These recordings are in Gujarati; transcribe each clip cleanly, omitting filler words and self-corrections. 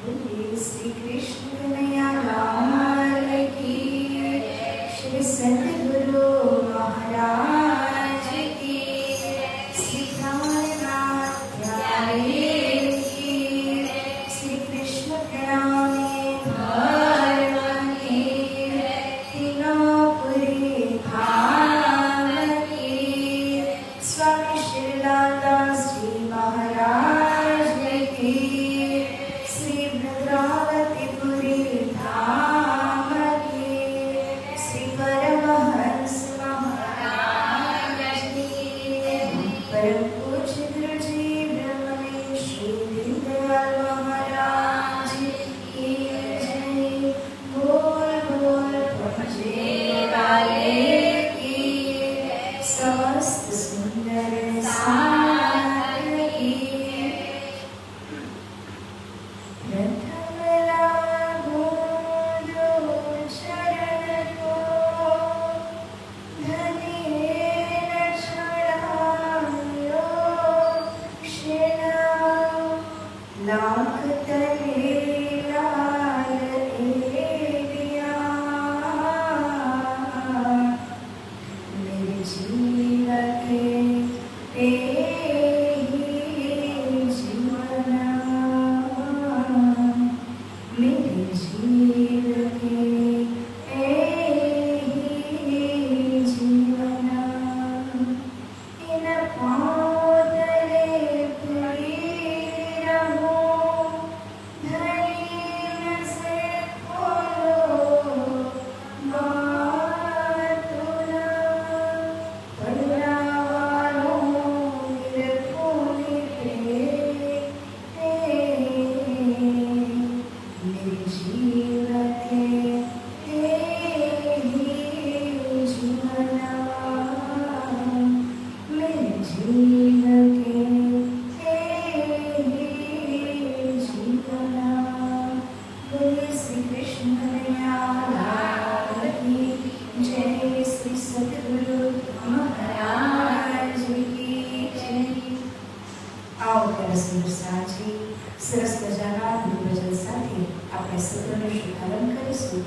श्री कृष्ण कन्हैया लाल की, श्री सद्गुरु महाराज की, श्री प्राणनाथ प्यारे की, श्री कृष्ण प्यारे धर्म की, तीनों पुरी धाम की, स्वामी श्री लालदास जी महाराज की, श्री भद्रावतीपुरी धाम की, श्री परमहंस महाराज की, परम पूज्य गुरु जी ब्रह्मदेव श्री दीनदयाल महाराज की जय। बोल बोल पहुँचे वाले की, समस्त सुंदर सार की, प्रथम लागो जो शरण को, धनेर छड़ायो क्षणा, लाख तले लाल दिया, मेरे जीव के तेहि जीवना, मेरे जीव के तेहि जीवना, इन पाँव तले पड़ी रहूं, धनी से खोलो बातुना, पड़ा वालों निरखूनी मेरे जीव के तेहि जीवना, मेरे जीव के तेहि जीवना। बोले श्री कृष्ण कन्हैया लाल की जय, श्री सद्गुरु महाराज की जय। आओ प्यारा सुंदर साथी, સરસ મજાના ગુરુભજન સાથે આપણે સત્રનો શુભારંભ કરીશું.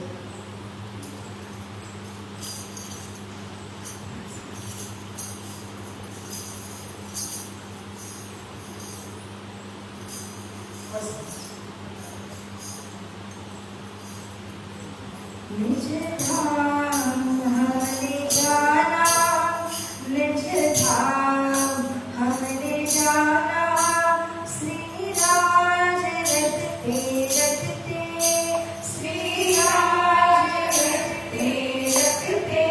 નિજ ધામ હમને જાના, નિજ ધામ હમને જાના, श्री राज रटते रटते, श्री राज रटते रटते,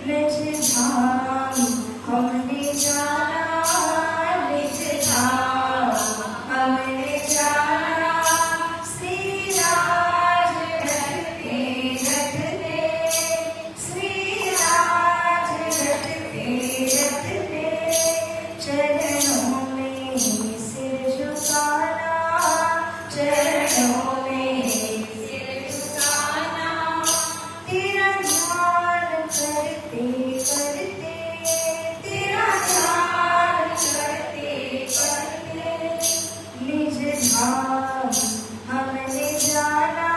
निज धाम हमने जाना, निज धाम हमने जाना, श्री राज रटते रटते, श्री राज रटते रटते, चरणों में सिर झुकाना, चरणों में सिर झुकाना, तेरा ध्यान करते करते, तेरा ध्यान करते करते, निज धाम हमने जाना,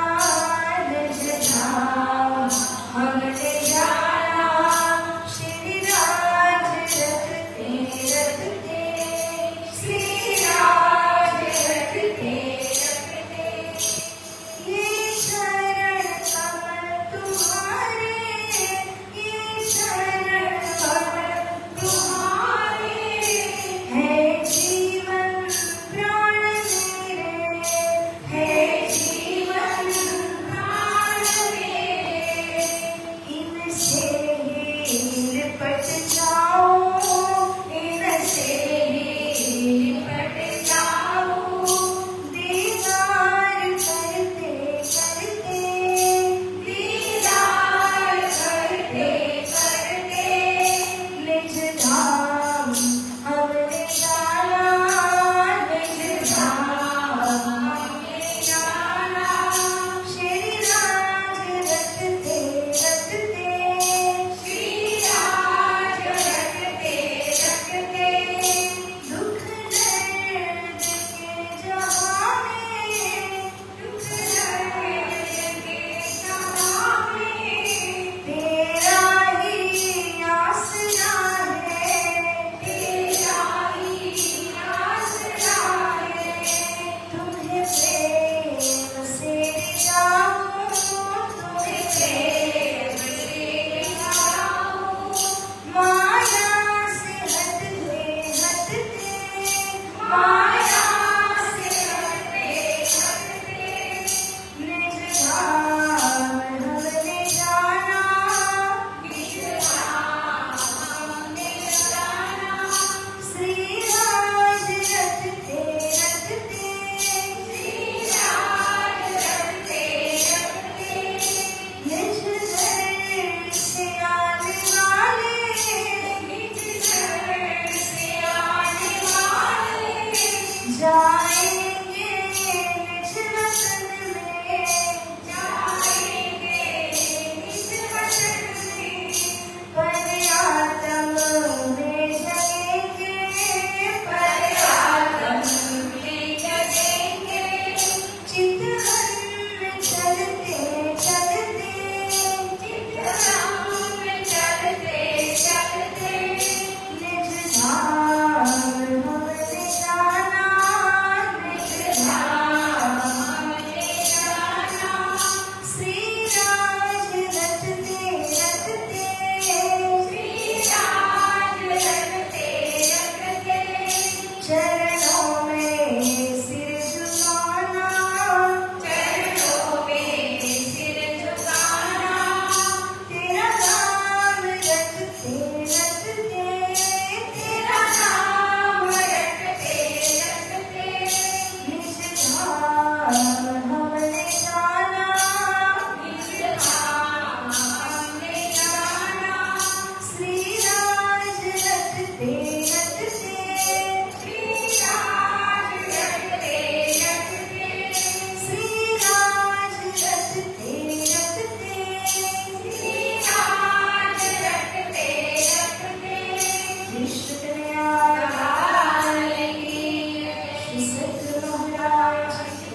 निज धाम हमने जाना, श्री राज रटते रटते, श्री राज रटते रटते, ये शरण कमल तुम्हारे, ये शरण कमल तुम्हारे, है जीवन प्राण मेरे,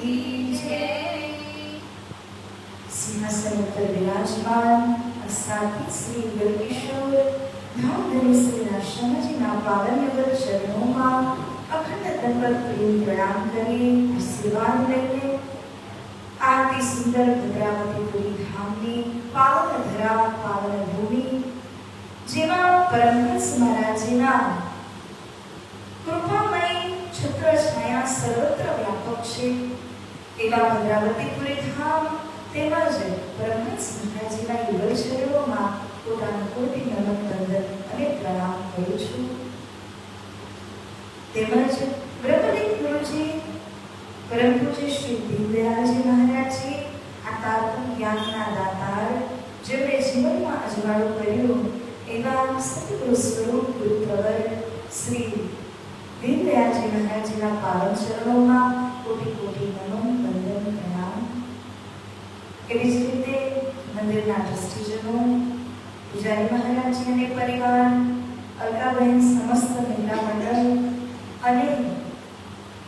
की जय। सिंहासन पर विराजमान साथी श्री गलकिशोर धाम धनी श्री राष्ट्रमाजी ना पावन चरणों में अखंड दंडवत प्रेम प्रणाम करिए, आशीर्वाद लइए। आरती सुंदर भद्रावतीपुरी धामनी पावन धरा पावन भूमि जेवा परमहंस महाराजना कृपामयी छत्र छाया सर्वत्र व्यापक छे एवा भद्रावतीपुरी धाम તેમજ પરમહંસ મહારાજના યુગલ શરીરોમાં પોતાનું કોટી નમન વંદન અને પ્રણામ કરું છું। તેમજ બ્રહ્મલીન ગુરુજી પરમ પૂજ્ય શ્રી દીનદયાળજી મહારાજજી આ તારક જ્ઞાનના દાતાર જેમણે જીવનમાં અજવાળું કર્યું એવા સદગુરુ સ્વરૂપ ગુરુપ્રવર શ્રી દીનદયાળજી મહારાજજીના પાવન ચરણોમાં કોટી કોટી નમન વંદન પ્રણામ। એવી જ રીતે મંદિરના ટ્રસ્ટીજનો, પૂજારી મહારાજજી અને પરિવાર, અલકાબહેન, સમસ્ત મહિલા મંડળ અને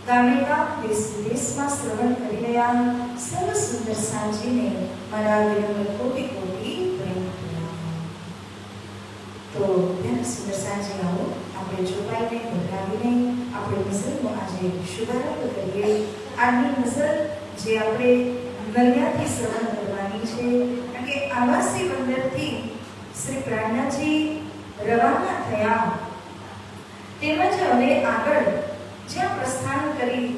ગામે ગામ દેશ વિદેશમાં શ્રવણ કરી રહ્યા સર્વ સુંદર સાંજીને મારા વિનમ્ર કોટી કોટી પ્રેમ પ્રણામ। તો ત્યાં સુંદર સાંજે આવો આપણે જોપાઈને ગભરાવીને આપણે મઝલનો આજે શુભારંભ કરીએ। આજની મઝલ જે આપણે ગળ્યાથી શ્રવણ કરવાની છે, કારણ કે આવાસી બંદરથી શ્રી પ્રાણનાથજી રવાના થયા તેમજ હવે આગળ જ્યાં પ્રસ્થાન કરી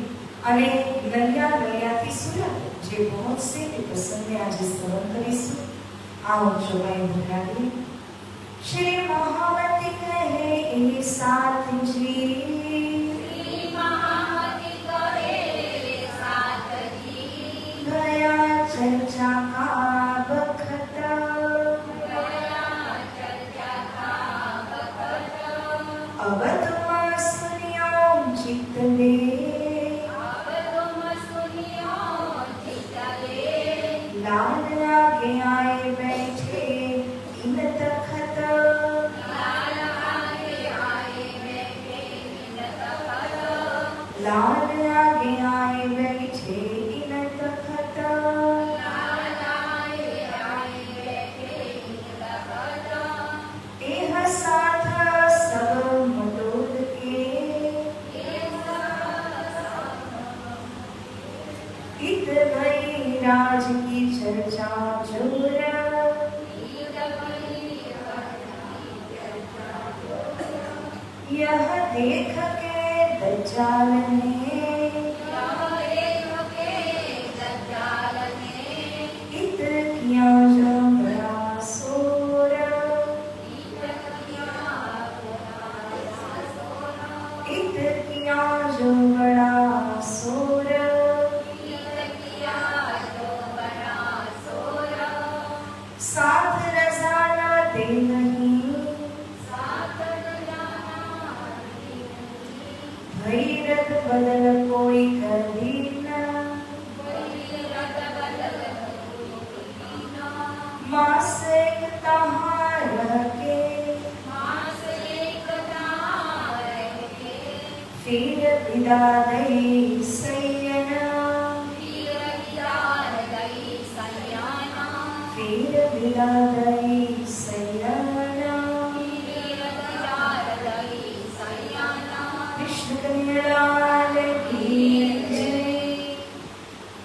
અને ગળ્યાથી સુરત જે પહોંચશે તે પ્રસંગે આજે શ્રવણ કરીશું। આવો જોવાય ભરાવી। શ્રી મહામતી કહે એ સાતજી, चर्चा का बखत अब तुम सुनियो चित्त ले, लाल आगे आए बैठे इन तखत, लाल आगे आए बैठे इन तखत, राज की चर्चा जोर, यह देख के दज्जाल ने इत किया जो बड़ा शोर, इत किया जो बड़ा शोर, साथ रजाना दे नहीं, भैरत बदल कोई कभी न, माँ से तहाँ रह के फिर विदा दई सैयना, फिर विदा दई सैयना, कृष्ण कन्हैयालाल की जय।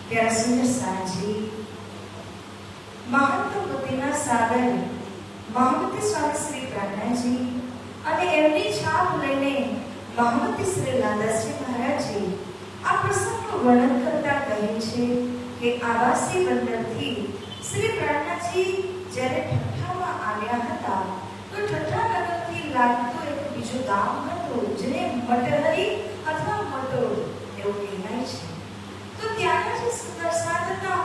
प्यारा सुंदर साजी મહત્વપતિના સાગર મહામતી સ્વામી શ્રી પ્રાણનાથજી અને એમની છાપ લઈને મહામતી શ્રી લાદાસજી મહારાજજી આ પ્રસંગનું વર્ણન કરતા કહે છે કે આવાસી બંદરથી શ્રી પ્રાણનાથજી જ્યારે ઠઠ્ઠામાં આવ્યા હતા તો ઠઠ્ઠા નગરથી લાગતું એક બીજું ગામ હતું જેને મટહરી અથવા મટોળ એવું કહેવાય છે। તો ત્યાંના જે સુંદર સાદ હતા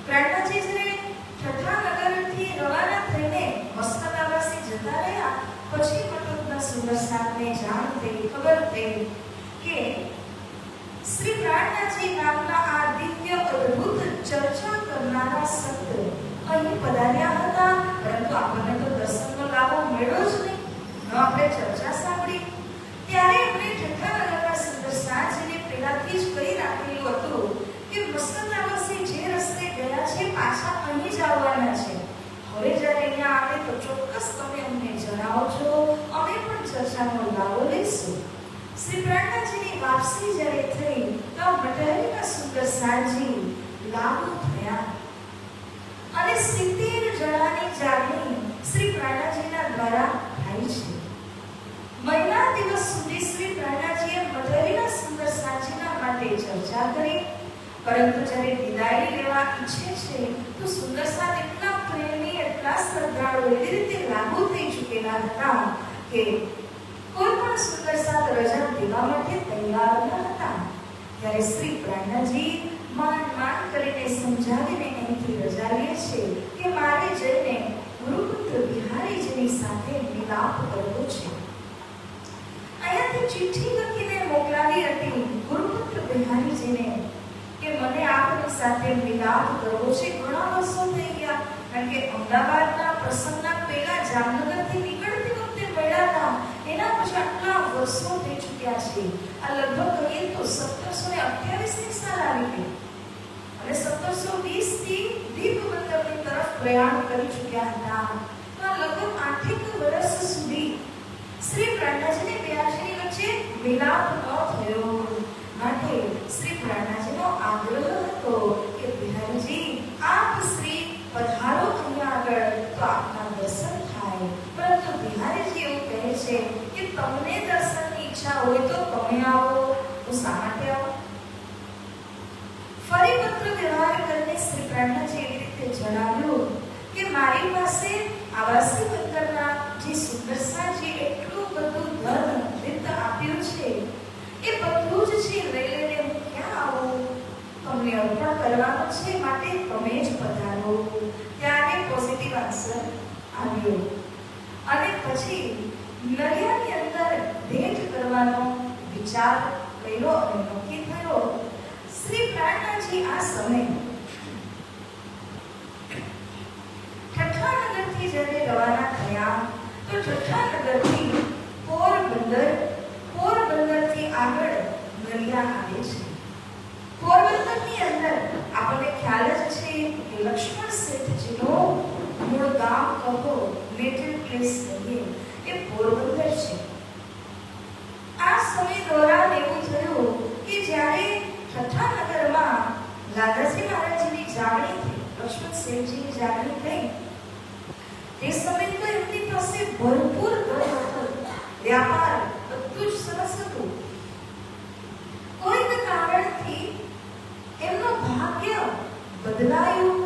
પ્રાણનાથજી જ્યારે ઠઠ્ઠા નગરથી રવાના થઈને મસ્તકાવાસી જતા રહ્યા પછી મટોળના સુંદર સાદને જાણ થઈ, ખબર થઈ કે શ્રી પ્રાણનાથજી નામના આ દિવ્ય અદ્ભુત ચર્ચા કરનારા સંત અહીં પધાર્યા હતા, પરંતુ આપણને તો દર્શનનો લાભો મળ્યો જ નહીં, ન આપણે ચર્ચા સાંભળી। ત્યારે એમણે ઠઠ્ઠા નગરના સુંદર સાદજીને પહેલાથી જ કહી રાખેલું હતું કે સુદર્શનજી લાગુ થયા અને 70 જણાની જાગણી શ્રી પ્રાણાજીના દ્વારા થાય છે. મહિના દિવસ સુધી શ્રી પ્રાણાજીએ મધેરીના સુદર્શનજીના માટે ચર્ચા કરી, પરંતુ જ્યારે વિદાય લેવા ઈચ્છે છે તો સુદર્શન એટલા પ્રેમી, એટલા શ્રદ્ધાળુ, એવી રીતે લાગુ થઈ ચૂકેલા હતા કે કોઈ પણ સુદર્શન રજા દેવા માટે તૈયાર ન હતા. ત્યારે શ્રી પ્રાણાજી માંડ કરીને સમજાવીને અહીંથી રજા લે છે કે મારે જઈને ગુરુપુત્ર બિહારીજીની સાથે મિલાપ કરવો છે. અહીંયાથી ચિઠ્ઠી લખીને મોકલાવી હતી ગુરુપુત્ર બિહારીજીને કે મને આપની સાથે મિલાપ કરવો છે. ઘણા વર્ષો થઈ ગયા, કારણ કે અમદાવાદના પ્રસંગના પહેલા જામનગરથી નીકળતી વખતે મળ્યા હતા, એના પછી આટલા વર્ષો થઈ ચૂક્યા છે. આ લગભગ કહીએ તો 1728ની સાલ આવી ગઈ અને 1720 થી દીપબંદરની તરફ પ્રયાણ કરી ચૂક્યા હતા. તો આ લગભગ 8 વર્ષ સુધી શ્રી પ્રાણાજીને બિહારીજીની વચ્ચે મિલાપ ન થયો. માટે શ્રી પ્રાણાજીનો આગ્રહ હતો કે બિહારીજી આપ શ્રી પધારો અહીંયા આગળ તો આપના દર્શન થાય. પરંતુ બિહારીજી એવું કહે છે કે તમને દર્શનની ઈચ્છા હોય તો તમે આવો, હું શા માટે આવું? ફરી પત્ર વ્યવહાર કરીને શ્રી પ્રાણાજી એવી રીતે જણાવ્યું કે મારી પાસે આવાસી બંદરના જે સુદર્શનજી એટલું બધું ધન વિત્ત આપ્યું છે, એ બધું જ છે લઈ લઈને હું ક્યાં આવું? તમને અર્પણ કરવાનું છે, માટે તમે જ પધારો. ત્યારે પોઝિટિવ આન્સર આવ્યો અને પછી નળિયાની અંદર ભેટ કરવાનો વિચાર કર્યો અને નક્કી થયો. શ્રી પ્રાણાજી આ સમય ઠઠ્ઠાનગરથી જ્યારે રવાના થયા તો ઠઠ્ઠાનગરથી પોરબંદરથી આગળ નળિયા આવે છે. પોરબંદરની અંદર આપણને ખ્યાલ જ છે કે લક્ષ્મણ શેઠજીનું મૂળ ગામ કહો, નેટિવ પ્લેસ કહીએ, એ પોરબંદર છે. આ સમય દોરાન એવું થયું કે જ્યારે ઠઠ્ઠાનગરમાં દાદાજી મહારાજની જાગણી થઈ, લક્ષ્મણ શેઠજીની જાગણી થઈ, તે સમય તો એમની પાસે ભરપૂર ધન હતું, વ્યાપાર બધું જ સરસ હતું. કોઈક કારણથી એમનું ભાગ્ય બદલાયું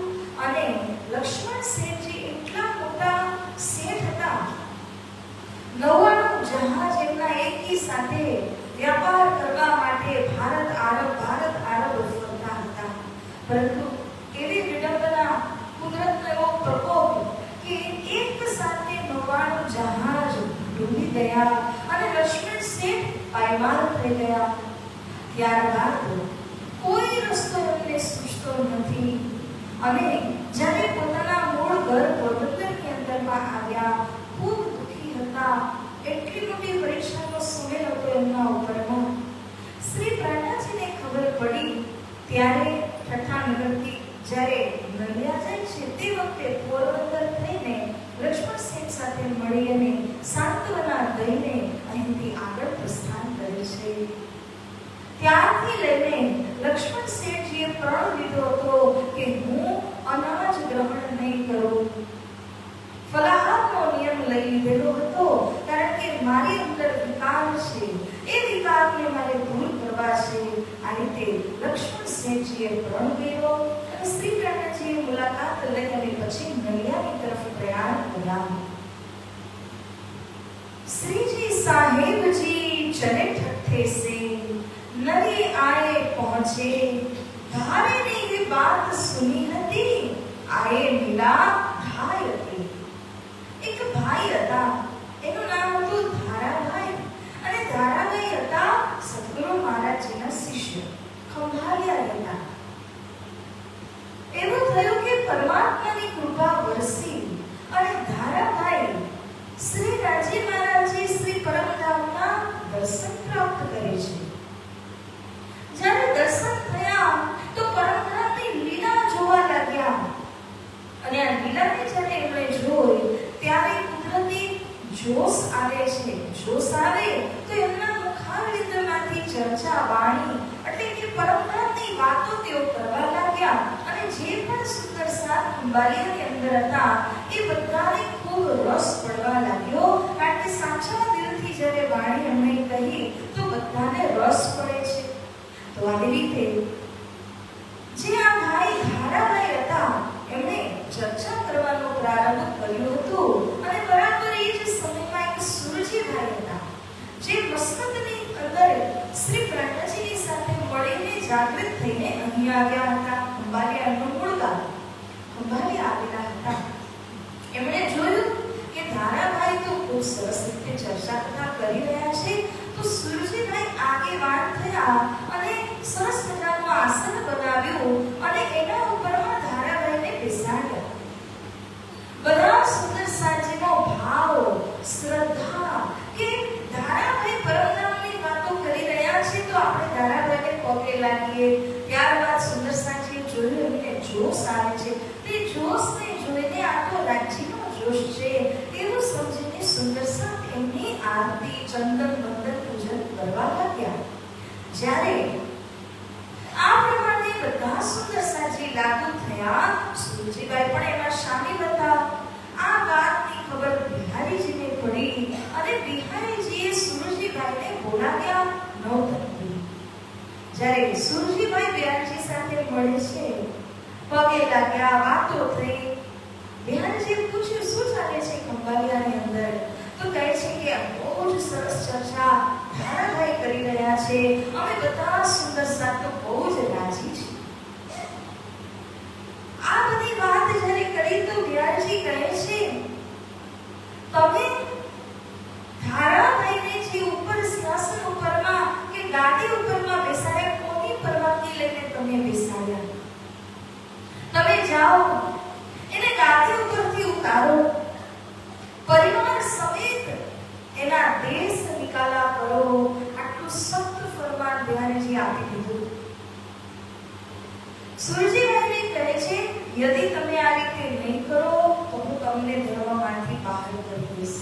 અને લક્ષ્મણ શેઠજી એટલા મોટા શેઠ હતા, 99 જહાજ એમના એકી સાથે વ્યાપાર કરવા માટે ભારત આરબ ફરતા હતા. પરંતુ એવી વિડંબના, કુદરતનો એવો પ્રકોપ કે એક સાથે 99 જહાજ ડૂબી ગયા અને લક્ષ્મણ શેઠ પાયમાલ થઈ ગયા. ત્યારબાદ કોઈ રસ્તો એમને સૂચતો નથી અને જ્યારે પોતાના મૂળ ઘર પોરબંદરની અંદરમાં આવ્યા, ખૂબ દુઃખી હતા. એટલી મોટી પરીક્ષાનો સમય હતો એમના ઉપરનો. શ્રી પ્રાણાજીને ખબર પડી ત્યારે ઠઠ્ઠાનગરથી જ્યારે નળિયા જાય છે તે વખતે પોરબંદર થઈને લક્ષ્મણ શેઠ સાથે મળી અને સાંત્વના દઈને અહીંથી આગળ પ્રસ્થાન કરે છે. ત્યારથી લઈને લક્ષ્મણ શેઠજીએ પ્રણ લીધો હતો કે હું અનાજ ગ્રહણ નહીં કરું. ફલાહારનો નિયમ લઈ લીધેલો હતો, કારણ કે મારી અંદર વિકાર છે, એ વિકારને મારે દૂર કરવા છે. આ રીતે લક્ષ્મણ શેઠજીએ પ્રણ કર્યો અને શ્રી પ્રાણાજીએ મુલાકાત લઈ અને પછી નળિયાની તરફ પ્રયાણ કર્યા. શ્રીજી સાહેબજી ચલે ઠઠ્ઠે સે नदी आए पहुंचे, धारे ने ये बात सुनी હતી, આए मिला भाई હતી. એક ભાઈ હતા, એનું નામ હતું ધારાભાઈ અને ધારાભાઈ હતા સદગુરુ મહારાજજીના શિષ્ય, ખંભાળિયા હતા. એવું થયું કે પરમાત્માની કૃપા વરસી અને ધારાભાઈ શ્રી રાજી મહારાજજી શ્રી પરમધામના દર્શન પ્રાપ્ત કરે છે. જ્યારે દર્શન થયા તો પરમધામની લીલા જોવા લાગ્યા અને આ લીલાને જ્યારે એમણે જોઈ ત્યારે કુદરતી જોશ આવે છે. જોશ આવે તો એમના મુખારવિંદમાંથી ચર્ચા વાણી એટલે કે પરમધામની વાતો ખંભાલિયાની અંદર હતા એ બધાને ખૂબ રસ પડવા લાગ્યો, કારણ કે સાચા દિલથી જ્યારે વાણી એમણે કહી તો બધાને રસ પડે છે. તો આવી રીતે જે આ ભાઈ ધારાભાઈ હતા એમણે ચર્ચા કરવાનો પ્રારંભ કર્યો હતો અને બરાબર એ જ સમયમાં એક સુરજીભાઈ હતા જે મસ્કતની અંદર શ્રી પ્રાણજીની સાથે મળીને જાગૃત થઈને અહીં આવ્યા હતા. ખંભાલિયાનું મૂળ ગામ ખંભાલિયા આવેલા હતા. એમણે જોયું કે ધારાભાઈ તો ખૂબ સરસ રીતે ચર્ચા કથા કરી રહ્યા છે, તો સુરજીભાઈ આગેવાન થયા અને સરસ મજાનું આસન બનાવ્યું અને એના ઉપરમાં ધારાભાઈને બેસાડ્યા. બધા સુંદર સાજીનો ભાવ, શ્રદ્ધા કે ધારાભાઈ પરમનામની વાતો કરી રહ્યા છે તો આપણે ધારાભાઈને પગે લાગીએ. ત્યારબાદ સુંદર સાજીએ જોયું એમને જોશ આવે છે. તે જોશને જોઈને આ તો રાજ્યનો જોશ છે એવું સમજીને સુંદર સાત એમની આરતી, ચંદન, વંદન, પૂજન કરવા લાગ્યા. જ્યારે આ પ્રમાણે બધા સુંદર સાજી લાગુ થયા, સુરજીભાઈ પણ એમાં શામિલ હતા. આ વાતની ખબર બિહારીજીને પડી અને બિહારીજીએ સુરજીભાઈને બોલાવ્યા નવતનપુરી. જ્યારે સુરજીભાઈ બિહારીજી સાથે મળે છે, પગે લાગ્યા, વાતો થઈ. બિહારીજીએ પૂછ્યું શું ચાલે છે ખંભાલિયાની અંદર? તો કહે છે કે બહુ જ સરસ ચર્ચા ધારાભાઈ કરી રહ્યા છે, અમે બધા સુંદર સાતો બહુ જ રાજી છે. આ બધી વાત જ્યારે કરી તો બિહારીજી કહે છે તમે ધારાભાઈને જે ઉપર સિંહાસન ઉપરમાં કે ગાદી ઉપરમાં બેસાડ્યા, કોની પરવાનગી લઈને તમે બેસાડ્યા? તમે જાઓ એને ગાદી ઉપરથી ઉતારો, પરિવાર સમેત એના દેશ નિકાલા કરો. આટલું સખ્ત ફરમાન બિહારીજી આપી દીધું. સુરજીભાઈને કહે છે યદિ તમે આ રીતે નહીં કરો તો હું તમને ધર્મમાંથી બહાર કરી દઈશ.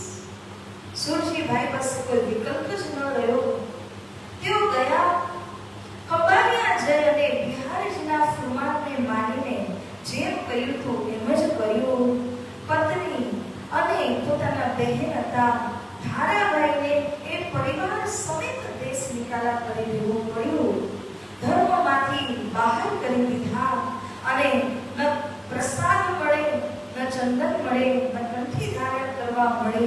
સુરજીભાઈ પાસે કોઈ વિકલ્પ જ ન રહ્યો. તેઓ ગયા ખંભાલિયા જઈ અને બિહારીજીના ફરમાનને માનીને જેમ કહ્યું હતું એમ જ કર્યું. પત્ની અને પોતાના બહેન હતા ધારાભાઈને એ પરિવાર સમેત દેશ નિકાલા કરી દેવું પડ્યું. ધર્મમાંથી બહાર કરી દીધા અને ન પ્રસાદ મળે, ન ચંદન મળે, ન કંઠી ધારણ કરવા મળે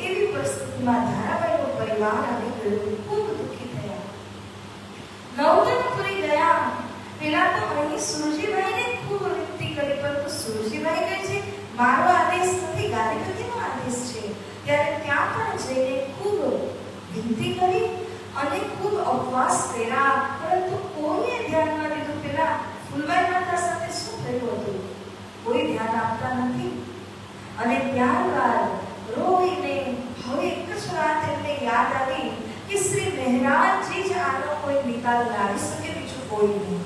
એવી પરિસ્થિતિમાં ધારાભાઈનો પરિવાર આવી ગયો. ખૂબ દુઃખી થયા. નવતનપુરી ગયા. પેલા તો અહીં સુરજીભાઈને ખૂબ વિનંતી કરી, પરંતુ સુરજીભાઈ કહે છે મારો આદેશ નથી, ગાદીપતિનો આદેશ છે. ત્યારે ત્યાં પણ જઈને ખૂબ વિનંતી કરી અને ખૂબ ઉપવાસ કર્યા, પરંતુ કોઈએ ધ્યાનમાં લીધું. પેલા ફૂલબાઈ માતા સાથે શું થયું હતું? કોઈ ધ્યાન આપતા નથી. અને ત્યારબાદ રોઈને હવે એક જ વાત એમને યાદ આવી કે શ્રી મહેરાજજી જ આનો કોઈ નિકાલ લાવી શકે, બીજું કોઈ નહીં.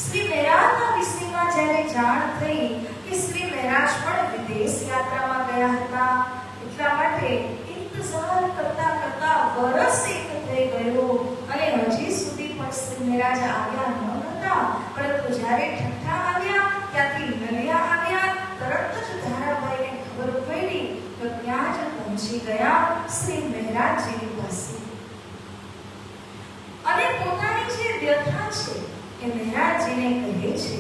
શ્રી મહેરાજના વિષયમાં જ્યારે જાણ થઈ કે શ્રી મહેરાજ પણ વિદેશ યાત્રામાં ગયા હતા, એટલા માટે ઇંતજાર કરતા કરતા વર્ષ એક થઈ ગયો અને હજી સુધી પણ શ્રી મહેરાજ આવ્યા ન હતા. પરંતુ જ્યારે ઠઠ્ઠા આવ્યા, ત્યાંથી નલિયા આવ્યા, તરત જ ધારાભાઈને ખબર પડી તો ત્યાં જ પહોંચી ગયા શ્રી મહેરાજજીની પાસે અને પોતાની જે વ્યથા છે એ મહેરાજજીને કહે છે.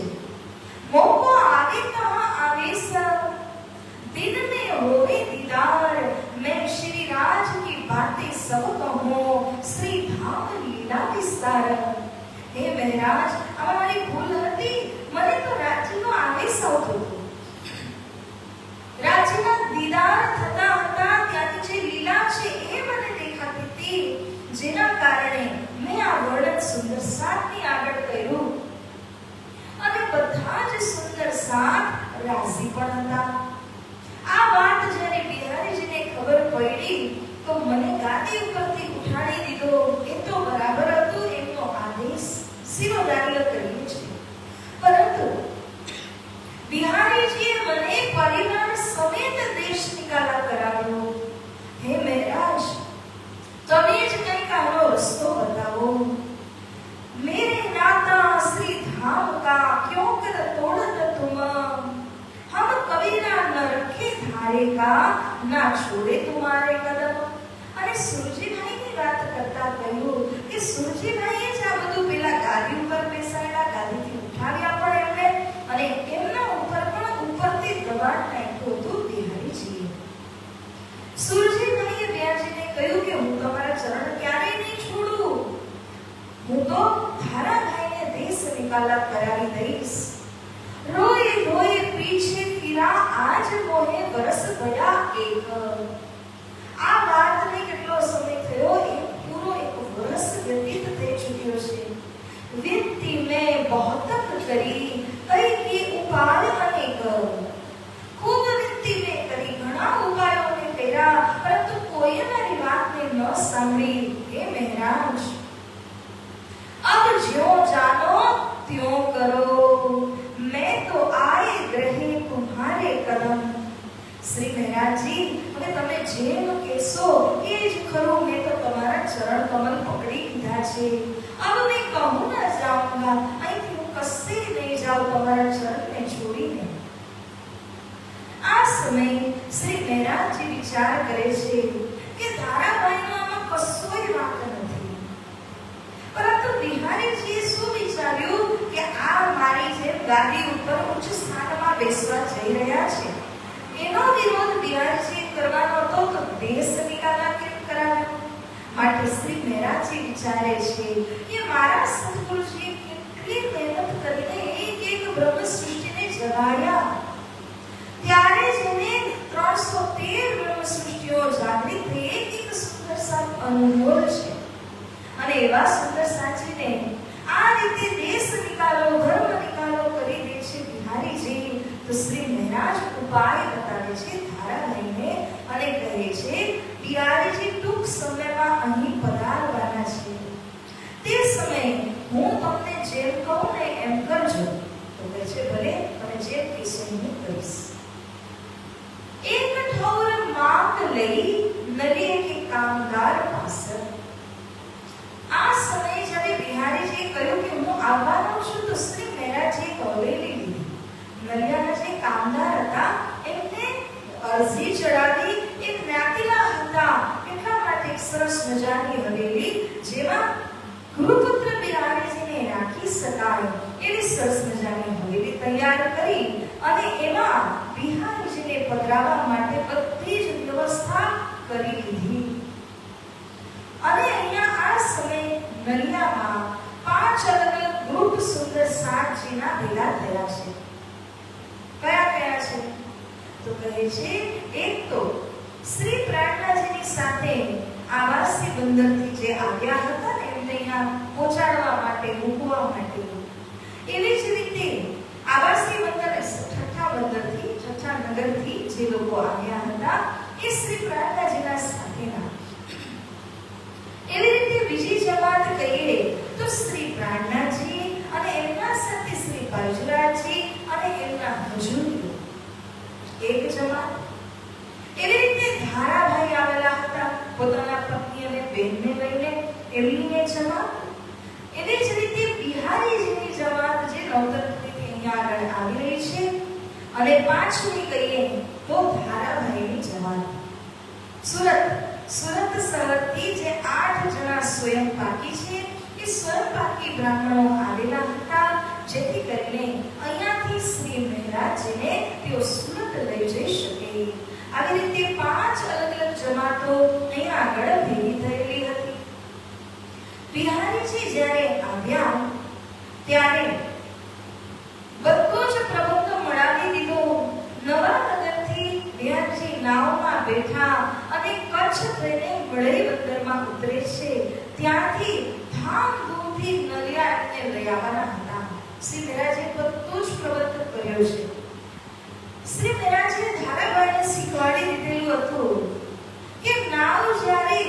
મોકો आगे कहाँ आवेश, दिन में होवे दीदार, मैं श्री राज की बातें सब कहूँ, श्री धाम लीला विस्तार. हे મહેરાજ, અમારી ભૂલ હતી, મને તો રાજ્યનો આવેશ આવતો હતો. રાજ્યના દીદાર થતા હતા, ત્યાંની જે લીલા છે એ મને દેખાતી હતી, જેના કારણે મેં આ વર્ણન સુંદર સાતની આગળ કર્યું અને બધા જ સુંદર સાત રાજી પણ હતા. આ વાત જ્યારે બિહારીજીને ખબર પડી તો મને ગાદી ઉપરથી ઉઠાડી દીધો. એ તો બરાબર હતું, એમનો આદેશ શિરોધાર્ય કરીએ છીએ. પરંતુ બિહારીજીએ મને પરિવાર સમેત દેશ નિકાલા કરાવ્યો. હે મહેરાજ, તમે જ કંઈક આનો રસ્તો बताओ. मेरे नाता श्री धाम का क्यों कर तोड़त तुम, तुम्हारे का, ना छोड़े तुम्हारे कदम। અને સુરજીભાઈની વાત કરતા કહ્યું કે સુરજીભાઈએ જ આ બધું પેલા ગાદી ઉપર બેસાડ્યા, ગાદીથી ઉઠાવ્યા પણ એમને, અને એમના ઉપર પણ ઉપરથી દબાણ નાખ્યું હતું બિહારીજીએ. સુરજીભાઈએ બિહારીજીને કહ્યું કે હું તમારા ચરણ ક્યારેય નહીં છોડું, હું તો ધારાભાઈને દેશ નિકાલા કરાવી દઈશ. રોએ રોએ પીછે ફિરા, આજ મોહે બરસ ગયા એક. આ વાતને કેટલો સમય થયો? પૂરો એક વર્ષ વ્યતીત થઈ ચૂક્યો છે. વિનતી મેં બહોતક કરી, કઈ કી ઉપાય અનેક. ખૂબ વિનતી મેં કરી, ઘણા ઉપાયોને કર્યા, પરંતુ કોઈએ મારી વાતને ન સાંભળી. હે મહારાજ, अब ज्यों जानो त्यों करो, मैं तो आए ग्रहे तुम्हारे कदम. श्री महाराज जी, હવે તમે જેમ કહેશો એ જ ખરું. મેં તો તમારા ચરણ કમલ પકડી લીધા છે. अब मैं कहूं न जाऊंगा, અહીંથી હું કશે નહીં જાઉં તમારા ચરણને છોડીને. આ સમયે શ્રી મહારાજજી વિચાર કરે છે કે ધારાભાઈનો આમાં કશોય વાંક નથી. પરંતુ બિહારીજીએ શું વિચાર્યું કે આ મારી જેમ ગાદી ઉપર ઉચ્ચ સ્થાનમાં બેસવા જઈ રહ્યા છે, એનો વિરોધ બિહારીજીએ કરવાનો હતો તો દેશ નિકાલા કેમ કરાવ્યો? માટે શ્રી મહારાજજી વિચારે છે કે મારા સદગુરુજીએ કેટલી મહેનત કરીને એક એક બ્રહ્મ સૃષ્ટિને જગાડ્યા, ત્યારે જ એને 313 બ્રહ્મ સૃષ્ટિઓ જાગૃત થઈ, એક સુંદર સાથ અનુભવ છે. અને એવા સુંદર સાચીને આ રીતે દેશ નિકાલો, ધર્મ નિકાલો કરી દે છે બિહારીજી. તો શ્રી મહારાજ ઉપાય બતાવે છે ધારાભાઈને અને કહે છે બિહારીજી ટૂંક સમયમાં અહીં પધારવાના છે. તે સમયે હું તમને જેમ કહું ને એમ કરજો. તો કહે છે ભલે, તમે જેમ કહેશો હું કરીશ. એક ઠોર માંગ લઈ નલિયે કે કામદાર પાસે. આ સમયે જ્યારે બિહારીજીએ કહ્યું કે હું આવવાનો છું, તો શ્રી મહારાજે હવેલી લીધી. નલિયાના જે કામદાર હતા એમને અરજી ચડાવી. એક જ્ઞાતિના હતા એટલા માટે એક સરસ મજાની હવેલી, જેમાં ગૃહપુત્ર બિહારીજીને રાખી શકાય એવી સરસ મજાની હવેલી તૈયાર કરી અને એમાં બિહારીજીને પધરાવવા માટે બધી જ વ્યવસ્થા કરી લીધી. અને અહીંયા આ સમયે નલિયામાં 5 અલગ અલગ ગ્રુપ સુંદર સાતજીના ભેગા થયા છે. કયા કયા છે? તો કહે છે એક તો શ્રી પ્રાણનાજીની સાથે આવાસી બંદરથી જે આવ્યા હતા ને એમને અહીંયા પહોંચાડવા માટે, મૂકવા માટે. એવી જ રીતે આવાસી બંદર, છઠ્ઠા બંદરથી, છઠ્ઠા નગરથી જે લોકો આવ્યા હતા એ શ્રી પ્રાણનાજીના સાથેના. એવી રીતે બીજી જમાત કહીએ તો શ્રી પ્રાણનાજી અને એમના સાથે શ્રી બાજુરાજી અને એમના હજુરીઓ એક જમાત. એવી રીતે ધારાભાઈ આવેલા હતા પોતાના પત્ની અને બહેનને લઈને, એમની જમાત. એવી જ રીતે બિહારીજીની જમાત જે નવતરથી અહીંયા આગળ આવી રહી છે. અને પાંચમી કહીએ તો ધારાભાઈની જમાત. સુરત શહેરથી જે 8 જણા સ્વયંપાકી છે એ સ્વયંપાકી બ્રાહ્મણો આવેલા હતા, જેથી કરીને અહીંયાથી શ્રી મહારાજને તેઓ સુરત લઈ જઈ શકે. આવી રીતે 5 અલગ અલગ જમાતો અહીંયા આગળ ભેગી થયેલી હતી. બિહારીજી જ્યારે આવ્યા ત્યારે બધો જ પ્રબંધ મળાવી દીધો. નવાનગરથી બિહારીજી નાવમાં બેઠા અને કચ્છ થઈને વડઈ બંદરમાં ઉતરે છે. ત્યાંથી ધામધૂમથી નલિયા એમને લઈ આવવાના હતા. શ્રી મહારાજે બધો જ પ્રબંધ કર્યો છે. શ્રી મહારાજે ધારાભાઈને શીખવાડી દીધેલું હતું કે નાવ જ્યારે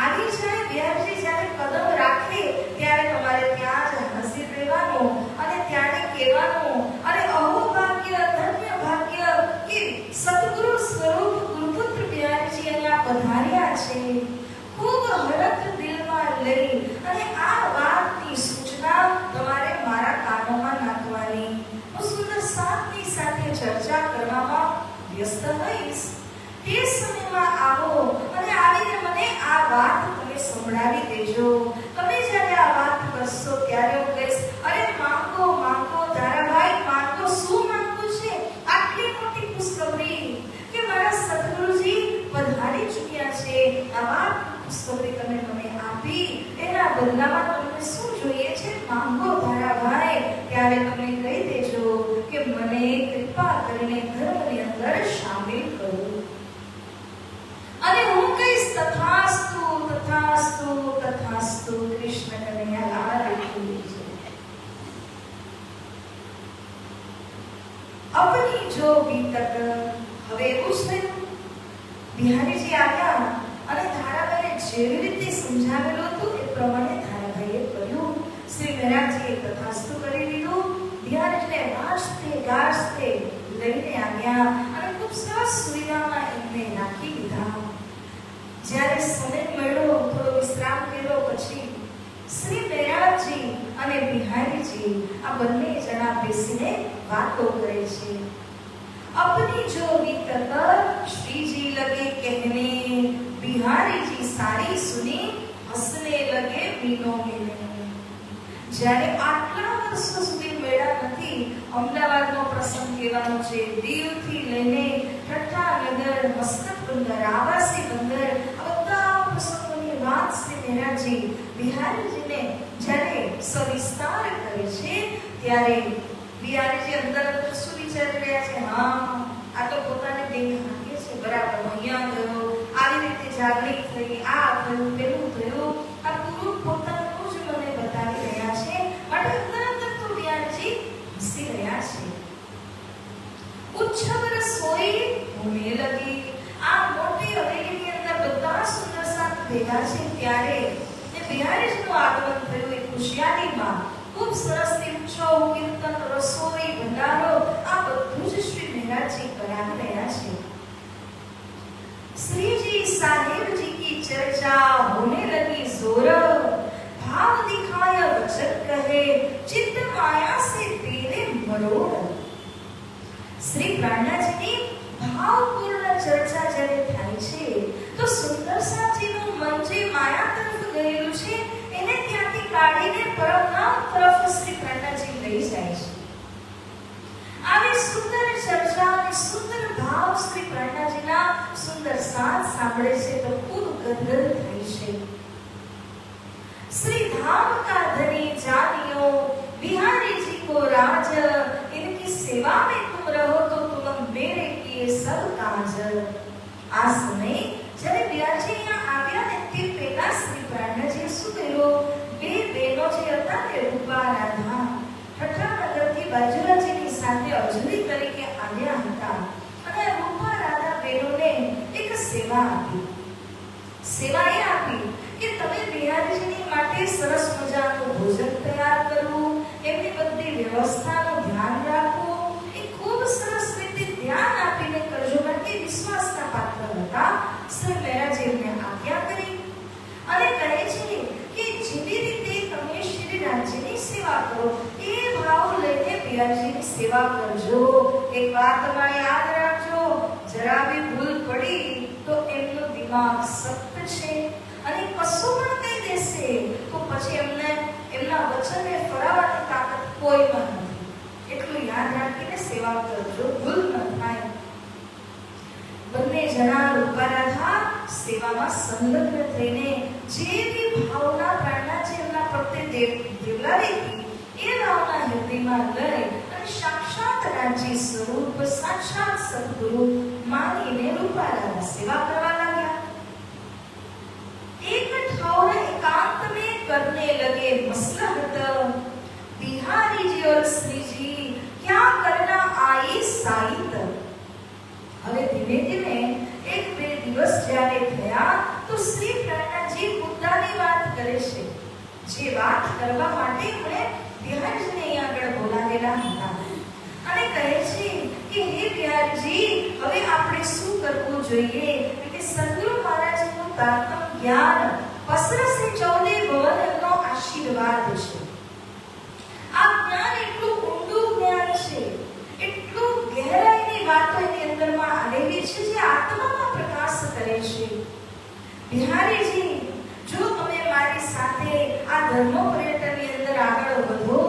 આવી જાય, બિહારજી જ્યારે કદમ રાખે ત્યારે તમારે ત્યાં જ હાજર રહેવાનું અને ત્યારે કહેવાનું, અને અહોભાગ્ય, ધન્ય ભાગ્ય કે સદગુરુ સ્વરૂપ ગુરુપુત્ર બિહારજી અહીંયા પધાર્યા છે. ખૂબ હરખ દિલમાં લઈ અને આ વાતની સૂચના તમારે મારા કાનોમાં નાખવાની. હું સુંદર સાતની સાથે ચર્ચા કરવામાં વ્યસ્ત હોઈશ તે સમયમાં આવો અને આવીને મને આ વાત તમે સંભળાવી દેજો. તમે જ્યારે આ વાત કરશો ત્યારે હું કહીશ, અરે માંગો માંગો તારાભાઈ, માંગો. શું માંગવું છે? આટલી મોટી ખુશખબરી કે મારા સદગુરુજી પધારી ચૂક્યા છે. આ વાત ખુશખબરી તમે મને આપી, એના બદલામાં તમને શું જોઈએ છે? માંગો તારાભાઈ. ત્યારે તમે કહી દેજો કે મને કૃપા કરીને ધર્મની અંદર શામિલ કરો. અને હું કહીશ તથાસ્તુ તથાસ્તુ તથાસ્તુ. કૃષ્ણ કનૈયા લાલ કી જય. અપની જો બીતક. હવે એવું જ થયું, બિહારીજી આવ્યા અને ધારાભાઈએ જેવી રીતે સમજાવેલું હતું એ પ્રમાણે ધારાભાઈએ કર્યું. શ્રી મહારાજજીએ તથાસ્તુ કરી દીધું. બિહારીજીને વાજતે ગાજતે લઈને આવ્યા અને ખૂબ સરસ સુવિધામાં એમને નાખી દીધા. જ્યારે સમય મળ્યો, થોડો વિશ્રામ કર્યો પછી શ્રી મહારાજજી અને બિહારીજી આ બંને જણા બેસીને વાતો કરે છે. अपनी जो बीतक श्री जी लगे कहने, बिहारी जी सारी सुनी हंसने लगे मीनो मिले. જ્યારે આટલા વર્ષો સુધી મેળા નથી, અમદાવાદનો પ્રસંગ કહેવાનો છે, દીવથી લઈને ઠઠ્ઠાનગર, મસ્કત બંદર, આવાસી બંદર, આ બધા પ્રસંગોની વાત શ્રી મહારાજજી બિહારીજીને જ્યારે સવિસ્તાર કરે છે ત્યારે બિહારીજી અંદર શું વિચારી રહ્યા છે? હા, આ તો પોતાને દેહ હાકે છે, બરાબર. અહીંયા ગયો, આવી રીતે જાગૃત થઈ, આ થયું, પેલું થયું, આ પૂરું પોતાનું જ મને બતાવી રહ્યા છે. માટે અંદર તો બિહારીજી હસી રહ્યા છે. ઉચ્છવર સોઈ હોને લગી. આ મોટી હવેલીની અંદર બધા સુંદર સાથ ભેગા છે ત્યારે બિહારીજીનું આગમન થયું. એ ખુશિયારીમાં ખૂબ સરસ ઉત્સવ, કીર્તન, રસોઈ, ભંડારો આ બધું જ શ્રી મહારાજજી કરાવી રહ્યા છે. श्री जी साहेब जी की चर्चा होने लगी जोर, भाव दिखाया वचन कहे, चित्त माया से तेरे मरोड़. श्री प्राणाजीની ભાવપૂર્ણ ચર્ચા જ્યારે થાય છે તો સુંદર સાજીનું મન જે માયા તરફ ગયેલું છે એને ત્યાંથી કાઢીને પરમનામ તરફ શ્રી પ્રાણાજી લઈ જાય છે. આવી સુંદર ચર્ચા અને સુંદર ભાવ શ્રી પ્રાણાજીના સુંદર સાથ સાંભળે છે તો ખૂબ ગદગદ થાય છે. श्री धाम का धनी जानियो, बिहारी जी को राज, इनकी सेवा में तुम रहो तो तुम मेरे किए सब काज. આ સમય જ્યારે બિહારીજી અહીંયા આવ્યા ને તે પહેલા શ્રી પ્રાણાજીએ શું કર્યું? બે બહેનો જે હતા ને રૂપા રાધા ઠઠ્ઠાનગરથી બાજુરાજીની સાથે અજરી તરીકે આવ્યા હતા અને રૂપા રાધા બહેનોને એક સેવા આપી. સેવા એ આપી કે તમે બિહારીજીની માટે સરસ મજાનું ભોજન તૈયાર કરવું, એમની બધી વ્યવસ્થાનું ધ્યાન રાખવું, એ ખૂબ સરસ રીતે ધ્યાન આપીને કરજો. કારણ કે વિશ્વાસના પાત્ર હતા. શ્રી મહારાજે એમને આજ્ઞા કરી અને કહે છે કે જેવી રીતે તમે શ્રી રાજ્યની સેવા કરો એ ભાવ લઈને બિહારીજીની સેવા કરજો. એક વાત તમારે યાદ રાખજો, જરા બી ભૂલ પડી તો એમનો દિમાગ સખ્ત છે અને કશું પણ કહી દેશે તો પછી એમને એમના વચનને ફરાવવાની તાકાત કોઈમાં નથી. એટલું યાદ રાખીને સેવા કરજો, ભૂલ ન થાય. બંને જણા રૂપા રાધા સેવામાં સંલગ્ન થઈને જેવી ભાવના પ્રાણાજી એમના પ્રત્યે દેવલાવી હતી એ ભાવના હૃદયમાં લઈ અને સાક્ષાત રાજ્ય સ્વરૂપ સાક્ષાત સદગુરુ માનીને રૂપા રાધા સેવા કરવા લાગ્યા. एक ठौर एकांत में करने लगे मसलहत, बिहारी जी और श्री जी क्या करना आई साइत. હવે ધીમે ધીમે એક બે દિવસ જ્યારે થયા તો શ્રી પ્રાણાજી મુદ્દાની વાત કરે છે. જે વાત કરવા માટે એમણે બિહારીજીને અહીં આગળ બોલાવેલા હતા અને કહે છે કે હે બિહારીજી, હવે આપણે શું કરવું જોઈએ? એટલે સદગુરુ મહારાજનું તારતમ જ્ઞાન પસરસે 14 ભવનનો આશીર્વાદ છે. આ જ્ઞાન એટલું ઊંડું જ્ઞાન છે, એટલું ગહેરાઈની વાતો એની અંદરમાં બિહારીજી, જો તમે મારી સાથે આ ધર્મ પર્યટનની અંદર આગળ વધો,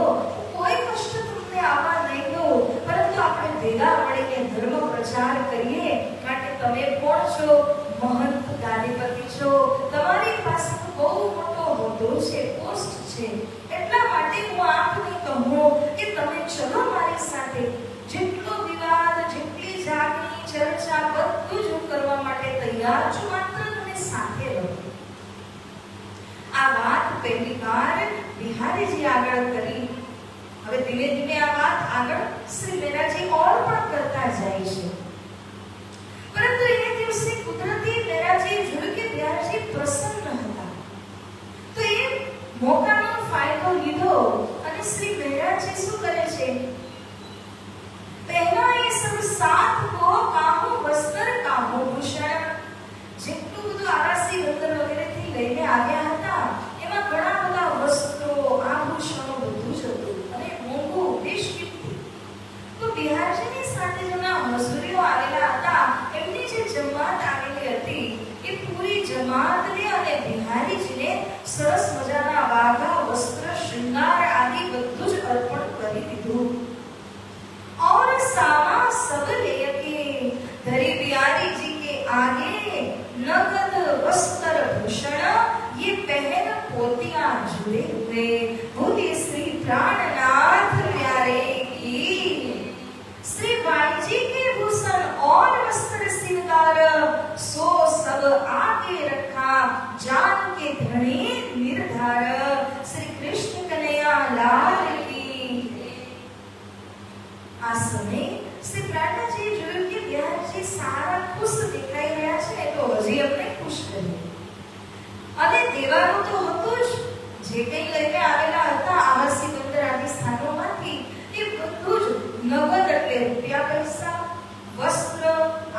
કોઈ કષ્ટ તમને આવવા નહીં દો, પરંતુ આપણે ભેગા મળીને ધર્મ પ્રચાર કરીએ. કારણ કે તમે કોણ છો? મહંત ગાદીપતિ છો. તમારી પાસે તો બહુ મોટો હોદ્દો છે, પોસ્ટ છે. એટલા માટે હું આપને કહું કે તમે ચલો મારી સાથે. જેટલો વિવાદ, જેટલી જાગણી, ચર્ચા, બધું જ હું કરવા માટે તૈયાર છું. માત્ર તમે સાથે રહો. આ વાત પહેલી વાર બિહારીજી આગળ કરી. હવે ધીમે ધીમે આ વાત આગળ શ્રી મેરાજી ઓર પણ કરતા જાય છે. પરંતુ એ દિવસે કુદરતી મેરાજી જોયું કે બિહારીજી પ્રસન્ન હતા. તો એ મોકાનો ફાયદો લીધો અને શ્રી મેરાજી શું કરે છે? પહેલા એ સબ સાથ કો કાહું વસ્ત્ર કાહું ભૂષણ, જેટલું બધું આરાસી વસ્ત્ર વગેરેથી લઈને આવ્યા હતા, એમાં ઘણા બધા વસ્ત્રો, આભૂષણો બધું જ હતું અને મોંઘું, બેશકીમતી. તો બિહારજીની સાથે જેના મજૂરીઓ આવેલા હતા, એમની જે જમાત આવેલી હતી, એ પૂરી જમાતને અને બિહારીજીને સરસ મજાના વાઘા, વસ્ત્ર, શૃંગાર આદિ બધું જ અર્પણ કરી દીધું. और सामा सब लेके धरी बिहारी जी के आगे नगद वस्त्र भूषण ये पहन पोतियां जुड़े हुए बोले श्री प्राणनाथ प्यारे की. श्री भाई जी के भूषण और वस्त्र श्रृंगार सो सब आगे रखा जान के धनी निर्धार. श्री कृष्ण कन्हैया लाल की. આ સમય શ્રી પ્રાણનાથજી જોયું કે બિહારજી સારા ખુશ દેખાઈ રહ્યા છે, તો હજી અમને ખુશ કરીએ. અને દેવાનું તો હતું જ. જે કંઈ લઈને આવેલા હતા આવાસી બંદર આદિ સ્થાનોમાંથી, એ બધું જ નગદ એટલે રૂપિયા, પૈસા, વસ્ત્ર,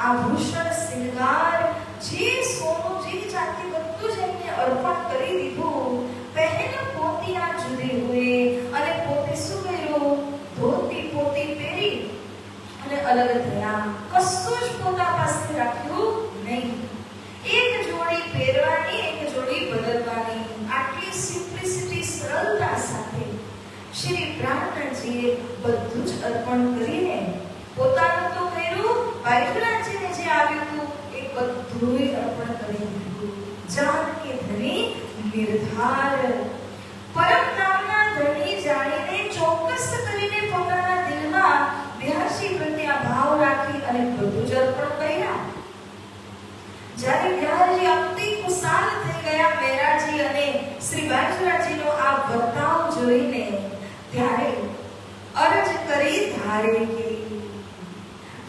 આભૂષણ, શૃંગાર, જે સોનું, જે જાતિ બધું જ એમને અર્પણ કરી દીધું. પહેલે પોતિયા જુદી હોય અને પોતે શું કર્યું? ધોતી પોતી પહેરી અને અલગ થયા. કશું જ પોતા પાસે રાખ્યું નહીં. એક જોડી પહેરવાની, એક જોડી બદલવાની. આટલી સિમ્પ્લિસિટી, સરળતા સાથે શ્રી પ્રાણનાથજીએ બધું જ અર્પણ કરીને પોતાનું તો કર્યું, વાયુરાજીને જે આવ્યું હતું એ બધું અર્પણ કરી દીધું. જાન કે ધની નિર્ધાર. પરમ નામના ધણી જાણીને ચોક્કસ કરીને પોતાના દિલમાં બિહારજી પ્રત્યે ભાવ રાખી અને બધું જ અર્પણ કર્યા. જ્યારે બિહારજી અતિ ખુશાલ થઈ ગયા મેરાજી અને શ્રી બાજુરાજીનો આ વર્તાવ જોઈને, ત્યારે અરજ કરી ધારે કે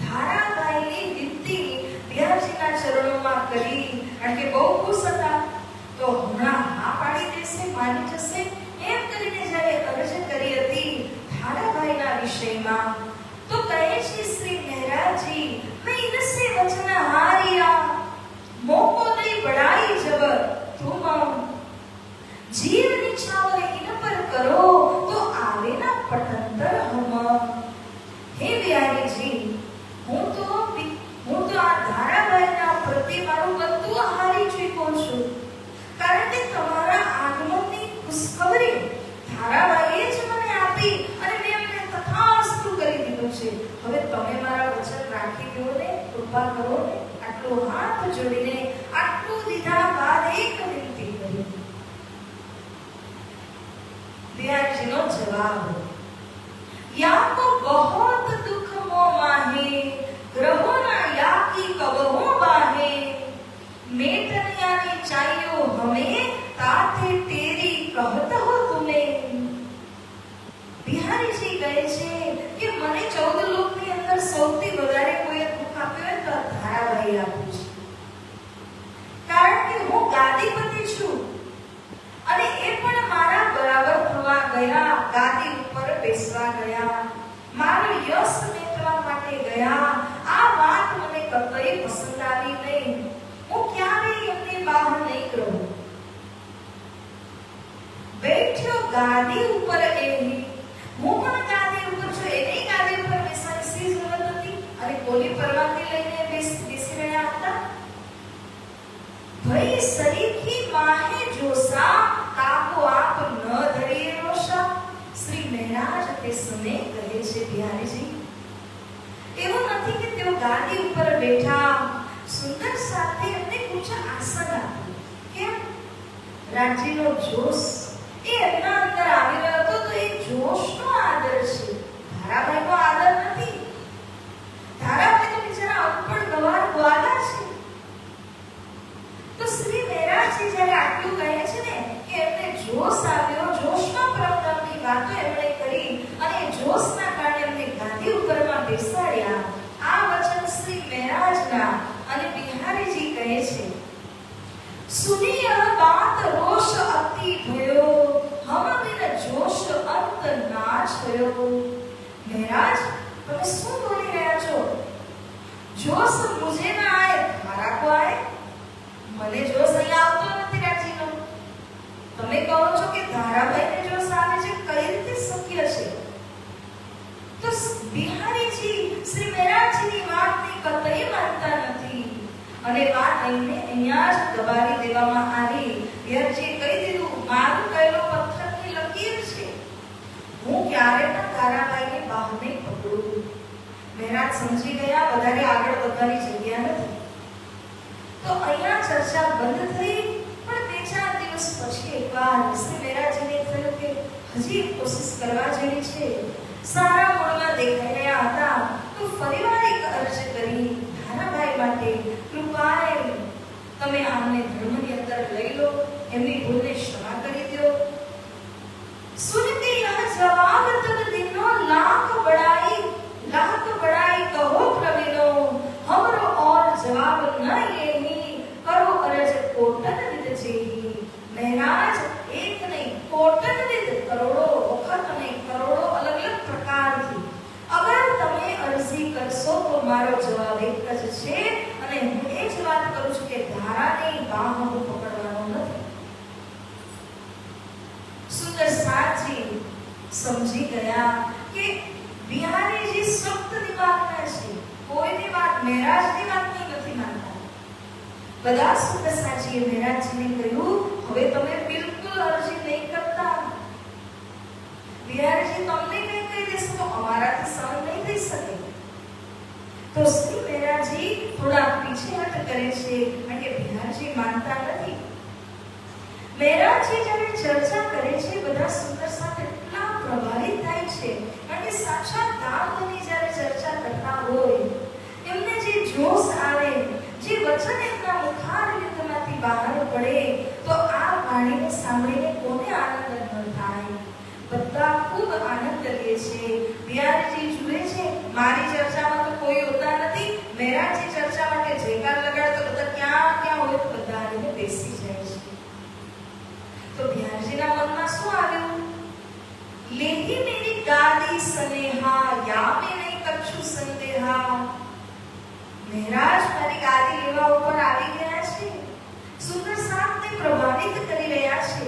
ધારાબાઈની વિનંતી બિહારજીના ચરણોમાં કરી. કારણ કે બહુ ખુશ હતા, તો હમણાં આ પાડી દેશે, માની જશે, એમ કરીને જ્યારે અરજ કરી હતી ધારાભાઈના વિષયમાં, તો કહે છે શ્રી મહારાજી, મેં ઇનસે વચન હારિયા, મોકો દઈ બડાઈ જબર તુમ જીવ નિછાવર ઇન પર કરો તો આવે ના પટંતર હમ. હે બિહારીજી, હું તો આ ધારાભાઈના પ્રતિ મારું બધું હારી ચૂક્યો છું. કારણ કે તમારા આગમનની ખુશખબરી ધારાભાઈએ જ મને આપી અને મેં એમને તથાસ્તુ કરી દીધું છે. હવે તમે મારા વચન રાખી દો ને, કૃપા કરો ને. આટલો હાથ જોડીને આટલું દીધા બાદ એક વિનંતી કરી. બિહારજીનો જવાબ, યા કો બહોત દુખ મો માહે, ગ્રહો ના યા કી કબહો બાહે, મેટનિયાને ચાયો હમે તાતે તેરી કહત હો તુમે. બિહારીજી કહે છે કે મને 14 લોકની અંદર સૌથી વધારે કોઈ દુઃખ આપ્યું હોય તો ધારાભાઈ આપ્યું છે. કારણ કે હું ગાદીપતિ છું અને એ પણ મારા બરાબર થવા ગયા, ગાદી ઉપર બેસવા ગયા, મારું યશ મેળવવા માટે ગયા. આ વાત મને કતઈ પસંદ આવી નહીં. હું ક્યારેય એમની બહાર નહીં રહું. બેઠ્યો ગાદી ઉપર એની, હું પણ ગાદી ઉપર છું, એની ગાદી ઉપર બેસવાની શી જરૂરત હતી? અને કોની પરવાનગી લઈને બેસી રહ્યા હતા? ભાઈ તે સમય કહે છે, બિહારીજી, એવું નથી કે તેઓ ગાદી ઉપર બેઠા સુંદર સાથે એમને ઊંચા આસન આપ્યું. કેમ? રાજ્યનો જોશ એ એમના અંદર આવી રહ્યો હતો. તો એ જોશનો આદર છે, ધારાભાઈનો આદર નથી. ધારાભાઈ તો બિચારા અનપઢ ગવાર ગ્વાલા છે. તો શ્રી મહેરાજજી જ્યારે આટલું કહે છે ને કે એમને જોશ આવ્યો, જોશમાં પ્રભુની વાતો એમણે કરી અને જોશના કારણે એમને ગાદી ઉપરમાં બેસાડ્યા. આ વચન શ્રી મહેરાજના અને બિહારીજી કહે છે, સુની यह बात रोष अति भयो, हम बिन जोश अंत ना छयो. મહેરાજ, તમે શું બોલી રહ્યા છો? જોશ મુझे ના આए, મારા કો આए. મને જોશ અહીંયા આવતો નથી રાજીનો. તમે કહો છો કે ધારાભાઈને જોશ આવે છે, કઈ રીતે શક્ય છે? તો બિહારીજી શ્રી મહેરાજજીની વાતને કતઈ માનતા નથી અને વાત અહીંયા જ દબાવી દેવામાં આવી. યરજી કહી દીધું, મારું કહેલો પથ્થરની લકીર છે, હું ક્યારે પણ ધારાભાઈને બહાર નહીં પકડું. મહેરાજ સમજી ગયા, વધારે આગળ વધવાની જગ્યા નથી. તો અહીંયા ચર્ચા બંધ થઈ. પણ 2-4 દિવસ પછી એકવાર શ્રી મહેરાજજીને થયું કે હજી એક કોશિશ કરવા જેવી છે. સારા મૂળમાં દેખાઈ રહ્યા હતા. તો ફરીવાર એક અરજ કરી, ધારાભાઈ માટે કૃપાએ તમે આમને ધર્મની અંદર લઈ લો, એમની ભૂલને ક્ષમા કરી દો. સુનતે યહ જવાબ તબ દિનો લાખ બડાઈ કહો પ્રવીણો, हमरो और जवाब न येही, करो अरज कोटन विद जेही. મહેરાજ, એક નહીં, કોટન વિદ કરોડો વખત નહીં, કરોડો અલગ અલગ પ્રકારથી અગર તમે અરજી કરશો તો મારો જવાબ એક જ છે અને હું એ જ વાત કરું છું કે ધારાની બાહ હું પકડવાનો નથી. સુંદર સાજી સમજી ગયા કે બિહારીજી સખ્ત દિમાગના છે, કોઈની વાત, મહેરાજની વાતની નથી માનતા. બધા સુંદર સાજીએ મહેરાજજીને કહ્યું, હવે તમે બિલકુલ અરજી નહીં કરતા. બિહારીજી તમને કઈ કહી દેશે તો અમારાથી સહન નહીં થઈ શકે. તો શ્રી મહેરાજજી થોડા પીછેહટ કરે છે કારણ કે બિહારીજી માનતા નથી. મહેરાજજી જ્યારે ચર્ચા કરે છે, બધા સુંદર સાથે એટલા પ્રભાવિત થાય છે કારણ કે સાક્ષાત દામની જ્યારે ચર્ચા કરતા હોય, એમને જે જોશ આવે, જે વચન એમના મુખારવિંદમાંથી બહાર પડે, તો આ વાણીને સાંભળીને કોને આનંદ ન થાય? બધા ખૂબ આનંદ લે છે. બિહારીજી જુએ છે, મારી ચર્ચામાં તો કોઈ હોતા નથી. મહેરાજજી ચર્ચા માટે જયકાર લગાડે તો બધા ક્યાં હોય તો બધા આવીને બેસી જાય છે. તો બિહારીજીના મનમાં શું આવ્યું? લેહી મેરી ગાદી સનેહા, યા મે નહીં કચ્છુ સંદેહા. મહેરાજ મારી ગાદી લેવા ઉપર આવી ગયા છે, સુંદર સાથને પ્રભાવિત કરી રહ્યા છે.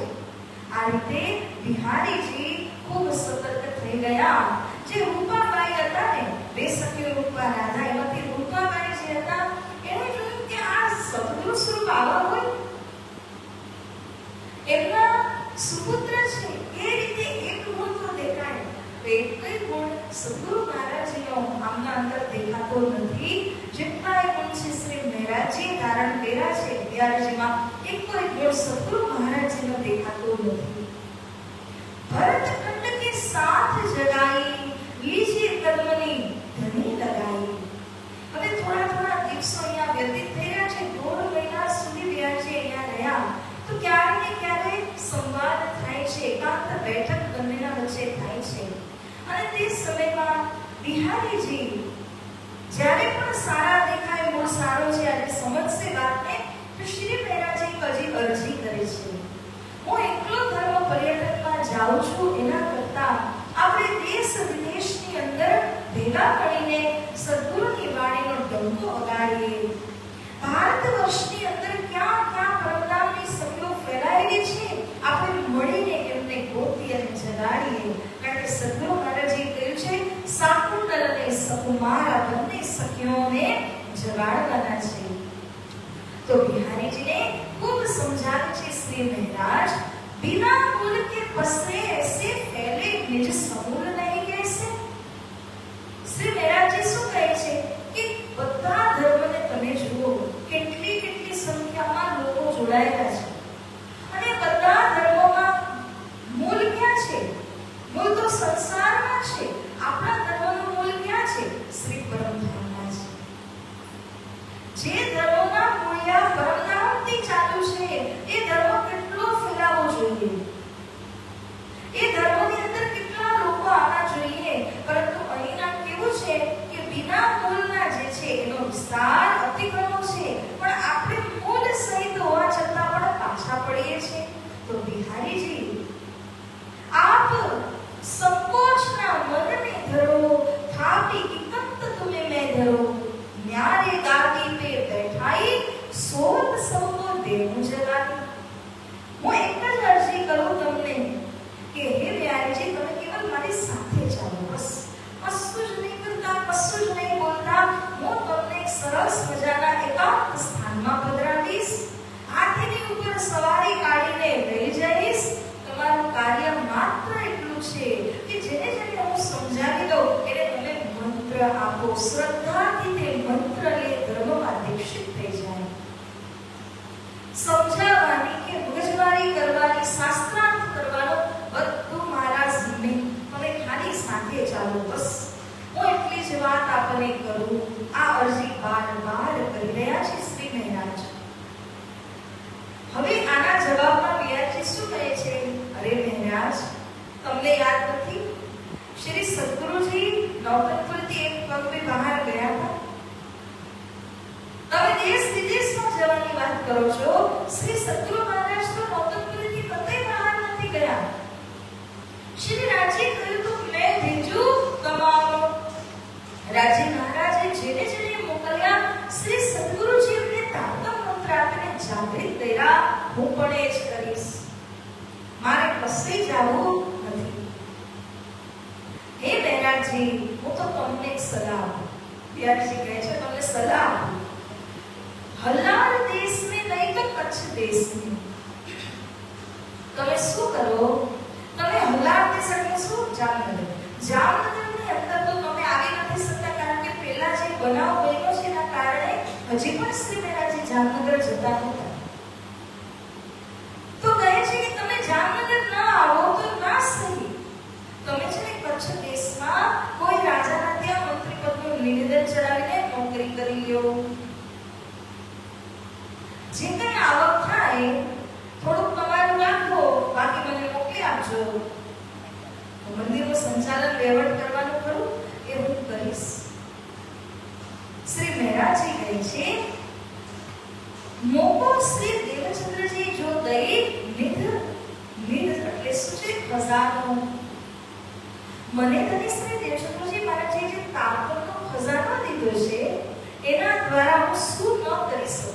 આ રીતે બિહારીજી ખૂબ સતર્ક થઈ ગયા. જે રૂપાબાઈ હતા ને, 2 સખીઓ રૂપા રાધા, એમાંથી રૂપાબાઈ જે હતા એને જોયું કે આ સદગુરુ સ્વરૂપ આવા હોય, એમના સુપુત્ર છે, એ રીતે એક ગુણ તો દેખાય. એક કઈ ગુણ સદગુરુ મહારાજજીનો આમના અંદર દેખાતો નથી, જેટલા ગુણ છે શ્રી મહેરાજજી ધારણ કર્યા છે બિહારીજીમાં, એક કોઈ ગુણ સદગુરુ મહારાજજીનો દેખાતો નથી. ભરતખંડ કે સાથ જગાઈ, લીજીએ કદમની ધની લગાઈ. હવે થોડા દિવસો અહીંયા વ્યતીત થઈ રહ્યા છે. 1.5 મહિના સુધી બિહારીજી અહીંયા રહ્યા. તો ક્યારે ને ક્યારે સંવાદ થાય છે, એકાંત બેઠક બંનેના વચ્ચે થાય છે. અને તે સમયમાં બિહારીજી જ્યારે પણ સારા દેખાય, મૂળ સારો છે, આજે સમજશે વાતને, તો શ્રી મહેરાજજી હજી અરજી કરે છે, હું એકલો ધર્મ પર્યટનમાં જાઉં છું, એના કરતા આપણે દેશ વિદેશની અંદર ભેગા મળીને સદગુરુની વાણીનો ડંકો વગાડીએ. ભારત વર્ષની અંદર ક્યાં ક્યાં પરમધામની સખીઓ ફેલાયેલી છે, આપણે મળીને એમને ગોતી અને જગાડીએ. કારણ કે સદગુરુ મહારાજે કહ્યું છે, સાકુંડલ અને સકુમાર બંને સખીઓને જગાડવાના છે. તો બિહારીજીને ખૂબ સમજાવે છે શ્રી મહેરાજ, बिना कुल के पसरे ऐसे फैले निज समूल नहीं के સંસારમાં છે, આપણા ધર્મનું મૂળ ક્યાં છે? શ્રી પરમધામમાં છે. જે ધર્મના મૂળિયા પરમધામથી ચાલુ છે, એ ધર્મ કેટલો ફેલાવવો જોઈએ, એ ધર્મની અંદર કેટલા લોકો આવવા જોઈએ. પરંતુ અહીંના કેવું છે કે વિના મૂળના જે છે એનો વિસ્તાર અતિ ઘણો છે, પણ આપણે મૂળ સહિત હોવા છતાં પણ પાછા પડીએ છીએ. તો બિહારીજી, આપ સંકોચના મનને ધરો, થાપી કિકંત તુમે મેં ધરો, ન્યારે ગાદી પે બેઠાઈ, સોત સૌકો દેવું જગાવી. હું એક જ અરજી કરું તમને કે હે બિહારીજી, તમે કેવલ મારી સાથે ચાલો, બસ કશું જ નહીં કરતા, કશું જ નહીં બોલતા. હું તમને એક સરસ મજાના એકાંત સ્થાનમાં પધરાવીશ, હાથીની ઉપર સવારી કાઢીને લઈ જઈશ. તમારું કાર્ય માત્ર એટલું છે કે જેને જેને હું સમજાવી દઉં એને તમે મંત્ર આપો, શ્રદ્ધાથી તે મંત્ર લે, ધર્મમાં દીક્ષિત થઈ જાય. સમજાવવાની કે મગજમારી કરવાની, શાસ્ત્રાર્થ કરવાનો બધું મારા ઝીમે, તમે ખાલી સાથે ચાલો, બસ હું એટલી જ વાત આપને કરું. આ અરજી બાર કરી રહ્યા છે શ્રી મહારાજ. હવે આના જવાબમાં બિહારીજી શું કહે છે? અરે મહારાજ, તમને યાદ નથી શ્રી સદગુરુજી નૌતનપુરથી એક પગ બહાર ગયા હતા? તમે દેશ વિદેશમાં જવાની વાત કરો છો, શ્રી સદગુરુ મહારાજ તો નૌતનપુરથી કતઈ બહાર નથી ગયા. શ્રી રાજી કહ્યું તો મેં ભેજું તમારો. રાજી મહારાજે જેને જેને મોકલ્યા, શ્રી સદગુરુજી એમને તારતમ મંત્ર આપીને જાગૃત કર્યા, હું પણ એ જ કરીશ, મારે કશે જવું નથી. હે મહારાજજી, હું તો તમને એક સલાહ આપું. બિહારીજી કહે છે તમને સલાહ આપું, હલ્લાર દેશ में नहीं तो कच्छ देश में. તમે શું કરો? તમે હલ્લાર દેશ એટલે શું? જામનગર. જામનગરની અંદર તો તમે આવી નથી શકતા, કારણ કે પહેલા જે બનાવ બન્યો છે એના કારણે હજી પણ શ્રી મહારાજજી જામનગર જતા હતા. તો કહે છે કે તમે જામનગર ના આવો તો ના સહી, તમે છે ને કચ્છ દેશમાં કોઈ રાજાના ત્યાં મંત્રી પદનું નિવેદન ચડાવીને નોકરી કરી લ્યો. જે કઈ આવક થાય થોડુંક તમારું રાખો, બાકી મને મોકલી આપજો. મંદિરનું સંચાલન વહીવટ કરવાનું ખરું એ હું કરીશ. શ્રી મહારાજજી કહે છે મોકો શ્રી દેવચંદ્રજી જો દઈ નિધ એટલે શું છે? ખજાનો. મને તને શ્રી દેવચંદ્રજી મહારાજે જે તારતમનો ખજાનો દીધો છે એના દ્વારા હું શું ન કરી શકું.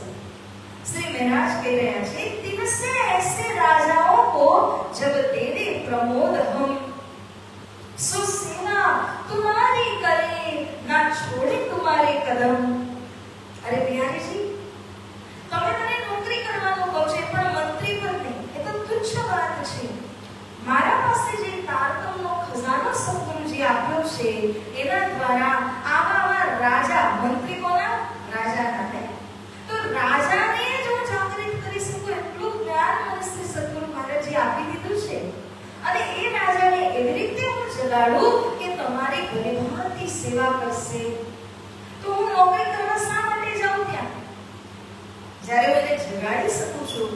श्री महाराज कह रहे हैं तिनसे ऐसे राजाओं को जब देवे प्रमोद हम, सुसेना तुम्हारी करे ना छोड़े तुम्हारे कदम. अरे बिहारीजी, તમે મને નોકરી કરવાનું કહો છો પણ મંત્રી પર નહીં, એ તો તુચ્છ વાત છે. મારા પાસે જે તારતમનો ખજાનો સદગુરુજી આપ્યો છે એના દ્વારા આવા રાજા, મંત્રી કોના? રાજાના ને. તો રાજાને જો જાગૃત કરી શકું એટલું જ્ઞાન મને શ્રી સદગુરુ મહારાજે આપી દીધું છે. અને એ રાજાને એવી રીતે હું જગાડું કે તમારી ગરીબોની સેવા કરશે. તો હું નોકરી કરવા શા માટે જાઉં ત્યાં, જ્યારે હું એને જગાડી શકું છું?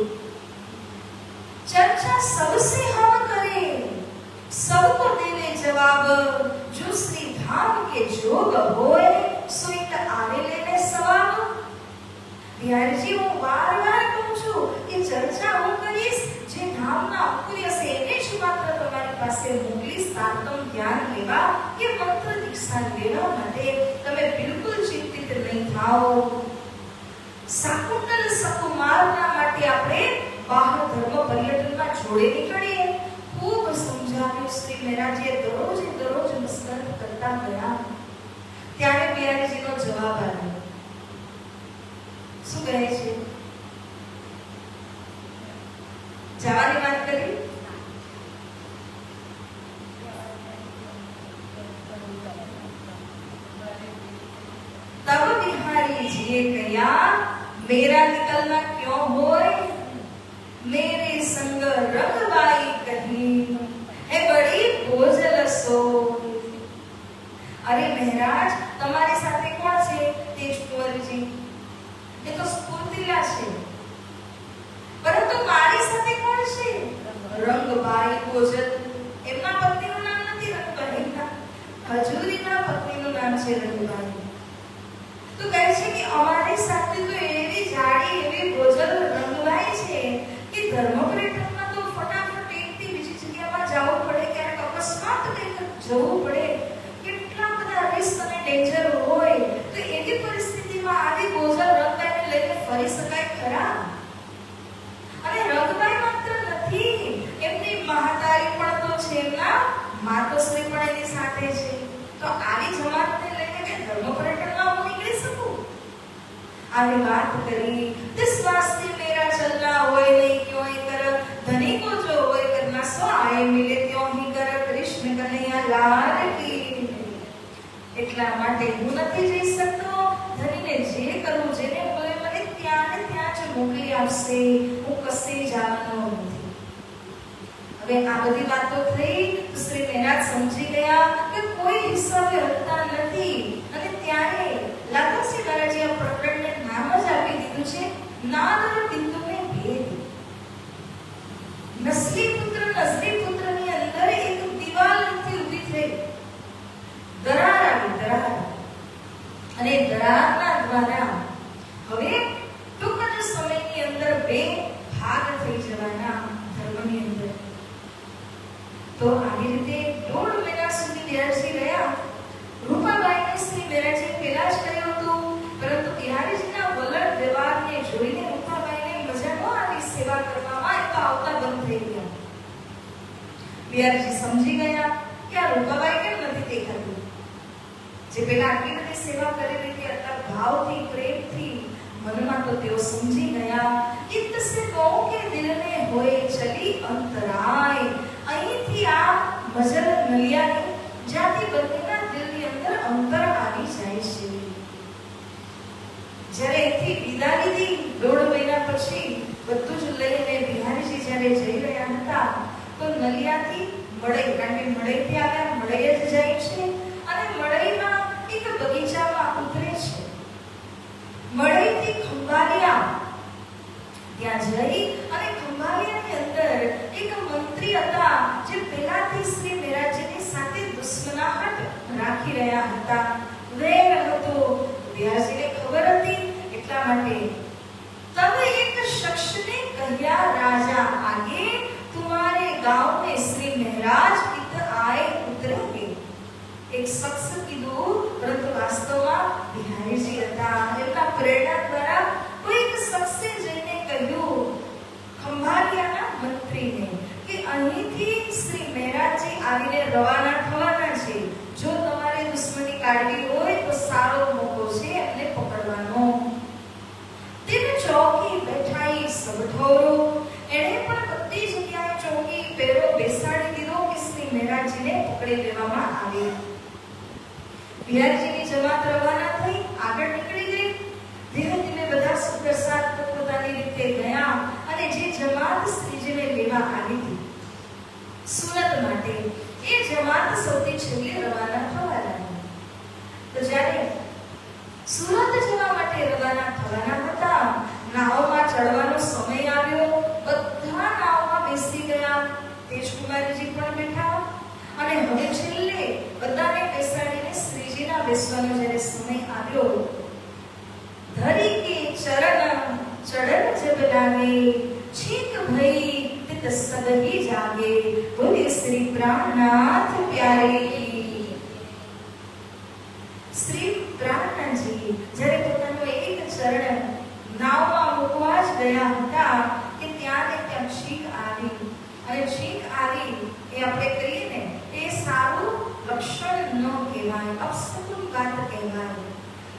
ચર્ચા સબસે હમ કરે, સબકો દેવે જવાબ, જો શ્રી ધામ કે જોગ હોય સુઈત આવે લેને સવાબ. બિહારીજી, હું વારવાર કહું છું કે ચર્ચા હું કરીશ, જે ધામના અંકુર્ય છે એને જ માત્ર તમારી પાસે મોકલીશ તારતમ ધ્યાન લેવા કે મંત્ર દીક્ષા લેવા માટે. તમે બિલકુલ ચિંતિત નહીં થાઓ. શાકુંતલ સકુમારના માટે આપણે બહાર ધર્મ પર્યટનમાં જોડે નીકળીએ. ખૂબ સમજાવ્યું શ્રી મહારાજે, દરરોજ મસ્કર કરતા ગયા. ત્યારે બિહારીજીનો જવાબ આવ્યો. શું કહે છે? જવાની વાત કરી. तब बिहारी जी कया मेरा निकलना क्यों होय, मेरे संग रंगबाई कही है बड़ी भोजल सो અરે મહારાજ, તમારી સાથે કોણ છે? તેજ કુંવરજી. એ તો સ્ફૂર્તિલા છે. પરંતુ મારી સાથે કોણ છે? રંગબાઈ ગોજલ. એમના પત્નીનું નામ નથી રંગબાઈ, હજુરીના પત્નીનું નામ છે રંગબાઈ. તો કહે છે કે અમારી સાથે તો એવી જાડી, એવી ગોજલ રંગબાઈ છે કે ધર્મ પર્યટનમાં તો ફટાફટ એકથી બીજી જગ્યામાં જવું પડે, ક્યારેક અકસ્માત કંઈક જવું પડે, કેટલા બધા રિસ્ક અને ડેન્જર હોય, તો એવી પરિસ્થિતિમાં આવી ગોજલ રંગબાઈને લઈને ફરી શકાય ખરા? અને રંગબાઈ માત્ર નથી, એમની મહાતારી પણ તો છે, એમના માતોશ્રી પણ એની સાથે છે. તો આવી જમાતને લઈને કે ધર્મ પર્યટનમાં હું નીકળી શકું? આવી વાત કરી. जिस वास्ते मेरा चलना होए नहीं क्यों कर, धनी को जो होए करना सो आए मिले त्यों ही कर, कृष्ण कन्हैया लाल की. એટલા માટે હું નથી જઈ શકતો. ધનીને જે કરવું, જેને બોલે મને ત્યાં ને ત્યાં જ મોકલી આપશે, હું કશે જવાનો નથી. હવે આ બધી વાતો થઈ તો શ્રી મહારાજ સમજી ગયા કે કોઈ હિસાબે હલતા નથી. અને ત્યારે લાખાજી મહારાજે આ પ્રકરણને નામ જ આપી દીધું છે નાદર બિંદુને ભેદ. નસલી પુત્રની અંદર એક દિવાલ નથી ઊભી થઈ, દરાર આવી, દરાર. અને દરારના દ્વારા હવે ટૂંક જ સમયની અંદર બે ભાગ થઈ જવાના ધર્મની અંદર. તો આવી રીતે 1.5 મહિના સુધી બિરાજી રહ્યા. રૂપાબાઈને શ્રી મહારાજે પહેલા જ કહ્યું હતું, પરંતુ બિહારીજીના વલણ વ્યવહારને જોઈને રૂપાબાઈને મજા ન આવી સેવા કરવામાં, એ તો આવતા બંધ થઈ ગયા. બિહારીજી સમજી ગયા કે આ રૂપાબાઈ કેમ નથી દેખાતી. જે પેલા આટલી બધી સેવા કરેલી હતી, આટલા ભાવથી, પ્રેમથી, મનમાં તો તેઓ સમજી ગયા. ઇત સે કહો કે દિલને હોય ચલી અંતરાય. અહીંથી આ મજલ નલિયાની જાતિ બંનેના દિલની અંદર અંતર આવી જાય છે. જ્યારે અહીંથી વિદા લીધી 1.5 મહિના પછી, બધું જ લઈને બિહારીજી જ્યારે જઈ રહ્યા હતા, તો નલિયાથી મળઈ, કારણ કે મળઈથી આવ્યા, મળઈ જ જાય છે. અને મળઈમાં એક બગીચામાં ઉતરે છે. મળઈથી ખંભાલિયા ત્યાં જઈ અને ખંભાલિયાની અંદર એક મંત્રી હતા જે પહેલાથી શ્રી મહારાજની સાથે દુશ્મનાહટ રાખી રહ્યા હતા, વેર હતો. વ્યાસજીને ખબર હતી, એટલા માટે તબ એક શખ્સ ને કહ્યા રાજા આગે तुम्हारे गांव में श्री महाराज इत आए उतरेंगे. એક શખ્સ કીધું, પરંતુ વાસ્તવમાં બિહારીજી હતા. એમના પ્રેરણા દ્વારા કોઈ એક શખ્સે જઈને કહ્યું ખંભાલિયાના મંત્રીને કે અહીંથી શ્રી મહારાજજી આવીને રવાના થવાના છે. જો તમારે દુશ્મની કાઢવી હોય તો સારો મોકો છે એમને પકડવાનો. તેને ચોકી બેઠાઈ સબઠોરો. એણે પણ બધી જગ્યાએ ચોકી પેરો બેસાડી દીધો કે શ્રી મહારાજજીને પકડી લેવામાં આવે. બિહારીજીની જમાત રવાના થઈ, આગળ નીકળી ગઈ. ધીમે ધીમે બધા સુપ્રસાદ પોતાની રીતે ગયા અને જે જમાત શ્રીજીને લેવા આવી હતી સુરત માટે, એ જમાત સૌથી છેલ્લે રવાના થવા લાગી. તો જ્યારે સુરત જવા માટે રવાના થવાના હતા, નાવમાં ચડવાનો સમય આવ્યો. બધા નાવમાં બેસી ગયા. તેજકુમારજી પણ બેઠા. અને હવે છેલ્લે બધાને બેસાડીને શ્રીજીના બેસવાનો જ્યારે સમય આવ્યો, ધરી કે ચરણ ચડન જબ લાગે, છીક ભઈ તિત સદહી જાગે, બોલે શ્રી પ્રાણનાથ પ્યારે. શ્રી પ્રાણનાથજી જ્યારે પોતાનું એક ચરણ નાવમાં મૂકવા જ ગયા હતા કે ત્યાં છીક આવી. અને છીક આવી એ આપણે કહીએ ને, એ સારું લક્ષણ ન કહેવાય, અપશકુન વાત કહેવાય.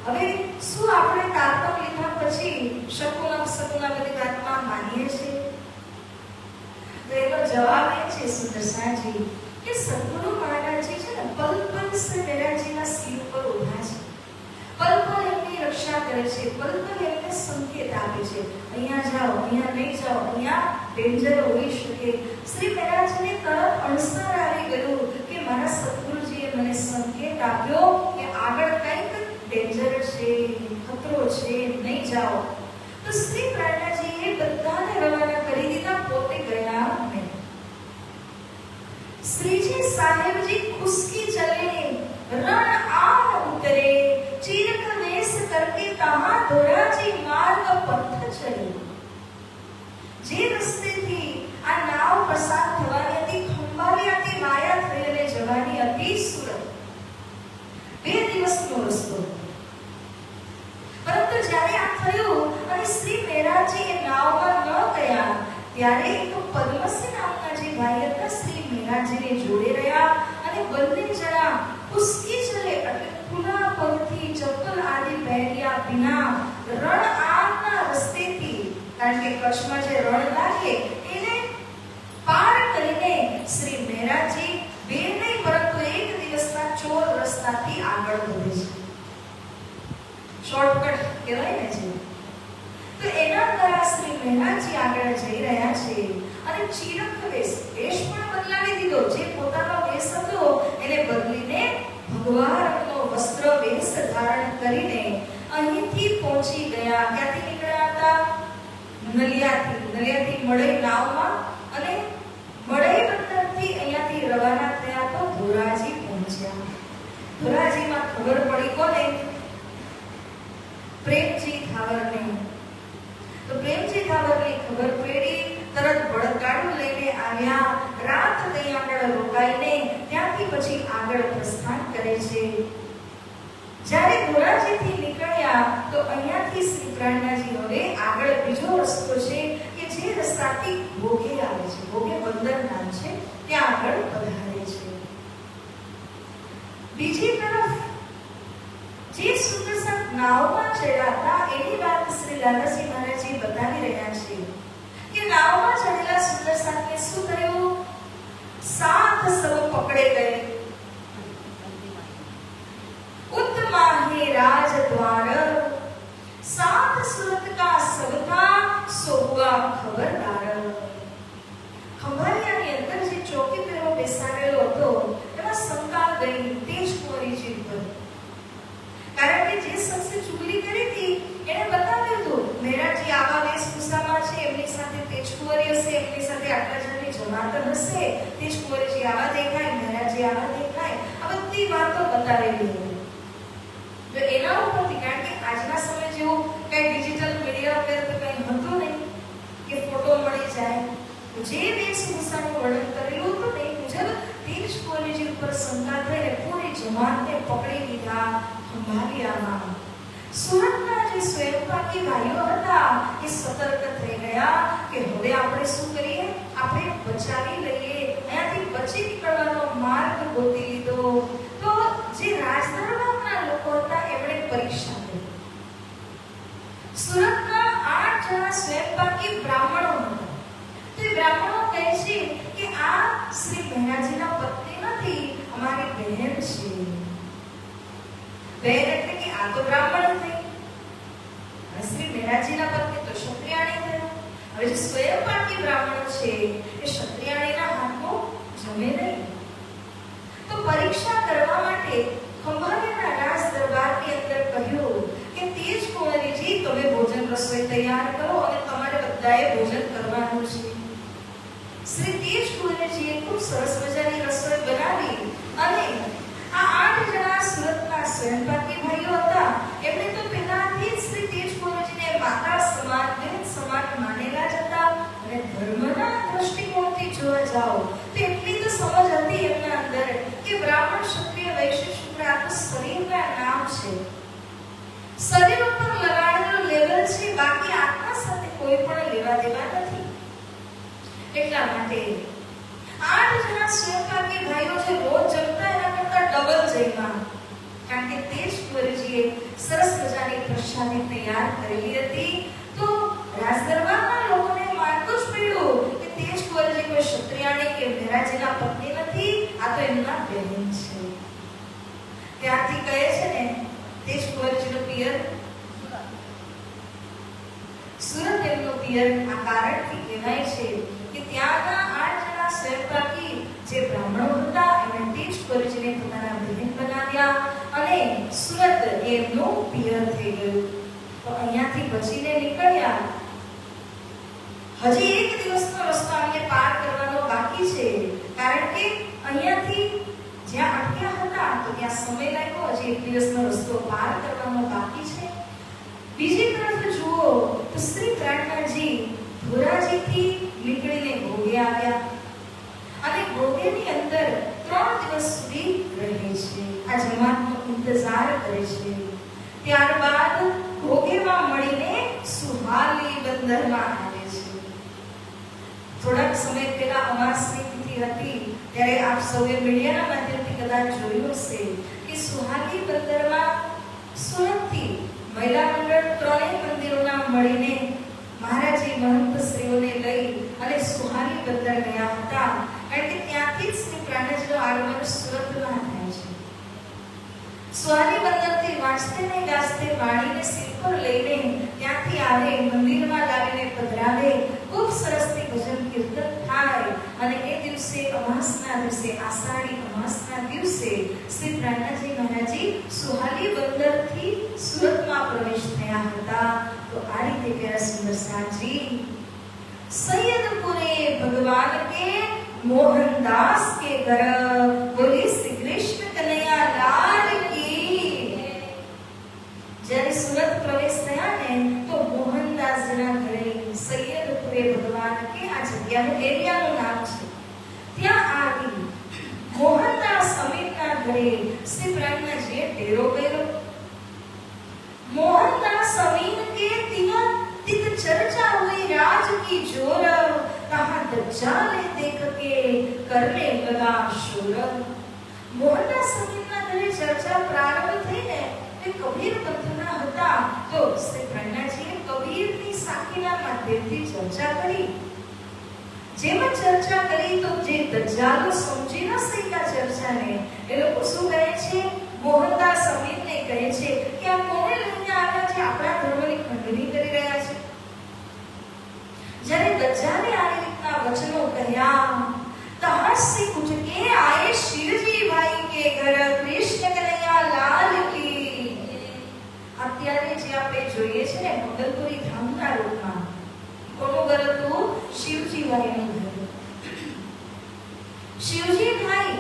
હવે શું આપણે તારતમ લીધા પછી શકુન અપશકુન આ બધી વાતમાં માનીએ છીએ? તો એનો જવાબ એ છે સુદર્શનજી કે સદગુરુ મહારાજજી છે ને પલ પલ શ્રી મહારાજજીના શિર પર ઉભા છે. પલ પલ એમની રક્ષા કરે છે, પલ પલ એમને સંકેત આપે છે, અહીંયા જાઓ, અહીંયા નહીં જાઓ, અહીંયા ડેન્જર હોઈ શકે. શ્રી મહારાજને તરત અણસાર આવી ગયું કે મારા સદગુરુજીએ મને સંકેત સંકેત આપ્યો કે આગળ કંઈક ડેન્જર છે, ખતરો છે, નહીં જાઓ. તો શ્રી પ્રાર્થનાજીએ બધાને રવાના કરી દીધા, પોતે ગયા નહીં. શ્રીજી સાહેબજી ખુશકી ચલે, રણ આગ ઉતરે, ચીરક વેશ કરકે તહાં ધોરાજી માર્ગ પંથ ચલે. જે રસ્તેથી આ નાવ પસાર થવાની હતી, ખંભાળિયાથી વાયા થઈને જવાની હતી સુરત, 2 દિવસનો રસ્તો. પરંતુ જ્યારે આ થયું અને શ્રી મહેરાજી એ નાવમાં ન ગયા, ત્યારે એક પદ્મસિંહ નામના જે ભાઈ હતા શ્રી મહેરાજીને જોડે રહ્યા અને બંને જણા ખુશકી ચલે એટલે ખુલ્લા પગથી ચપ્પલ આદિ પહેર્યા વિના રણ આગના રસ્તેથી, કારણ કે કચ્છમાં જે રણ લાગે એને પાર કરીને શ્રી મહેરાજી 2 નહીં પરંતુ 1 દિવસના ચોર રસ્તાથી આગળ વધે છે. શોર્ટકટ કહેવાય ને છે. તો એના દ્વારા શ્રી મહેરાજી આગળ જઈ રહ્યા છે અને ચિરક વેશ પણ બદલાવી દીધો. જે પોતાનો વેશ હતો એને બદલીને ભગવા રંગનો વસ્ત્ર વેશ ધારણ કરીને અહીંથી પહોંચી ગયા. ક્યાંથી નીકળ્યા હતા? નલિયાથી મળઈ નાવમાં અને મળઈ બંદરથી અહીંયાથી રવાના થયા તો ધોરાજી પહોંચ્યા. ધોરાજીમાં ખબર પડી કોને? પ્રેમજી થાવરને. તો પ્રેમજી થાવરને ખબર પડી, તરત બળદગાડું લઈને આવ્યા. રાત ત્યાં આગળ રોકાઈને ત્યાંથી પછી આગળ પ્રસ્થાન કરે છે. જ્યારે ધોરાજીથી નીકળ્યા તો અહીંયાથી શ્રી પ્રાણનાજી હવે આગળ બીજો રસ્તો છે કે જે રસ્તાથી ભોગે આવે છે. ભોગે બંદર નામ છે, ત્યાં આગળ પધારે છે. બીજી તરફ જે સુદર્શન નાવમાં ચડ્યા હતા એની વાત શ્રી લાલાજી મહારાજજી બતાવી રહ્યા છે કે નાવમાં ચડેલા સુદર્શનને શું થયું? 7 સવ પકડે ગયે. उत्तमाहे राजद्वार, 7 सुरत का सबका सो हुआ खबरदार. ખંભાળિયાની અંદર જે ચોકી પેલો બેસાડેલો હતો એમાં શંકા ગઈ તેજકુંવરીજી ઉપર. કારણ કે જે શખ્સે ચુગલી કરી હતી એને બતાવ્યું હતું મહેરાજી આવા વેશભૂષામાં છે, એમની સાથે તેજકુંવરી હશે, એમની સાથે આટલા જણની જમાત હશે, તેજકુંવરીજી આવા દેખાય, મહેરાજી આવા દેખાય, આ બધી વાતો બતાવેલી હતી. તો એના ઉપરથી, કારણ કે આજના સમય જેવું કઈ ડિજિટલ મીડિયા પર તો કઈ હતું નહીં કે ફોટો મળી જાય, જે વેશભૂષાનું વર્ણન કરેલું હતું ને એ મુજબ તેજકુંવરીજી ઉપર શંકા થઈને પૂરી જમાતને પકડી લીધા ખંભાળિયામાં. સુરતના જે સ્વયંપાકી ભાઈઓ હતા એ સતર્ક થઈ ગયા કે હવે આપણે શું કરીએ? આપણે બચાવી લઈએ, અહીંયાથી બચી નીકળવાનો માર્ગ ગોતી લીધો. તો જે રાજદરબારના લોકો હતા એમણે પરીક્ષા કરી. સુરતના 8 જણા સ્વયંપાકી બ્રાહ્મણો હતા. તો એ બ્રાહ્મણો કહે છે કે આ શ્રી મહેરાજીના પત્ની નથી, અમારી બહેન છે. બહેન એટલે કે આ તો બ્રાહ્મણ થઈ, શ્રી મહેરાજીના પત્ની તો ક્ષત્રિયાણી થયા. હવે જે સ્વયંપાકી બ્રાહ્મણ છે એ ક્ષત્રિયાણીના હાથમાં જમે નહીં. તો પરીક્ષા કરવા માટે ખંભાળિયાના રાજ દરબારની અંદર કહ્યું કે તેજકુંવરીજી તમે ભોજન રસોઈ તૈયાર કરો અને તમારે બધાએ ભોજન કરવાનું છે. શ્રી તેજકુંવરીજીએ ખૂબ સરસ મજાની રસોઈ બનાવી અને આ 8 જણા સુરતના સ્વયંપાકી ભાઈઓ હતા એમણે તો પહેલાથી જ શ્રી તેજકુંવરીજીને માતા સમાન, બહેન સમાન માનેલા જ હતા. અને ધર્મના દ્રષ્ટિકોણથી જોવા જાઓ તો એટલી તો સમજ હતી એમના અંદર કે બ્રાહ્મણ, ક્ષત્રિય, વૈશ્ય, શુદ્ર આ તો શરીરના નામ છે, શરીર ઉપર લગાડેલું લેવલ છે, બાકી આત્મા સાથે કોઈ પણ લેવા દેવા નથી. એટલા માટે 8 જણા સ્વયંપાકી ભાઈઓ જે રોજ જમતા એના કરતા ડબલ જમ્યા. કારણ કે તેજકુંવરીજીએ સરસ મજાની પ્રસાદી તૈયાર કરેલી હતી. તો રાજદરબારના લોકોને માનવું જ પડ્યું કે તેજકુંવરીજી કોઈ ક્ષત્રિયાણી કે મહેરાજીના પત્ની નથી, આ તો એમના બહેન છે. ત્યારથી કહે છે ને તેજકુંવરીજીનું પિયર સુરત એમનું પિયર આ કારણથી કહેવાય છે કે ત્યાંના 8 જણા સ્વયંપાકી જે બ્રાહ્મણો હતા એમણે તેજકુંવરીજીને પોતાના બહેન બનાવ્યા અને સુરત એમનું પિયર થઈ ગયું. તો અહીંયાથી બચીને નીકળ્યા. હજી એક દિવસનો રસ્તો અમને પાર કરવાનો બાકી છે, કારણ કે અહીંયાથી જ્યાં અટક્યા હતા તો ત્યાં સમય લાગ્યો. હજી એક દિવસનો રસ્તો પાર કરવાનો બાકી છે. બીજી તરફ જુઓ તો શ્રી પ્રાણનાથજી ધોરાજીથી નીકળીને ભોગે આવ્યા અને ભોગેની અંદર 3 દિવસ સુધી રહે છે. આ જમાતનો ઇંતજાર કરે છે. ત્યારબાદ ભોગેમાં મળીને સુહાલી બંદરમાં આવે છે. થોડાક સમય પહેલા અમાસની તિથિ હતી, ત્યારે આપ સૌએ મીડિયાના માધ્યમથી કદાચ જોયું હશે કે સુહાલી બંદરમાં સુરતથી મહિલા મંડળ 3 મંદિરોના મળીને મહારાજે મહંત શ્રીઓને લઈ અને સુહાલી બંદર ગયા હતા, કારણ કે ત્યાંથી જ શ્રી પ્રાણનાથજીનો આગમન સુરતમાં થાય છે. સુહાલી બંદરથી વાંચતે ને ગાજતે વાણીને સિર પર લઈને ત્યાંથી આવે, મંદિરમાં લાવીને પધરાવે, ખૂબ સરસથી ભજન કીર્તન થાય અને એ દિવસે અમાસના દિવસે, આષાઢી અમાસના દિવસે શ્રી પ્રાણનાથજી મહારાજજી સુહાલી બંદરથી સુરતમાં પ્રવેશ થયા હતા. તો આ રીતે પ્યારા સુંદર સાજી સૈયદપુરે ભગવાન કે મોહનદાસ કે ઘર બોલી શ્રી કૃષ્ણ કનૈયા લાલ કી. જ્યારે સુરત પ્રવેશ થયા ને તો મોહનદાસના ઘરે સૈયદપુરે ભગવાન કે આ જગ્યાનું એરિયાનું નામ છે, ત્યાં આવી મોહનદાસ અમીરના ઘરે શ્રી પ્રાણનાથજીએ ડેરો કર્યો. मोहनदास अमीन के तिक चर्चा हुई राज की जोर, कहा दज्जाल देख के करने लगा शोर. मोहनदास अमीनना घरे चर्चा प्रारंभ થઈ ને તે કબીર પંથના હતા. તો શ્રી પ્રાણનાથજીએ કબીરની સાખીના માધ્યમથી ચર્ચા કરી. જેમ ચર્ચા કરી તો જે દજ્જાલો સમજી ન શક્યા ચર્ચાને, એ લોકો શું કહે છે, મોહનદાસ અમીનને કહે છે કે આ કોને લઈને આવ્યા છે, આપણા ધર્મની ખંડણી કરી રહ્યા છે. જ્યારે દજ્જાલે આવી રીતના વચનો કહ્યા, તહસી ઉઠ કે આયે શિવજી ભાઈ કે ઘર કૃષ્ણ કનૈયા લાલ કી. અત્યારે જે આપણે જોઈએ છે ને મંગલપુરી ધામના રૂપમાં, કોનું ઘર હતું? શિવજી ભાઈનું ઘર. શિવજી ભાઈ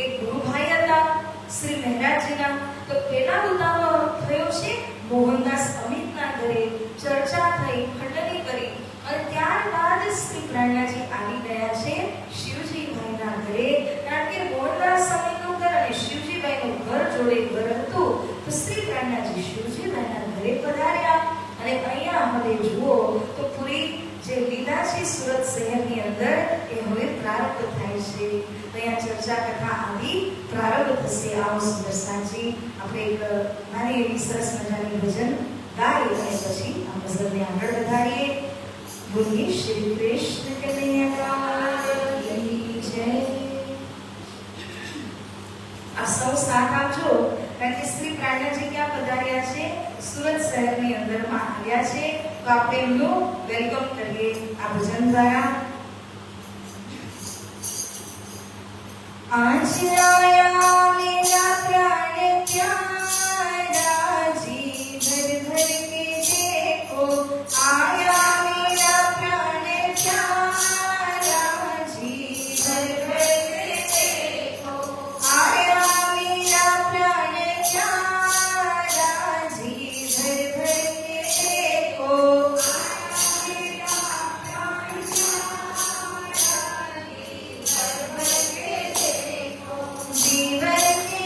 એક ગુરુભાઈ હતા શ્રી મહારાજજીના. તો પેલા ઉતારો થયો છે મોહનદાસ અમીનના ઘરે, ચર્ચા થઈ, ખંડણી કરી અને ત્યારબાદ શ્રી પ્રાણનાથજી આવી ગયા છે શિવજી ભાઈના ઘરે. કારણ કે મોહનદાસ અમીનનું ઘર અને શિવજી ભાઈનું ઘર જોડે ઘર હતું. તો શ્રી પ્રાણનાથજી શિવજી ભાઈના ઘરે પધાર્યા અને અહીંયા હવે જુઓ તો પૂરી જે લીલા છે સુરત શહેરની અંદર એ હવે પ્રારંભ થાય છે. અહીંયા ચર્ચા કથા આવી પ્રારંભ થશે. આવો સુંદર સાજી આપણે એક નાની એવી સરસ મજાની ભજન ગાઈએ અને પછી આ ભજનને આગળ વધારીએ. બોલીએ શ્રી કૃષ્ણ કનૈયા લાલ કી જય. આ સૌ સાથ આપજો, કારણ કે શ્રી પ્રાણનાથજી ક્યાં પધાર્યા છે? સુરત શહેરની અંદરમાં આવ્યા છે. તો આપણે એમનું વેલકમ કરીએ આ ભજન દ્વારા. આજ આયા મેરા પ્રાણ પ્યારા જી ઘર ઘર કે દેખો, આયા મેરા પ્રાણ પ્યારા જી ઘર ઘર કે દેખો, આયા મેરા પ્રાણ પ્યારા જી ઘર ઘર કે દેખો. जीवन के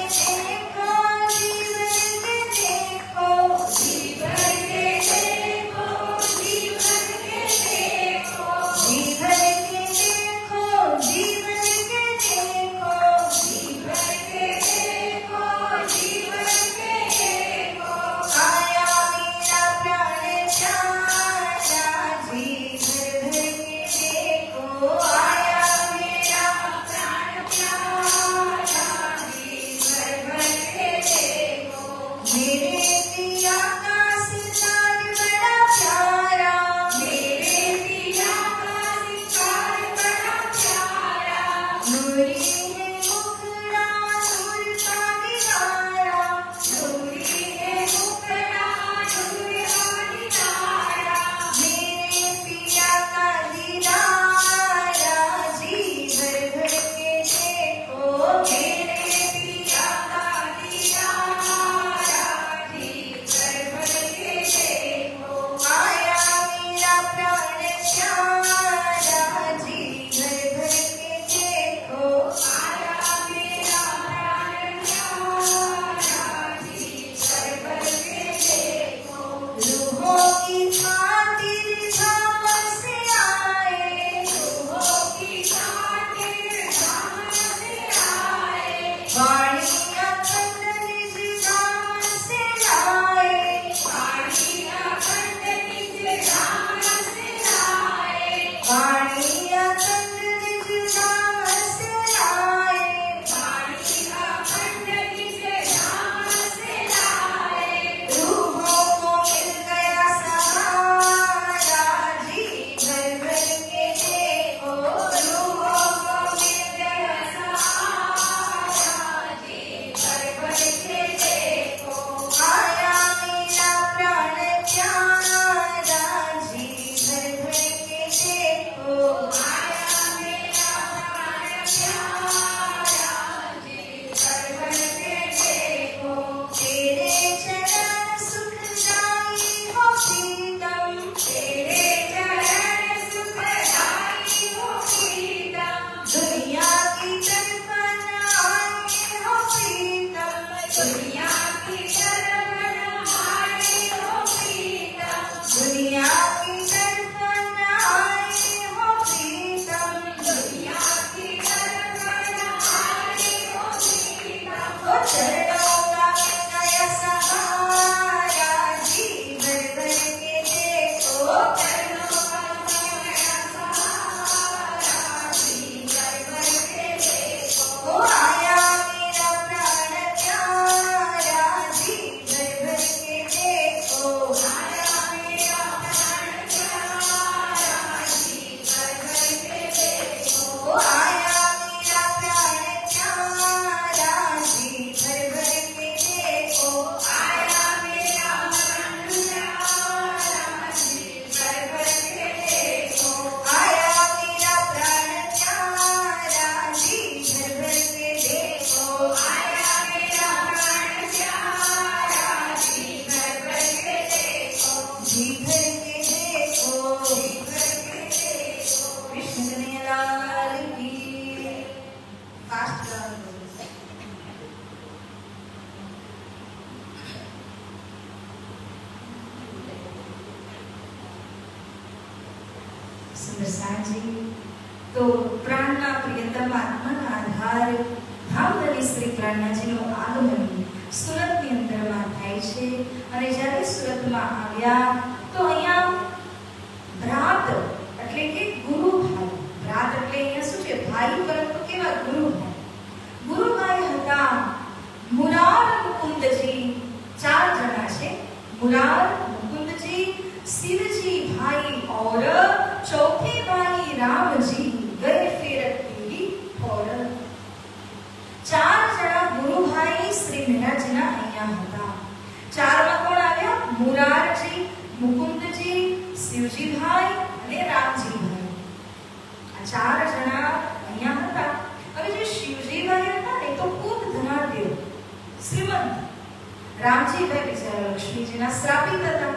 સુંદર સાંજી તો પ્રાણના પ્રિયતમ આત્માના આધાર ધામધની શ્રી પ્રાણનાજીનું આગમન સુરતની અંદરમાં થાય છે અને જ્યારે સુરતમાં આવ્યા તો અહીંયા ભ્રાત એટલે કે ગુરુભાઈ, ભ્રાત એટલે અહીંયા શું છે ભાઈ, પરંતુ કેવા ગુરુભાઈ હતા મુરાર મુકુંદજી, 4 જણા છે, मुरार मुकुंदजी, शिवजी भाई और चौथे भाई रामजी गए फिर तेरी और 4 જણા ગુરુ ભાઈ શ્રી મહારાજના અહીંયા હતા. 4 માં કોણ આવ્યા? મુરારજી, મુકુંદજી, શિવજી ભાઈ અને રામજી ભાઈ. આ 4 જણા અહીંયા હતા. હવે જે શિવજી ભાઈ હતા ને તો ખૂબ ધનાઢ્ય શ્રીમંત, રામજીભાઈ બિચારા લક્ષ્મીજીના શ્રાપિત હતા.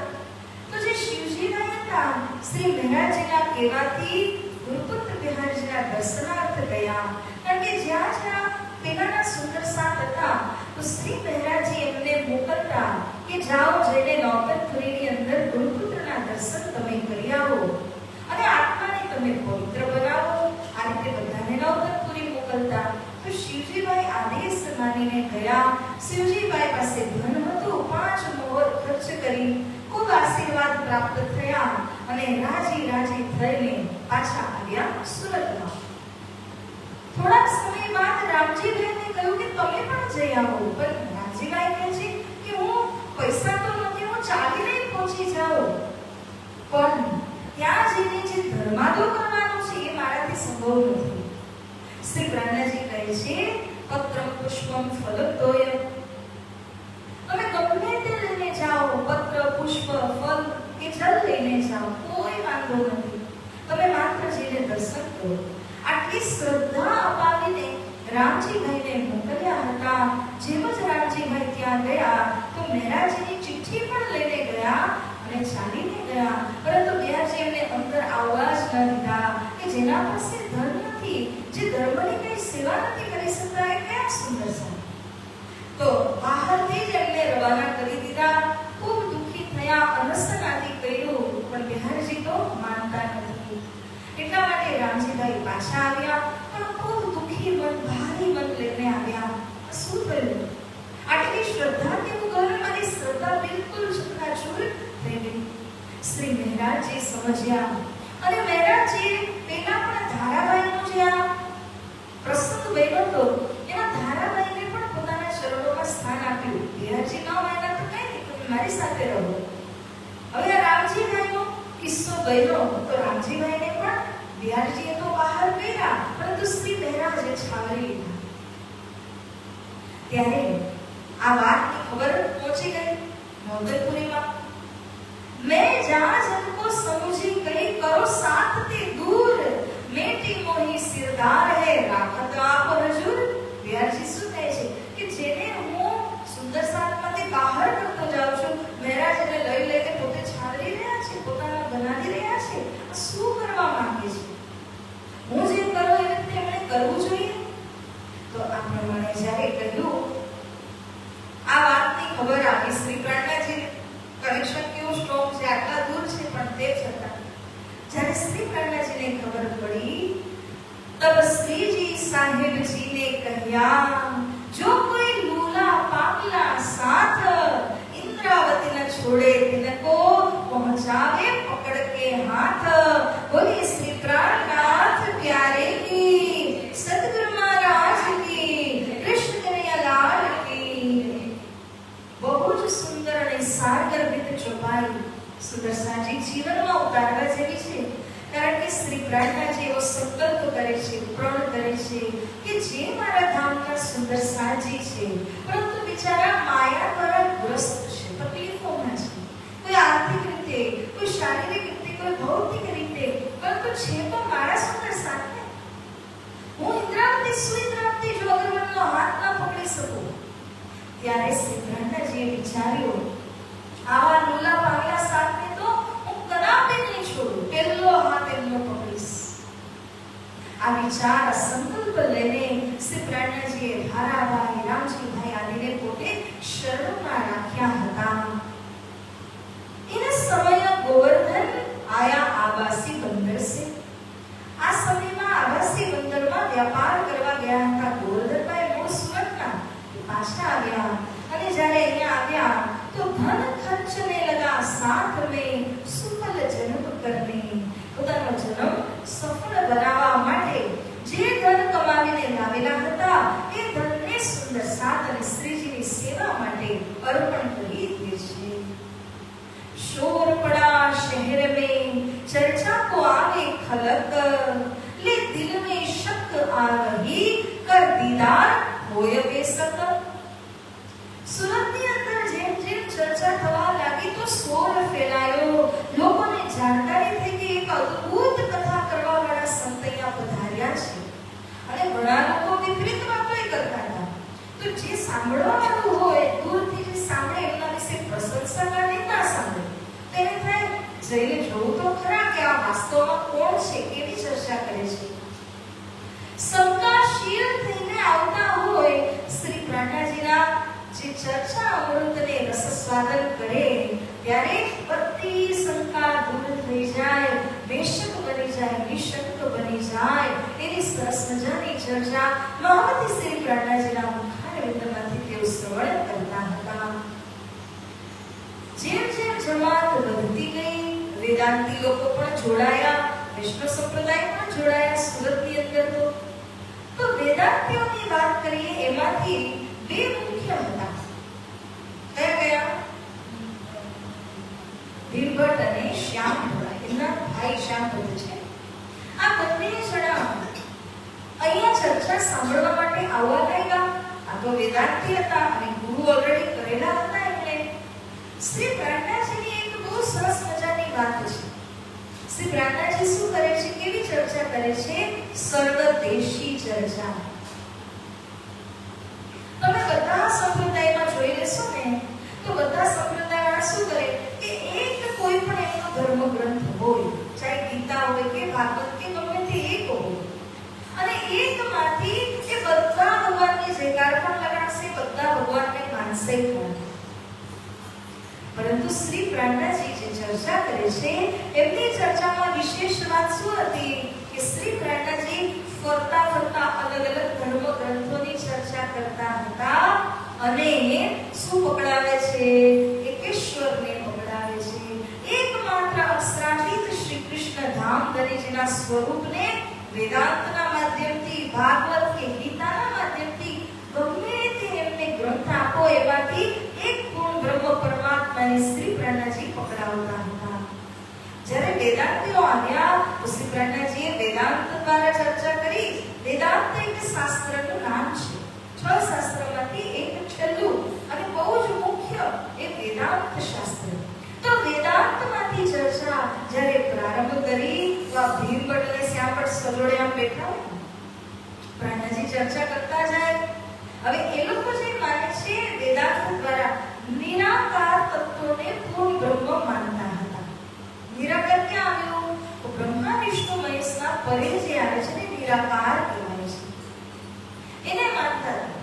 તો જે શિવજીભાઈ હતા શ્રી મહારાજના કહેવાથી ગુરુપુત્ર બિહારજીના દર્શનાર્થ ગયા. કારણ કે જ્યાં જ્યાં પેલાના સુંદર સાત હતા તો શ્રી મહારાજજી એમને મોકલતા કે જાઓ જઈને નૌતનપુરીની અંદર ગુરુપુત્રના દર્શન તમે કરી આવો અને આત્માને તમે પવિત્ર બનાવો. આ રીતે બધાને નૌતનપુરી મોકલતા. તો શિવજીભાઈ આદેશ માનીને ગયા. શિવજીભાઈ પાસે ધન હતું, 5 મોહર ખર્ચ કરી ખૂબ આશીર્વાદ પ્રાપ્ત થયા અને રાજી થઈને પાછા આવ્યા સુરતમાં. થોડા સમય બાદ રામજીભાઈને કહ્યું કે તમે પણ જઈ આવો. પણ રામજીભાઈ કહે છે કે હું પૈસા તો નથી, હું ચાલીને પહોંચી જાઉં, પણ ત્યાં જઈને જે ધર્માદો કરવાનો છે એ મારાથી સંભવ નથી. શ્રી પ્રાણનાજી કહે છે પત્રમ પુષ્પમ ફલતોય, તમે ગમે તે લઈને જાઓ, પત્ર પુષ્પ ફલ કે જલ લઈને જાઓ, કોઈ વાંધો નથી, તમે માત્ર જઈને દર્શન કરો. આટલી શ્રદ્ધા અપાવીને રામજીભાઈને મોકલ્યા હતા. જેમ જ રામજીભાઈ ત્યાં ગયા તો મહારાજની ચિઠ્ઠી પણ લઈને ગયા અને ચાલીને ગયા. પરંતુ બિહારજી એમને અંદર આવવા જ ન દીધા કે જેના પાસે ધન નથી, જે ધર્મની કઈ સેવા નથી કરી શકતા, એ કેમ સુંદર છે. તો બહારથી જ એમને રવાના કરી દીધા. ખૂબ દુઃખી થયા, અનશન આદિ કર્યું, પણ બિહારજી તો માનતા નથી. એટલા માટે રામજીભાઈ પાછા આવ્યા, પણ ખૂબ દુઃખી મન, ભારી મન લઈને આવ્યા. શું થયું? આટલી શ્રદ્ધા કેવું ગયું? મારી શ્રદ્ધા બિલકુલ ચૂર થઈ ગઈ. શ્રી મહારાજજી સમજ્યા અને મહારાજજી પેલા પણ ધારાબાઈનો જે આ પ્રસંગ બન્યો હતો એમાં ધારાબાઈને પણ પોતાના ચરણોમાં સ્થાન આપ્યું. બિહારજી ન માન્યા તો કઈ નહીં, તમે મારી સાથે રહો. હવે આ રામજીભાઈનો કિસ્સો બન્યો તો રામજીભાઈને પણ બિહારજીએ તો બહાર કર્યા, પરંતુ શ્રી મહારાજે છાવરી લીધા. ત્યારે આ વાતની ખબર પહોંચી ગઈ નૌતનપુરીમાં. मैं जहाँ जन को समझी कहीं करो साथ ते दूर, मेटी मोही सिरदार है राखत आप हजूर. બિહારજી શું કહે છે કે જેને હું સુંદર સાતમાંથી બહાર કરતો જાઉં છું, મહારાજ એને લઈ લઈને પોતે છાવરી રહ્યા છે, પોતાના બનાવી રહ્યા છે. શું કરવા માંગે છે? હું જે કરું એ રીતે એમણે કરવું જોઈએ. તો આ પ્રમાણે જ્યારે કહ્યું, આ વાતની ખબર આવી શ્રી પ્રાણનાજી, કનેક્શન કેવું સ્ટ્રોંગ છે, આટલા દૂર છે, પણ તે છતાં જ્યારે શ્રી પ્રાણનાજીને ખબર પડી તબ શ્રીજી સાહેબજીને કહ્યા, જો કોઈ લૂલા પાગલા સાથ इंद्रावती न छोड़े तिनको पहुंचावे पकड़ के हाथ. बोलिए श्री प्राणनाथ प्यारे की, सतगुरु महाराज की, कृष्ण कन्हैया लाल की. બહુ જ સુંદર અને સારગર્ભિત ચોપાઈ સુદર્શનજી જીવનમાં ઉતારવા જેવી છે. કારણ કે શ્રી પ્રાણનાજી એવો સંકલ્પ કરે છે, પ્રણ કરે છે કે જે મારા ધામના સુંદર સાજી છે, પરંતુ બિચારા માયા દ્વારા ગ્રસ્ત છે, તકલીફોમાં છે, કોઈ આર્થિક રીતે, કોઈ શારીરિક રીતે, કોઈ ભૌતિક રીતે, પરંતુ છે તો મારા સુંદર સાથી. હું ઇન્દ્રાવતી સુઇન્દ્રાવતી જો અગરવનનો હાથ ના પકડી શકું, ત્યારે શ્રી પ્રાણનાજીએ વિચાર્યું, આવા લુલા પાગલા સાથે તો હું કદાપી નહીં છોડું, પહેલો હાથ એમનો પકડીશ. આ વિચાર, આ સંકલ્પ લઈને શ્રી પ્રાણનાજીએ ધારાભાઈ, રામજીભાઈ આદિને પોતે શરણમાં રાખ્યા હતા. इन समय गोवर्धन आया आवासी बंदर से. જ્યારે અહીંયા આવ્યા તો ધન ખર્ચને લગા સાથ મેં સુફલ જન્મ કરને, પોતાનો જન્મ સફળ બનાવવા માટે જે ધન કમાવીને લાવેલા હતા એ ધનને સુંદર સાથ અને શ્રીજીની સેવા માટે અર્પણ કરી દે છે। शोर पड़ा शहर में चर्चा को आगे खलक, ले दिल में शक आ रही कर दीदार होय बेसक। સુરતની અંદર જેમ જેમ ચર્ચા થવા લાગી તો શોર ફેલાયો, લોકોને જાણકારી થઈ કે એક અદ્ભુત કથા કરવા વાળા સંત અહીંયા પધાર્યા છે અને ઘણા લોકો વિપરીત વાતો કરતા હતા। તો જે સાંભળવા વાળું હોય દૂરથી જે સાંભળે એમના વિશે પ્રશંસા કરે ના સાંભળે તેને થાય જઈને જોવું તો ખરા કે આ વાસ્તવમાં કોણ છે, કેવી ચર્ચા કરે છે। શંકાશીલ થઈને આવતા હોય શ્રી પ્રાણાજીના જે ચર્ચા અમૃતને રસસ્વાદન કરે ત્યારે બધી શંકા દૂર થઈ જાય, બેશક બની જાય, નિશંક બની જાય એવી સરસ મજાની ચર્ચા મહામતી શ્રી પ્રાણાજીના મુખારવિંદમાંથી તેઓ શ્રવણ કરતા હતા। જેમ જેમ જમાત વધતી ગઈ, વેદાંતી લોકો પણ જોડાયા, વૈષ્ણવ સંપ્રદાય પણ જોડાયા સુરતની અંદર। તો વેદાંતીઓની વાત કરીએ એમાંથી બે મુખ્ય હતા। કયા કયા? ભીમભટ્ટ અને શ્યામભટ્ટ, એમના ભાઈ શ્યામભટ્ટ છે। આ બંને જણા અહીંયા ચર્ચા સાંભળવા માટે આવવા લાગ્યા। આ તો વેદાંતી હતા અને ગુરુ ઓલરેડી કરેલા હતા એટલે શ્રી પ્રાણાજીની એક બહુ સરસ મજાની વાત છે। શ્રી પ્રાણાજી શું કરે છે, કેવી ચર્ચા કરે છે? સર્વદેશી ચર્ચા। તમે બધા સંપ્રદાયમાં જોઈ લેશો ને તો બધા સંપ્રદાયવાળા શું કરે કે એક કોઈ પણ એનો ધર્મ ગ્રંથ હોય, ચાહે ગીતા હોય કે ભાગવત કે ગમે તે એક હોય, અને એકમાંથી એ બધા ભગવાનની જયકાર પણ લગાડશે, બધા ભગવાનને માનશે પણ। પરંતુ શ્રી પ્રાણાજી જે ચર્ચા કરે છે એમની ચર્ચામાં વિશેષ વાત શું હતી કે શ્રી પ્રાણાજી ફરતા ફરતા અલગ અલગ ધર્મ ગ્રંથોની ચર્ચા કરતા હતા અને શું પકડાવે છે? એકેશ્વરને પકડાવે છે। એકમાત્ર અક્ષરાતીત શ્રી કૃષ્ણ ધામધરીજીના સ્વરૂપને વેદાંતના માધ્યમથી, ભાગવત કે ગીતાના માધ્યમથી ગમે તે એમને ગ્રંથ આપો એમાંથી એક પૂર્ણ બ્રહ્મ પરમાત્માને શ્રી પ્રાણાજી પકડાવતા હતા। જ્યારે વેદાંતીઓ આવ્યા તો શ્રી પ્રાણાજીએ વેદાંત દ્વારા ચર્ચા કરી। વેદાંત એક શાસ્ત્રનું નામ છે, 6 શાસ્ત્રોમાંથી એક છેલ્લું અને બહુ જ મુખ્ય એ વેદાંત શાસ્ત્ર। તો વેદાંતમાંથી ચર્ચા જ્યારે પ્રારંભ કરી તો આ ભીમભટ્ટ અને શ્યામભટ્ટ સજોડે આમ બેઠા હોય, પ્રાણાજી ચર્ચા કરતા જાય। હવે એ લોકો જે માને છે વેદાંત દ્વારા નિરાકાર તત્વને પૂર્ણ બ્રહ્મ માનતા હતા। નિરાકાર ક્યાં આવ્યું? તો બ્રહ્મા વિષ્ણુ મહેશના પરે જે આવે છે ને નિરાકાર કહેવાય છે, એને માનતા હતા।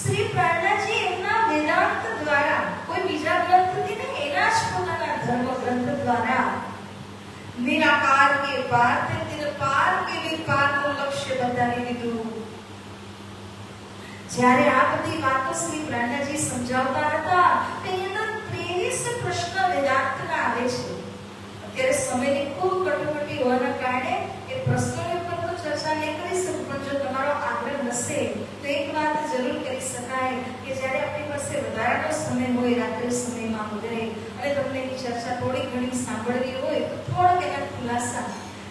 શ્રી પ્રાણાજી એમના વેદાંત દ્વારા, કોઈ બીજા ગ્રંથથી નહીં, એના જ પોતાના ધર્મ ગ્રંથ દ્વારા નિરાકાર કે પાર તે પાર કે વિપારનું લક્ષ્ય બતાવી દીધું। જ્યારે આ બધી વાતો શ્રી પ્રાણાજી સમજાવતા હતા તેની અંદર 23 પ્રશ્ન વેદાંતના આવે છે। અત્યારે સમયની ખૂબ કટોકટી હોવાના કારણે એ પ્રશ્નોની ઉપર તો ચર્ચા નહીં કરી શકું, પણ જો તમારો આગ્રહ હશે તો એક વાત જરૂર કરી શકાય કે જ્યારે આપણી પાસે વધારાનો સમય હોય રાત્રિ સમયમાં વગેરે અને તમને એની ચર્ચા થોડી ઘણી સાંભળવી હોય તો થોડોક એના ખુલાસા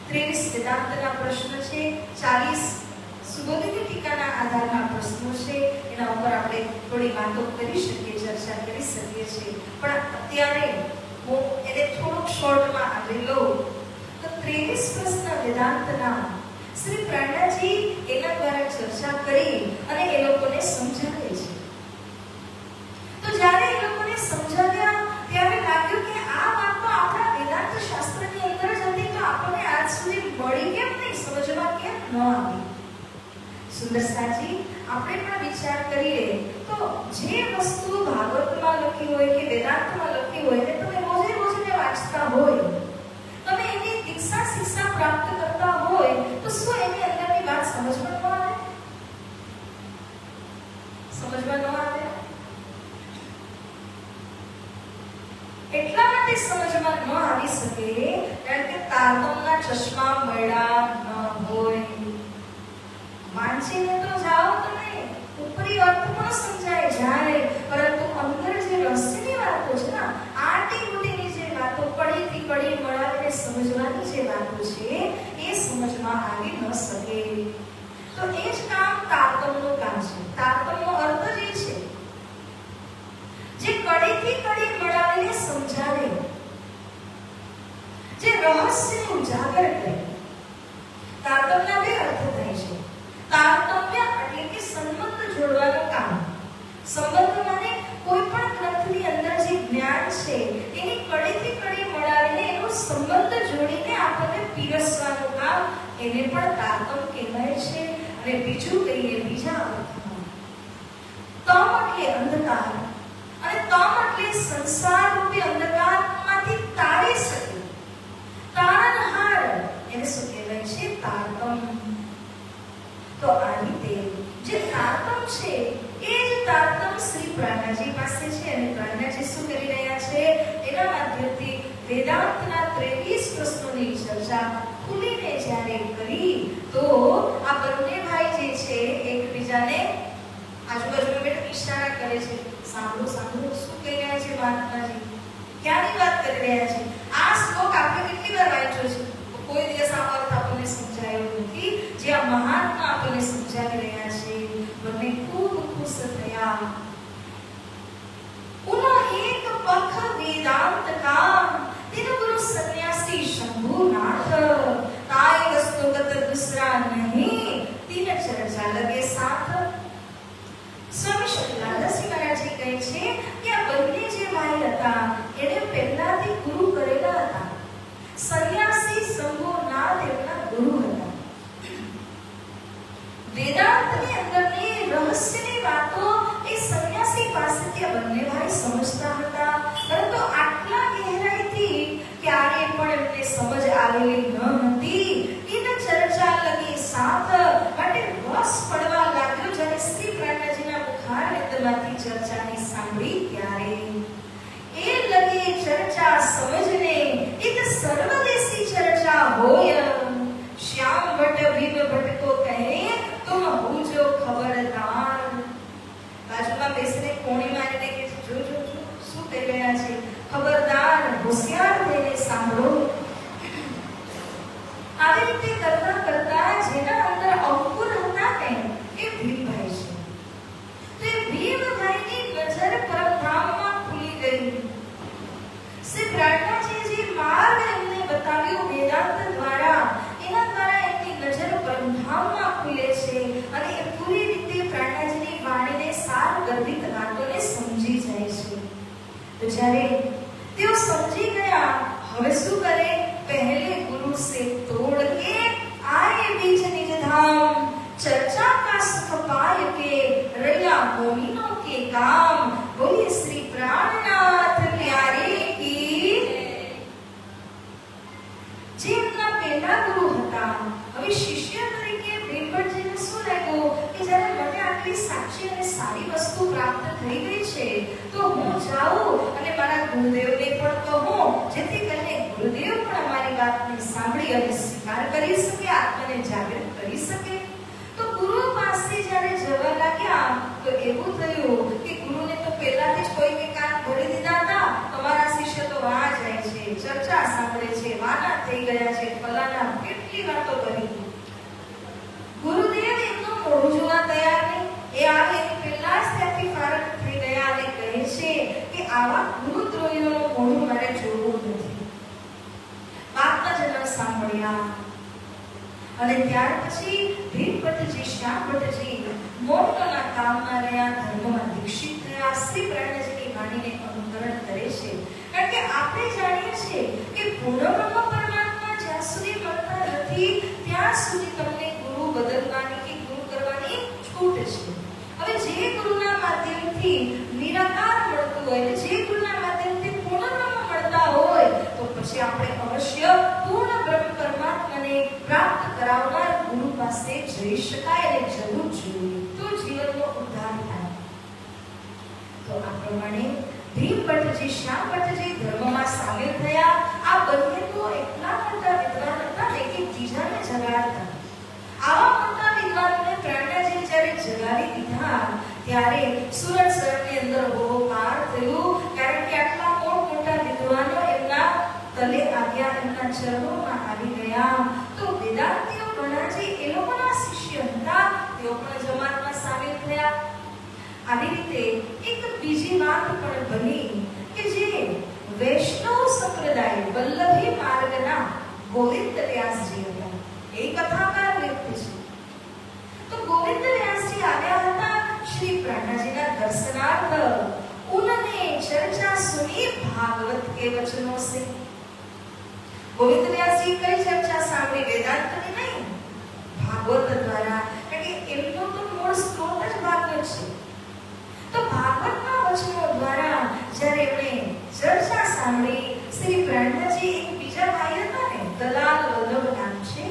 23 વેદાંતના પ્રશ્ન છે, 40 સુબોધની ટીકાના આધારના પ્રશ્નો છે, એના ઉપર આપણે થોડી વાતો કરી શકીએ, ચર્ચા કરી શકીએ છીએ। પણ અત્યારે હું એને થોડુંક શોર્ટમાં આગળ લઉં તો 23 પ્રશ્ન વેદાંતના શ્રી પ્રાણાજી એના દ્વારા ચર્ચા કરી અને એ લોકોને સમજાવે છે। તો જ્યારે એ લોકોને સમજાવ્યા ત્યારે લાગ્યું કે આ વાત તો આપણા વેદાંત શાસ્ત્રની અંદર જ હતી, તો આપણને આજ સુધી મળી કેમ નહીં, સમજવા કેમ ન આવી? સુંદરસાજી, આપણે પણ વિચાર કરીએ તો જે વસ્તુ ભાગવતમાં લખી હોય કે વેદાંતમાં લખી હોય ને તમે રોજે રોજને વાંચતા હોય, તમે એની દીક્ષા શિક્ષા પ્રાપ્ત કરતા હોય તો શું એની અંદરની વાત સમજમાં ન આવે? સમજમાં ન આવે? એટલા માટે સમજમાં ન આવી શકે કારણ કે તારતમના ચશ્મા મળ્યા ન હોય. વાંચીને તો જાઓ તમે, ઉપરી અર્થ પણ સમજાય જાય, પરંતુ અંદર જે રહસ્યની વાતો છે ને, આટી ઉટીની જે વાતો, કડીથી કડી મળાવીને સમજવાની જે વાતો છે એ સમજમાં આવી ન શકે. તો એ જ કામ તારતમનું કામ છે. તારતમનો અર્થ જ એ છે જે કડીથી કડી મળાવીને સમજાવે, જે રહસ્યને ઉજાગર કરે. તારતમના બે અર્થ થાય છે. તારતમ્ય એટલે કે સંબંધ જોડવાનું કામ. સંબંધ માને કોઈ પણ ગ્રંથની અંદર જે જ્ઞાન છે એની કડીથી કડી મળાવીને એનો સંબંધ જોડીને આપણને પીરસવાનું કામ, એને પણ તારતમ કહેવાય છે. અને બીજું કહીએ બીજા અર્થમાં, તમ એટલે અંધકાર અને તમ એટલે સંસાર રૂપી અંધકારમાંથી તારી શકે, તારણહાર, એને શું કહેવાય છે? તારતમ. તો આ રીતે જે તારતમ છે એ જ તારતમ શ્રી પ્રાણાજી પાસે છે. અને પ્રાણાજી શું કરી રહ્યા છે? એના માધ્યમથી વેદાંતના 23 પ્રશ્નોની ચર્ચા ખુલીને જ્યારે કરી તો આ બંને ભાઈ જે છે એકબીજાને આજુબાજુમાં બેઠા ઈશારા કરે છે, સાંભળો સાંભળો શું કહી રહ્યા છે મહાત્માજી, ક્યાંની વાત કરી રહ્યા છે. આ શ્લોક આપણે કેટલી વાર વાંચ્યો છે, કોઈ દિવસ આ અર્થ આપણને સમજાયો નથી, જે આ મહાત્મા આપણને સમજાવી રહ્યા છે. બંને ખૂબ ખુશ થયા. ઉનો એક પખ વેદાંત કા તિન ગુરુ સન્યાસી શંભુનાથ, તાઈ વસ્તુગત દૂસરા નહીં, તીન ચર્ચા લગે સાથ. સ્વામી શંકરાનંદજી મહારાજ કહે છે કે આ બંને જે ભાઈ હતા એને પહેલાથી ગુરુ કરેલા હતા. સન્યાસી શંભુનાથ એમના ગુરુ હતા. વેદાંતની અંદરની રહસ્યની વાતો એ સન્યાસી પાસેથી આ બંને ભાઈ સમજતા હતા, પરંતુ આટલા ગહેરાઈથી ક્યારેય પણ એમને સમજ આવેલી ન હતી. ઇન ચર્ચા લગી સાથ, માટે રસ પડવા લાગ્યો જ્યારે શ્રી પ્રાણજીના મુખારવિંદમાંથી ચર્ચાને સાંભળી ત્યારે. એ લગે ચર્ચા સમજને એક સર્વદેશી ચર્ચા હોય, શ્યામ ભટ્ટ ભીમ ભટ્ટ કો કહે તુમ હુજો ખબરદાર. બાજુમાં બેસીને કોણી મારીને કે જો જો જો શું કહી રહ્યા છે, ખબરદાર, હોશિયાર થઈને સાંભળો. આવી રીતે કરતા કરતા જેના અંદર અંકુર હતા ને એ ભીમભાઈ છે. તો એ ભીમભાઈની નજર પરમધામમાં ખુલી ગઈ. શ્રી પ્રાણજી જે માર્ગ એમને બતાવ્યો વેદાંત દ્વારા, એના દ્વારા એમની નજર પરમધામમાં ખુલે છે અને એ પૂરી રીતે પ્રાણજીની વાણીને સાર ગર્ભિત વાતોને સમજી જાય છે. તો જ્યારે તેઓ સમજી ગયા, હવે શું કરે? पहले गुरु से तोड़ के आए बीच निज धाम, चर्चा का सुख पाय के रया मोहिनों के काम. बोलिए श्री प्राणनाथ प्यारे की. જેમના પહેલા ગુરુ હતા, હવે શિષ્ય તરીકે ભીમભટ્ટજીને શું લાગ્યું કે જ્યારે મને આટલી સાચી અને સારી વસ્તુ પ્રાપ્ત થઈ ગઈ છે તો હું જાઉં અને મારા ગુરુદેવને પણ કહું, જેથી કરીને ગુરુદેવ પણ અમારી વાતને સાંભળી અને સ્વીકાર કરી શકે, આત્માને જાગૃત કરી શકે. તો ગુરુ પાસે જ્યારે જવા લાગ્યા તો એવું થયું કે ગુરુને તો પહેલાથી જ કોઈને કાન ભરી દીધા હતા, તમારા શિષ્ય તો વાં જાય છે, ચર્ચા સાંભળે છે, વાના થઈ ગયા છે, ફલાના કેટલી વાતો કરી. ગુરુદેવ એમનું મોઢું જોવા તૈયાર નહીં. એ આવે પહેલા જ ત્યાંથી ફારક થઈ ગયા અને કહે છે કે આવા ગુરુદ્રોહીઓનું મોઢું મારે જોવું નથી. વાતના જન્મ સાંભળ્યા અને ત્યાર પછી ભીમભટ્ટજી, શ્યામ ભટ્ટજી મોક્ષના કામમાં રહ્યા, ધર્મમાં દીક્ષિત થયા, શ્રી પ્રાણજીની વાણીને અનુકરણ કરે છે. કારણ કે આપણે જાણીએ છીએ કે પૂર્ણ બ્રહ્મ પરમાત્મા જ્યાં સુધી મળતા નથી ત્યાં સુધી તમને ગુરુ બદલવાની કે ગુરુ કરવાની છૂટ છે. હવે જે ગુરુના માધ્યમથી નિરાકાર મળતું હોય, જે ગુરુના માધ્યમથી પૂર્ણ બ્રહ્મ મળતા હોય તો પછી આપણે અવશ્ય પૂર્ણ બ્રહ્મ પરમાત્માને પ્રાપ્ત કરાવનાર ગુરુ પાસે જઈ શકાય અને જવું જોઈએ, તો જીવનનો ઉદ્ધાર થાય. તો આ પ્રમાણે ભીમભટ્ટજી, શ્યામભટ્ટજી ધર્મમાં સામેલ થયા. આ બંને તો એટલા મોટા વિદ્વાન હતા કે બીજાને જગાડતા. આવા મોટા વિદ્વાનને પ્રાણનાજી જ્યારે જગાડી દીધા ત્યારે સુરત શહેરની અંદર હોકાર થયું, કારણ કે આટલા મોટા વિદ્વાનો એમના તલે આવ્યા, એમના ચરણોમાં આવી ગયા. તો વેદાંતીઓ ઘણા જે એ લોકોના શિષ્ય હતા તેઓ પણ જમાતમાં સામેલ થયા. આવી રીતે એક બીજી વાત પણ બની કે જે વૈષ્ણવ સંપ્રદાય વલ્લભી માર્ગના ગોવિંદ વ્યાસજી હતા. એ કથાકાર વ્યક્તિ છે. તો ગોવિંદ વ્યાસજી આવ્યા હતા શ્રી પ્રાણનાજીના દર્શનાર્થ. उन्होंने चर्चा सुनी भागवत के वचनों से. गोविंद व्यास जी कई चर्चा सामने वेदांत की नहीं, भागवत द्वारा, क्योंकि इनको तो मूल स्रोत ज भागवत છે. તો ભાગવતના વચનો દ્વારા જ્યારે એમણે ચર્ચા સાંભળી, શ્રી પ્રાણનાજી એક બીજા ભાઈ હતા ને, દલાલ વલ્લભ નામ છે,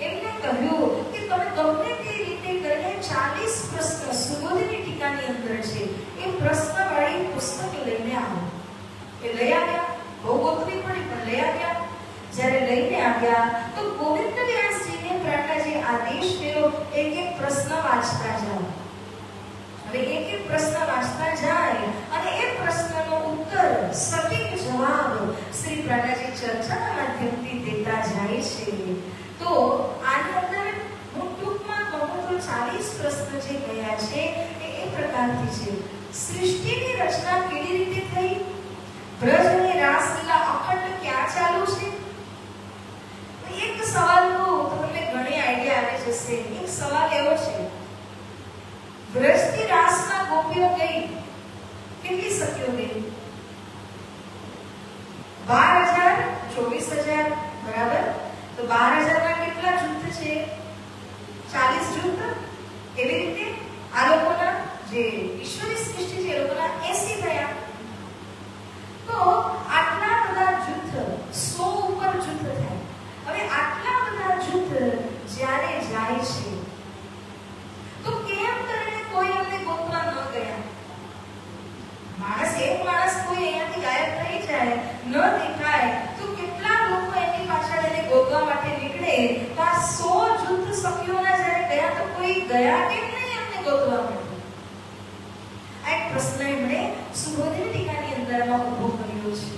એમને કહ્યું કે તમે ગમે તે રીતે કરીને 40 પ્રશ્ન સુબોધિની ટીકાની અંદર છે એ પ્રશ્નવાળી પુસ્તક લઈને આવો. એ લઈ આવ્યા. બહુ ગોતવી પડી પણ લઈ આવ્યા. જ્યારે લઈને આવ્યા તો ગોવિંદ વ્યાસજીને પ્રાણનાજી આદેશ કર્યો એક એક પ્રશ્ન વાંચતા જાઓ. હવે એક એક પ્રશ્ન વાંચતા જાય અને એ પ્રશ્નનો ઉત્તર, સટીક જવાબ શ્રી પ્રાણનાજી ચર્ચાના માધ્યમથી દેતા જાય છે. તો આની અંદર હું ટૂંકમાં કહું તો 40 પ્રશ્ન જે ગયા છે એ પ્રકારથી છે. સૃષ્ટિની રચના કેવી રીતે થઈ? બ્રજ અને રાસલીલા અખંડ ક્યાં ચાલુ છે? એક સવાલનો તમને ઘણી આઈડિયા આવી જશે. એક સવાલ એવો છે, બ્રજથી રાસમાં ગોપીઓ ગઈ, કેટલી સખીઓ ગઈ? 12,000, 24,000, બરાબર? તો 12,000 ના કેટલા જૂથ છે? 40 જૂથ. એવી રીતે આ લોકોના જે ઈશ્વરી સૃષ્ટિ છે એ લોકોના 80 થયા. તો આટલા બધા જૂથ, 100 ઉપર જૂથ થાય. હવે આટલા બધા જૂથ જ્યારે જાય છે તો કેમ કરીને કોઈ એમને ગોતવા ન ગયા? એક માણસ કોઈ અહીંયાથી ગાયબ થઈ જાય, ન દેખાય, તો કેટલા લોકો એની પાછળ એને ગોતવા માટે નીકળે. તો આ 100 જૂથ સખીઓના જ્યારે ગયા તો કોઈ ગયા કેમ નહીં એમને ગોતવા માટે? આ એક પ્રશ્ન એમણે સુબોધિની ટીકાની અંદરમાં ઉભો કર્યો છે.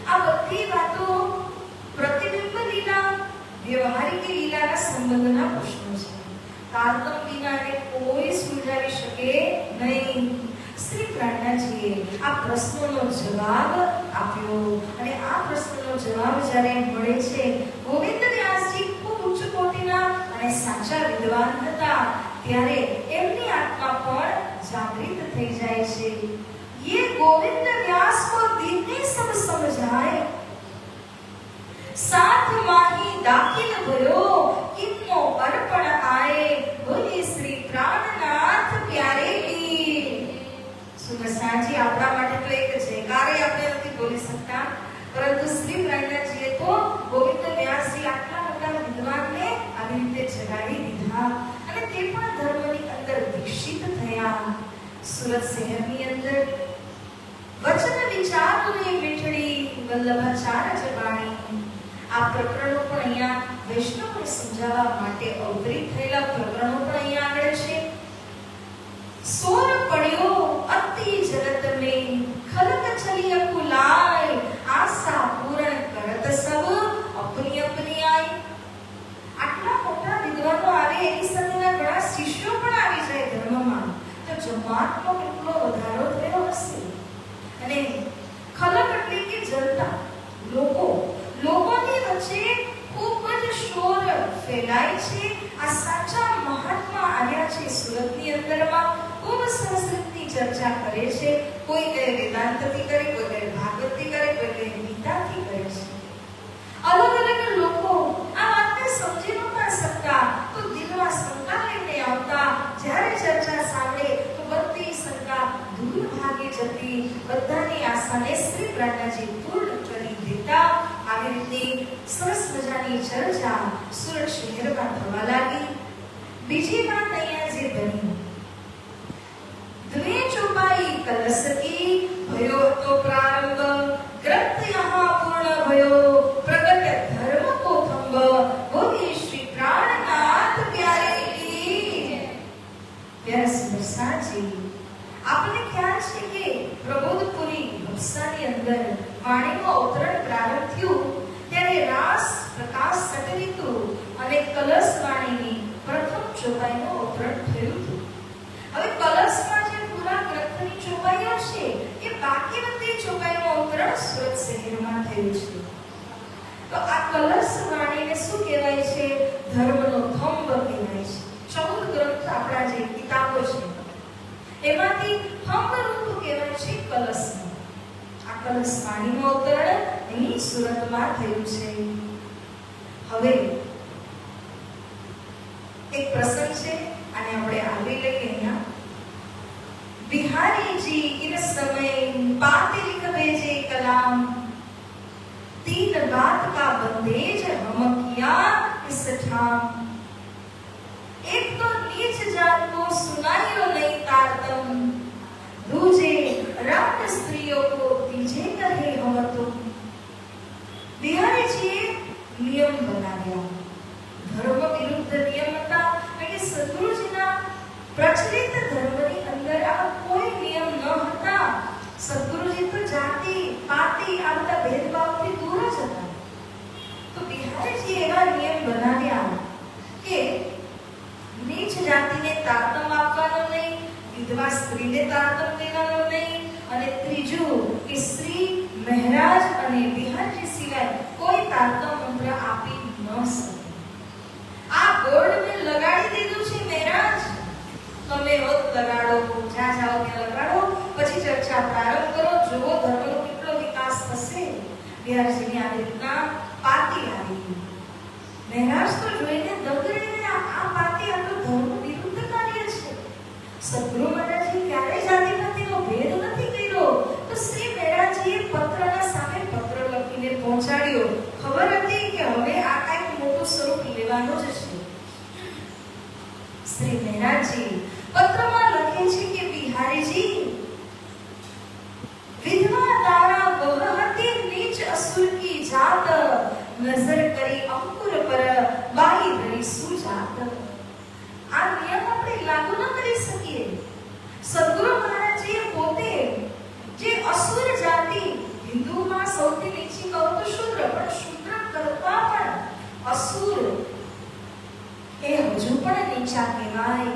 આ બધી વાતો પ્રતિબિંબ લીલા, વ્યવહારિક લીલાના સંબંધના પ્રશ્નો છે. તારતમ લીલાને કોઈ સુલઝાવી શકે નહીં. શ્રી પ્રાણનાજીએ આ પ્રશ્નોનો જવાબ આપ્યો અને આ પ્રશ્નનો જવાબ જ્યારે મળે છે, ગોવિંદ વ્યાસજી ખૂબ ઉચ્ચ કોટીના અને સાચા વિદ્વાન હતા, ત્યારે એમની આત્મા પણ જાગૃત થઈ જાય છે. ये गोविंद व्यास को दीने सब समझाए, साथ माही दाखिल भयो, किन्नो अर्पण आए, बोले श्री प्राणनाथ प्यारे की. સુમસાજી આપણા માટે તો એક જયકારે આપણે નથી બોલી શકતા, પરંતુ શ્રી પ્રાણનાથજીએ તો ગોવિંદ વ્યાસજી આટલા મોટા વિદ્વાનને આવી રીતે જગાડી દીધા અને તે પણ ધર્મની અંદર દીક્ષિત થયા. સુરત શહેરની અંદર વચન વિચારોની મીઠડી વલ્લભાચાર્ય જબાણી. આ પ્રકરણો પણ અહીંયા વૈષ્ણવને સમજાવવા માટે અવતરિત થયેલા પ્રકરણો પણ અહીંયા આગળ છે. સોર પડ્યો અતિ જગત મેં, ખલક ચલી અકુલાય, આશા પૂરણ કરત સબ અપની અપની આય. આટલા મોટા વિદ્વાનો આવે, એની સાથેના ઘણા શિષ્યો પણ આવી જાય ધર્મમાં, તો જમાતનો કેટલો વધારો થયો હશે. અને ખલક એટલે કે જનતા, લોકોની વચ્ચે ખૂબ જ શોર ફેલાય છે. આ સાચા મહાત્મા આવ્યા છે સુરતની અંદરમાં, ખૂબ સરસ રીતની ચર્ચા કરે છે. કોઈ કહે વેદાંતથી કરે, કોઈ કહે ભાગવતથી કરે, કોઈ કહે ગીતાથી કરે છે. અલગ અલગ લોકો આ વાતને સમજી નહોતા શકતા, તો દિલમાં શંકા લઈને આવતા. જ્યારે ચર્ચા સાંભળે તો બધી શંકા દૂર ભાગી જતી, બધાની આશાને શ્રી પ્રાણનાજી પૂર્ણ કરી દેતા. આવી રીતે સરસ મજાની ચર્ચા સુરત શહેરમાં થવા લાગી. બીજી વાત અહીંયા જે બની, દ્વે ચોપાઈ કલશ કી भयो तो प्रारंभ ग्रंथ यहाँ पूर्ण भयो प्रकट धर्म को थंब बोले श्री प्राणनाथ प्यारे की। प्यारे सुंदर साजी आपने ख्याल છે કે પ્રબોધપુરી વંશાની અંદર વાણીનું અવતરણ પ્રારંભ થયું ત્યારે રાસ પ્રકાશ સટરીતું અને કલશ વાણીની પ્રથમ ચોપાઈનું અવતરણ થયું હતું. હવે કલશમાં જે પૂરા ગ્રંથની ચોપાઈઓ છે એ બાકી બધી ચોપાઈનું અવતરણ સુરત શહેરમાં થયું છે. તો આ કલશ વાણીને શું કહેવાય છે? ધર્મનો થંભ કહેવાય છે. 14 ગ્રંથ આપણા જે કિતાબો છે એમાંથી થંભરૂપ કહેવાય છે કલશને. આ કલશ વાણીનું અવતરણ અહીં સુરતમાં થયું છે. હવે એક પ્રસંગ છે આને આપણે આવી લઈએ અહીંયા. बिहारी जी इन समय बातें लिख भेजे कलाम 3 बात का बंदेज हम किया इस ठाम. एक तो नीच जात को सुनाइयो नहीं तारतम दूजे रात स्त्रियों को दीजे कहे हम तुम. बिहारी जी नियम बना गया. धर्म विरुद्ध नियम હતા કે સદગુરુજીના પ્રચલિત ધર્મની અંદર આ કોઈ નિયમ ન હતા. સદગુરુજી તો જાતિ પાતિ આ બધા ભેદભાવથી દૂર જ હતા. તો બિહારીજી એવા નિયમ બનાવ્યા કે નીચ જાતિને તારતમ આપવાનો નહીં, વિધવા સ્ત્રીને તારતમ દેવાનો નહીં, અને ત્રીજું કે શ્રી મહારાજ અને બિહારજી સિવાય કોઈ તારતમ મંત્ર આપી ન શકે. આ બોર્ડ મેં લગાડી દીધું છે મહારાજ, તમે રોજ લગાડો, જ્યાં જાઓ ત્યાં લગાડો, પછી ચર્ચા પ્રારંભ કરો, જુઓ ધર્મનો કેટલો વિકાસ થશે. બિહારજીની આવી રીતના પાતી આવી. મહારાજ તો જોઈને દંગ રહીને આ પાતી આપણું ધર્મ વિરુદ્ધ કાર્ય છે. સદગુરુ મહારાજે ક્યારેય જાતિપાતિનો ભેદ નથી કર્યો. તો શ્રી મહારાજજીએ પત્રના સામે પત્ર લખીને પહોંચાડ્યો. ખબર હતી કે હવે આ કાંઈક મોટું સ્વરૂપ લેવાનું જ છે. શ્રી મહારાજજી પત્રમાં લખે છે કે બિહારીજી વિધવા તારા બહતી નીચ અસુર કી જાત નજર કરી અંકુર પર બાઈ રહી સુજાત. આ નિયમ આપણે લાગુ ન કરી શકીએ. સદગુરુ મહારાજજીએ પોતે જે અસુર જાતિ, હિન્દુમાં સૌથી નીચી કહું તો શૂદ્ર, પણ શૂદ્ર કરતા પણ અસુર એ હજુ પણ નીચા કહેવાય.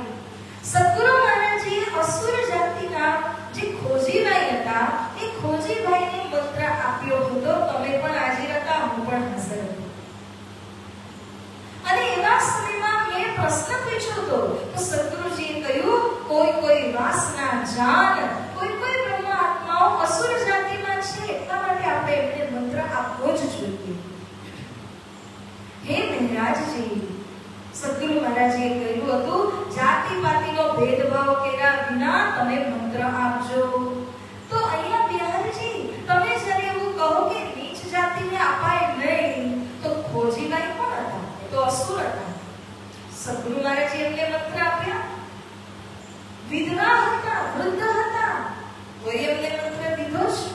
સદગુરુ મહારાજજીએ અસુર જાતિના જે ખોજીભાઈ હતા એ ખોજીભાઈને મંત્ર આપ્યો હતો. તમે પણ હાજર હતા, હું પણ હાજર હતી. અને એવા સમયમાં મેં પ્રશ્ન પૂછ્યો હતો તો સદગુરુજીએ કહ્યું કોઈ વાસના જાન, કોઈ બ્રહ્મ આત્માઓ અસુર જાતિમાં છે, એટલા માટે આપણે એમને મંત્ર આપવો જ જોઈએ. હે મહારાજજી, સદગુરુ મહારાજે કહ્યું હતું જાતિ પાતિનો ભેદભાવ કર્યા વિના તમે મંત્ર આપજો. તો અહીંયા બિહારજી તમે જ્યારે એવું કહો કે નીચ જાતિને અપાય નહીં, તો ખોજીભાઈ કોણ હતા? એ તો અસુર હતા. સદગુરુ મહારાજે એમને મંત્ર આપ્યા. વિધવા હતા, વૃદ્ધ હતા, કોઈ એમને મંત્ર દીધો છે.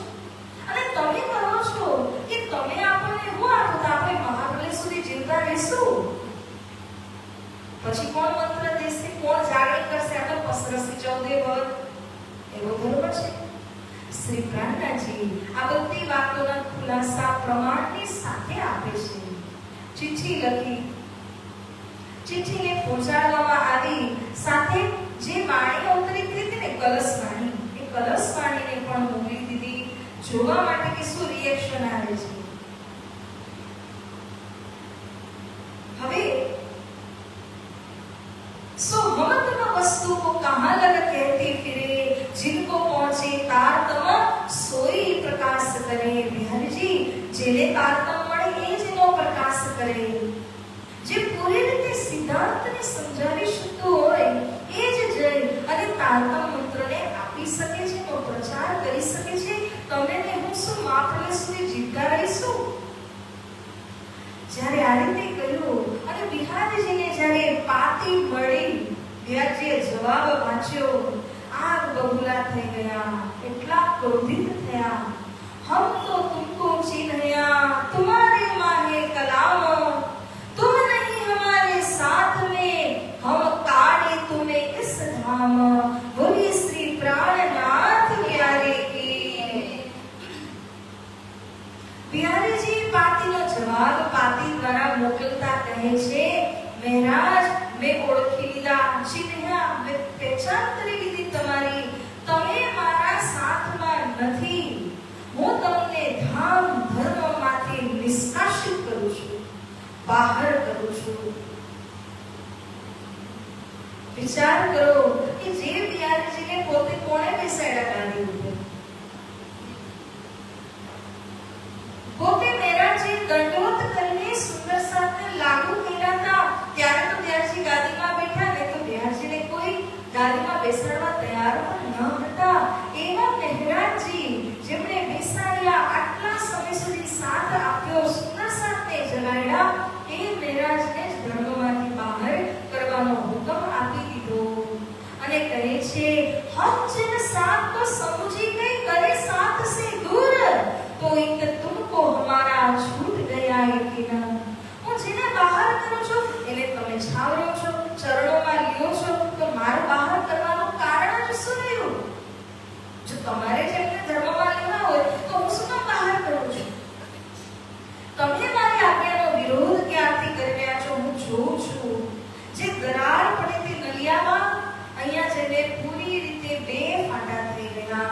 અને તમે કહો છો કે તમે આપણને હું આપો તો આપણે મહાબલી સુધી જીવતા રહેશું. પછી કોણ મંત્ર દેશે? કોણ જાગરણ કરશે? આ તો પસરસી 14 વર્ષ એવો ધર્મ છે. શ્રી પ્રાણનાથજી આ બધી વાતોના ખુલાસા પ્રમાણની સાથે આપે છે. ચિઠ્ઠી લખી, ચિઠ્ઠીને પહોંચાડવામાં આવી. સાથે જે વાણી અવતરિત હતી ને કલશ વાણી, એ કલશ વાણીને પણ મોકલી દીધી, જોવા માટે કે શું રિએક્શન આવે છે. હવે सो हम तुम वस्तु को कहां लग कहते फिरे जिनको पहुंचे तारतम सोई प्रकाश करे. बिहारीजी जेने तारतम મળે એ જ એનો પ્રકાશ કરે. જે પૂરી રીતે સિદ્ધાંતને સમજાવી શકતો હોય એ જ જઈ અને તારતમ મંત્રને આપી શકે છે, તો પ્રચાર કરી શકે છે. તમને ને હું શું માત્ર સુધી જીવતા રહીશું. જ્યારે આ રીતે કહ્યું અને બિહારીજીને જ્યારે પાતી મળી, બિહારીજીએ જવાબ વાંચ્યો, આગ બબૂલા થઈ ગયા. એટલા ક્રોધ उदित थया। हम तो तुमको चिन्हया तुम्हारे माहे कलाम, तुम नहीं हमारे साथ में, हम काढ़े तुम्हें इस धाम। बोलिए श्री प्राणनाथ प्यारे की। प्यारे जी पातीनो जवाब पाती द्वारा मोकलता कहे छे, महाराज मैं ओळखी लीधा, चिन्ह्या, मैं पहचान करी लीधी तमारी, तमे मारा સાથમાં નથી, હું તમને ધામ ધર્મમાંથી નિષ્કાસિત કરું છું, બહાર કરું છું। વિચાર કરો કે જે બિહારીજીને પોતે કોણે બેસાડ્યા ગાડી ઉપર, પોતે મેરાજી દંડવત કરીને સુંદર સાથને લાગુ કર્યા હતા। ત્યારે તો બિહારજી ગાદીમાં બેઠા ને તો બિહારજીને કોઈ ગાદીમાં બેસાડવા તૈયાર પણ ન હતા। એવા મહેરાજજી જેમણે બેસાડ્યા, આટલા સમય સુધી સાથ આપ્યો, સુંદર સાથને જગાડ્યા, એ મહેરાજને જ ધર્મમાંથી બહાર કરવાનો હુકમ આપી દીધો અને કહે છે, हम जिन साथ को समझी गई करे साथ से दूर, तो एक तुमको हमारा छूट गया यकीन। હું જેને બહાર કરું છું એને તમે છાવરો છો, ચરણોમાં લ્યો છો, તો મારે બહાર કરવાનું કારણ જ શું રહ્યું? જો તમારે જેમને ધર્મમાં લેવા હોય તો હું શું કામ બહાર કરું છું? તમે મારી આજ્ઞાનો વિરોધ ક્યાંથી કરી રહ્યા છો હું જોઉં છું। જે ગરાળ પડે તે નલિયામાં અહીંયા જઈને પૂરી રીતે બે ફાટા થઈ ગયા।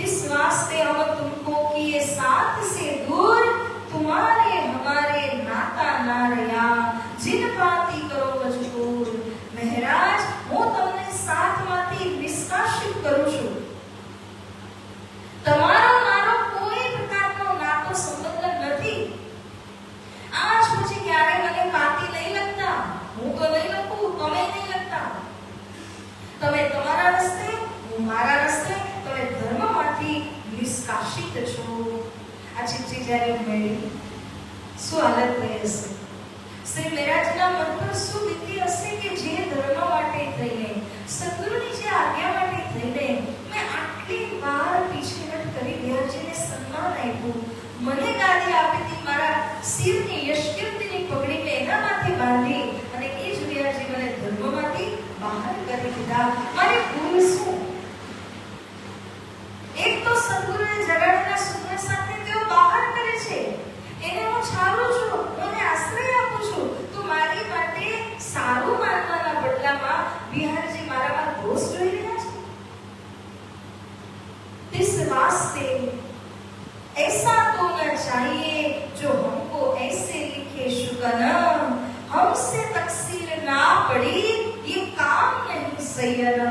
इस वास्ते हम तुमको किए साथ से दूर, तुम्हारे हमारे नाता ना रहा, जिन पाती करो मजबूर। महाराज હું તમને સાથમાંથી નિષ્કાસિત કરું છું, તમારો મારો કોઈ પ્રકારનો નાતો સંબંધ નથી। આજ પછી ક્યારે મને પાતી નહીં લગતા, હું તો નહીં લખું, તમે નહીં લખતા, તમે તમારા રસ્તે, હું મારા રસ્તે, તમે ધર્મમાંથી નિષ્કાસિત છો। આ ચિઠ્ઠી જ્યારે મળી શું હાલત થઈ હશે? શ્રી મહારાજના મન પર શું વીતી હશે કે જે ધર્મ માટે થઈને, સદગુરુની જે આજ્ઞા માટે થઈને મેં આટલી વાર પીછેહટ કરી, બિહારજીને સન્માન આપ્યું, મને ગાદી આપી હતી, મારા શિરની યશકીર્તિની પગડી મેં એનામાંથી બાંધી અને એ જ બિહારજી મને ધર્મમાંથી બહાર કરી દીધા। મારી ભૂલ શું? એક તો સદગુરુએ જગાડેલા સુંદર સાથે તેઓ બહાર કરે છે, એને હું છાવું છું, મને આશ્રય આપું છું, તો મારી માટે સારું માનવાના બદલામાં બિહારજી મારામાં દોષ જોઈ રહ્યા છે। इस वास्ते ऐसा तो न चाहिए जो हमको ऐसे लिखे शुगन, हमसे तकसीर ना पड़ी ये काम नहीं सैयरा।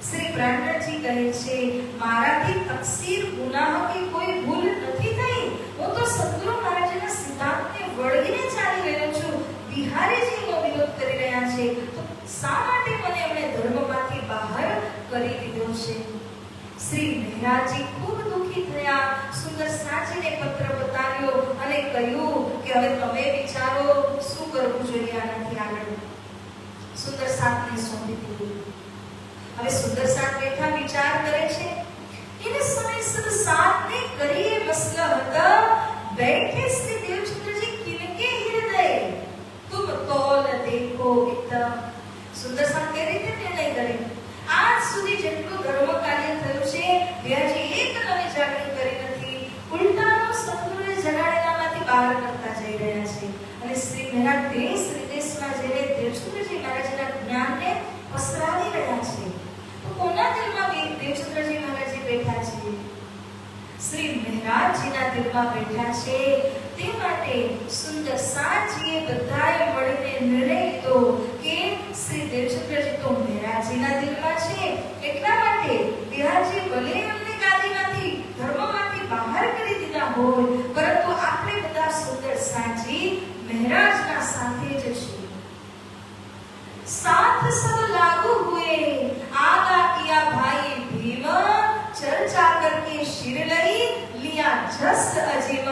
श्री ब्राह्मणजी કહે છે, મારાથી તકસીર ગુનાહ કે કોઈ ભૂલ નથી થઈ, હું તો સદગુરુ મહારાજના સિદ્ધાંતને વળગીને ચાલી રહ્યો છું। બિહારીજીનો વિરોધ કરી રહ્યા છે તો શા માટે મને એમણે ધર્મમાંથી બહાર કરી દીધો છે? શ્રી મહારાજજી ખૂબ દુઃખી થયા, સુંદર સાચીને પત્ર બતાવ્યો અને કહ્યું કે હવે તમે વિચારો શું કરવું જોઈએ આનાથી આગળ। સુંદર સાતને સોંપી દીધું। હવે સુંદર સાત બેઠા વિચાર કરે છે, इन समय सब साथ ने करिए मसलहत, बैठे श्री देवचंद्र जी किनके हृदय, तुम तौल देखो इत। સુંદર સાત કઈ રીતે નિર્ણય કરે? આજ સુધી જેટલું ધર્મ કાર્ય થયું છે, બિહારજી એક નવી જાગૃતિ કરી નથી, ઉલટાનો સદગુરુએ જગાડેલામાંથી બહાર કરતા જઈ રહ્યા છે અને શ્રી મહારાજ દેશ વિદેશમાં જઈને દેવચંદ્રજી મહારાજના જ્ઞાનને પસરાવી રહ્યા છે। તો કોના દિલમાં દેવચંદ્રજી મહારાજજી બેઠા છે? શ્રી મહારાજજીના દિલમાં બેઠા છે। તે માટે સુંદર સાતજીએ બધાએ મળીને નિર્ણય લીધો કે શ્રી દેવચંદ્રજી તો મહારાજજીના દિલમાં છે, એટલા માટે બિહારજી ભલે એમને ગાદીમાંથી ધર્મમાંથી બહાર કરી દીધા હોય, પરંતુ આપણે બધા સુંદર સાતજી મહારાજના સાથે જ છીએ। साथ सब लागू हुए, आगा किया भाई भीम, चर्चा करके शिर लई, लिया जस अजीम।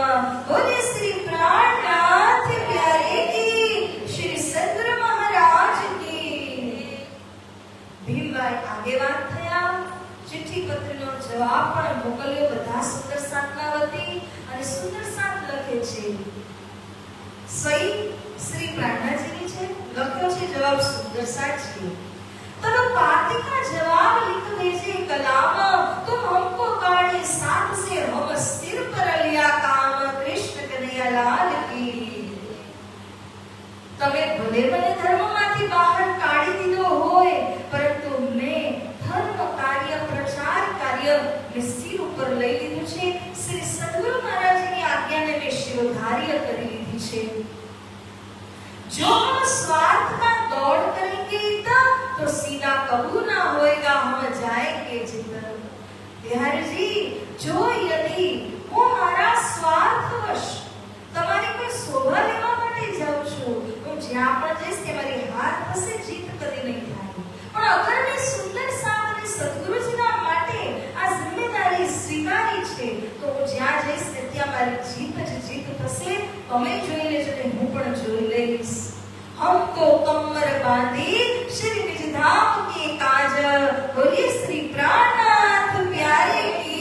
बोले श्री प्राणनाथ प्यारे की, श्री सदगुरु महाराज की। भीमभाई आगे बात थया, चिट्ठी ચિઠ્ઠી પત્રનો જવાબ પણ મોકલ્યો. બધા સુંદર સાતના વતી અને સુંદર સાત લખે છે. સહી શ્રી પ્રાણનાજીની છે, લખ્યો છે જવાબ सुंदर साथ जी। तब पाती का जवाब लिख भेजे कलाम, तुम हमको काढ़े साथ से हम सिर पर लिया काम, कृष्ण कन्हैया लाल की। तमे भले भले धर्मમાંથી બહાર કાઢી દીધો હોય, પરંતુ મેં ધર્મ કાર્ય પ્રચાર કાર્ય મેં સિર ઉપર લઈ લીધું છે। શ્રી સદગુરુ મહારાજની આજ્ઞાને મેં શિરોધાર્ય કરી લીધી છે। जो हम स्वार्थ का दौड़ करेंगे तो सीधा कबू ना होएगा, हम जाएंगे जिधर। बिहारी जी, जो यदि वो हमारा स्वार्थवश તમારી કોઈ શોભા લેવા માટે જાઉં છું, હું જ્યાં પણ જઈશ કે મારી હાર પાસે જીત કદી નહીં થાય, પણ અગર મેં સુંદર સાથ અને સદગુરુજીના માટે આ જિમ્મેદારી સ્વીકારી છે, તો હું જ્યાં જઈશ ને ત્યાં મારી જીત જ જીત થશે। તમે જોઈ લેજો ને હું પણ જોઈ લઈશ। हमको कमर बांधी श्री निज धाम की काज, बोलिए श्री प्राणनाथ प्यारे की।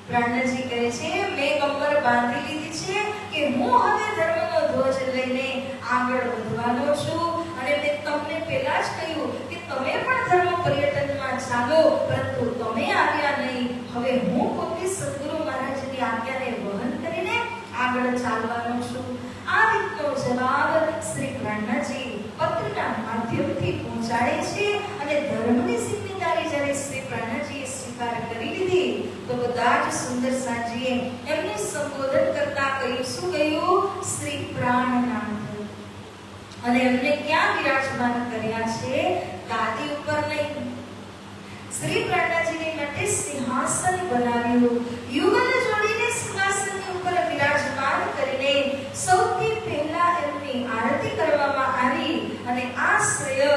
प्राणनाथजी કહે છે મેં કમર બાંધી લીધી છે કે હું હવે ધર્મનો ધ્વજ લઈને આગળ વધવાનો છું। અને મેં તમને પહેલા જ કહ્યું કે તમે પણ ધર્મ પર્યટનમાં ચાલો, પરંતુ તમે આવ્યા નહીં। હવે હું પોતે સદગુરુ મહારાજની આજ્ઞાને વહન કરીને આગળ ચાલવાનો છું। આ રીતનો જવાબ શ્રી પ્રાણનાજી પત્રના માધ્યમથી પહોંચાડે છે। અને ધર્મની જિમ્મેદારી જ્યારે શ્રી પ્રાણનાજીએ સ્વીકાર કરી લીધી, તો બધા જ સુંદર સાજીએ એમને સંબોધન કરતા કહ્યું, શું કહ્યું? શ્રી પ્રાણનાથ। અને એમને ક્યાં વિરાજમાન કર્યા છે? ગાદી ઉપર નહીં। શ્રી પ્રાણનાજીને માટે સિંહાસન બનાવ્યું, યુગલ જોડીને સિંહાસનની ઉપર વિરાજમાન કરીને સૌથી પહેલા એમની આરતી કરવામાં આવી। અને આ શ્રેય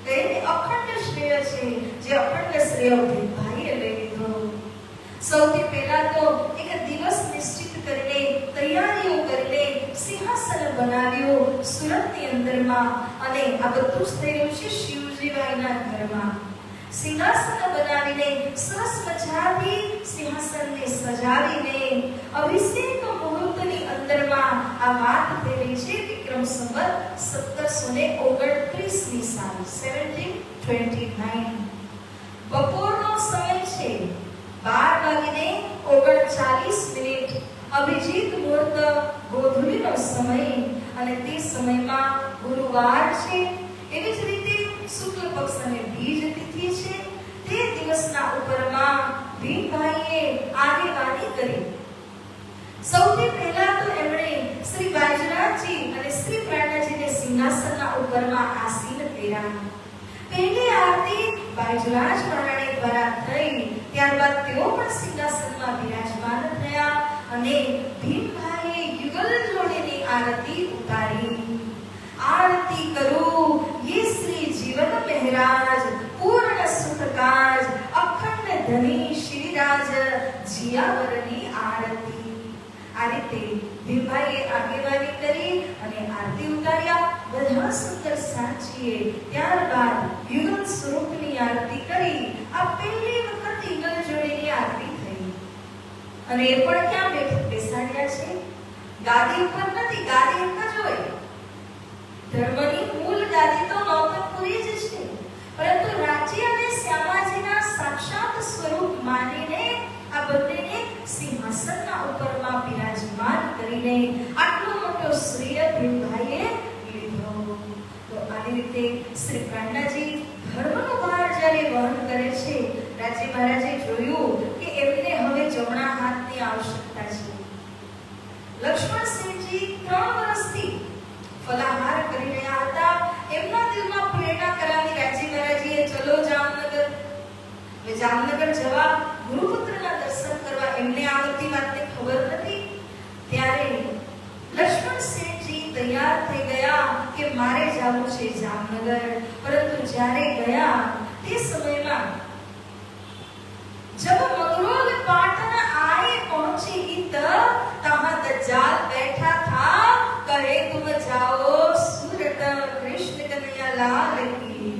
તેને અખંડ શ્રેય છે, જે અખંડ શ્રેય ભાઈએ લઈ લીધો। સૌથી પહેલા તો એક દિવસ નિશ્ચિત કરીને તૈયારીઓ કરીને સિંહાસન બનાવ્યું સુરતની અંદરમાં। અને આ બધું જ થઈ રહ્યું છે શિવજીભાઈના ઘરમાં। સિંહાસન બનાવીને સરસ મજાથી સિંહાસનને સજાવીને અભિષેક મુહૂર્તની અંદરમાં આ વાત થઈ રહી છે વિક્રમ સંવત 1729 ની સાલ 1729। બપોરનો સમય છે, 12:39। અભિજીત મુહૂર્ત ગોધુલીનો સમય, અને તે સમયમાં ગુરુવાર છે। એવી જ રીતે શુક્લ પક્ષ અને બીજ તિથિ છે। તે દિવસના ઉપરમાં ભીમભાઈએ આગેવાની કરી। સૌથી પહેલા તો એમણે શ્રી બાજરાજી અને શ્રી પ્રાણનાજીને સિંહાસનના ઉપરમાં આસીન કર્યા। પહેલી આરતી બાજરાજ મહારાણી દ્વારા થઈ, ત્યારબાદ તેઓ પણ સિંહાસનમાં વિરાજમાન થયા અને ભીમભાઈએ યુગલ જોડીની આરતી ઉતારી। आरती करो ये श्री जीवन महराज, पूर्ण सुख काज, अखंड धनी श्रीराज, जियावरनी आरती। आ रीते भीमभाઈએ આગેવાની કરી અને આરતી ઉતાર્યા। બધા સુંદર સાચીએ ત્યારબાદ યુગલ સ્વરૂપની આરતી કરી। આ પહેલી વખત યુગલ જોડીની આરતી થઈ। અને એ પણ ક્યાં બેસાડ્યા છે? ગાદી ઉપર નથી, ગાદી એક જ હોય। ધર્મની મૂળ ગાદી તો નૌતનપુરી જ છે, પરંતુ રાજી અને શ્યામાજીના સાક્ષાત સ્વરૂપ માનીને આ બંનેને સિંહાસનના ઉપરમાં વિરાજમાન કરીને આટલો મોટો શ્રેય ભીમભાઈએ લીધો। તો આવી રીતે શ્રી પ્રાણનાજી ધર્મનો ભાર જ્યારે વહન કરે છે, રાજી મહારાજે જોયું કે એમને હવે જમણા હાથની આવશ્યકતા છે। લક્ષ્મણસિંહજી 3 વર્ષથી ફલાહાર કરી રહ્યા હતા। એમના દિલમાં પ્રેરણા કરાવી રાજી મહારાજીએ, ચલો જામનગર। હવે જામનગર જવા, ગુરુપુત્રના દર્શન કરવા એમને આ બધી વાતની ખબર નથી। ત્યારે લક્ષ્મણસિંહજી તૈયાર થઈ ગયા કે મારે જવું છે જામનગર। પરંતુ જ્યારે ગયા તે સમયમાં जब मंगरोल पाटन आए पहुंचे इत, तहां दज्जाल बैठा था, कहे तुम जाओ सूरत, कृष्ण कन्हैया लाल की।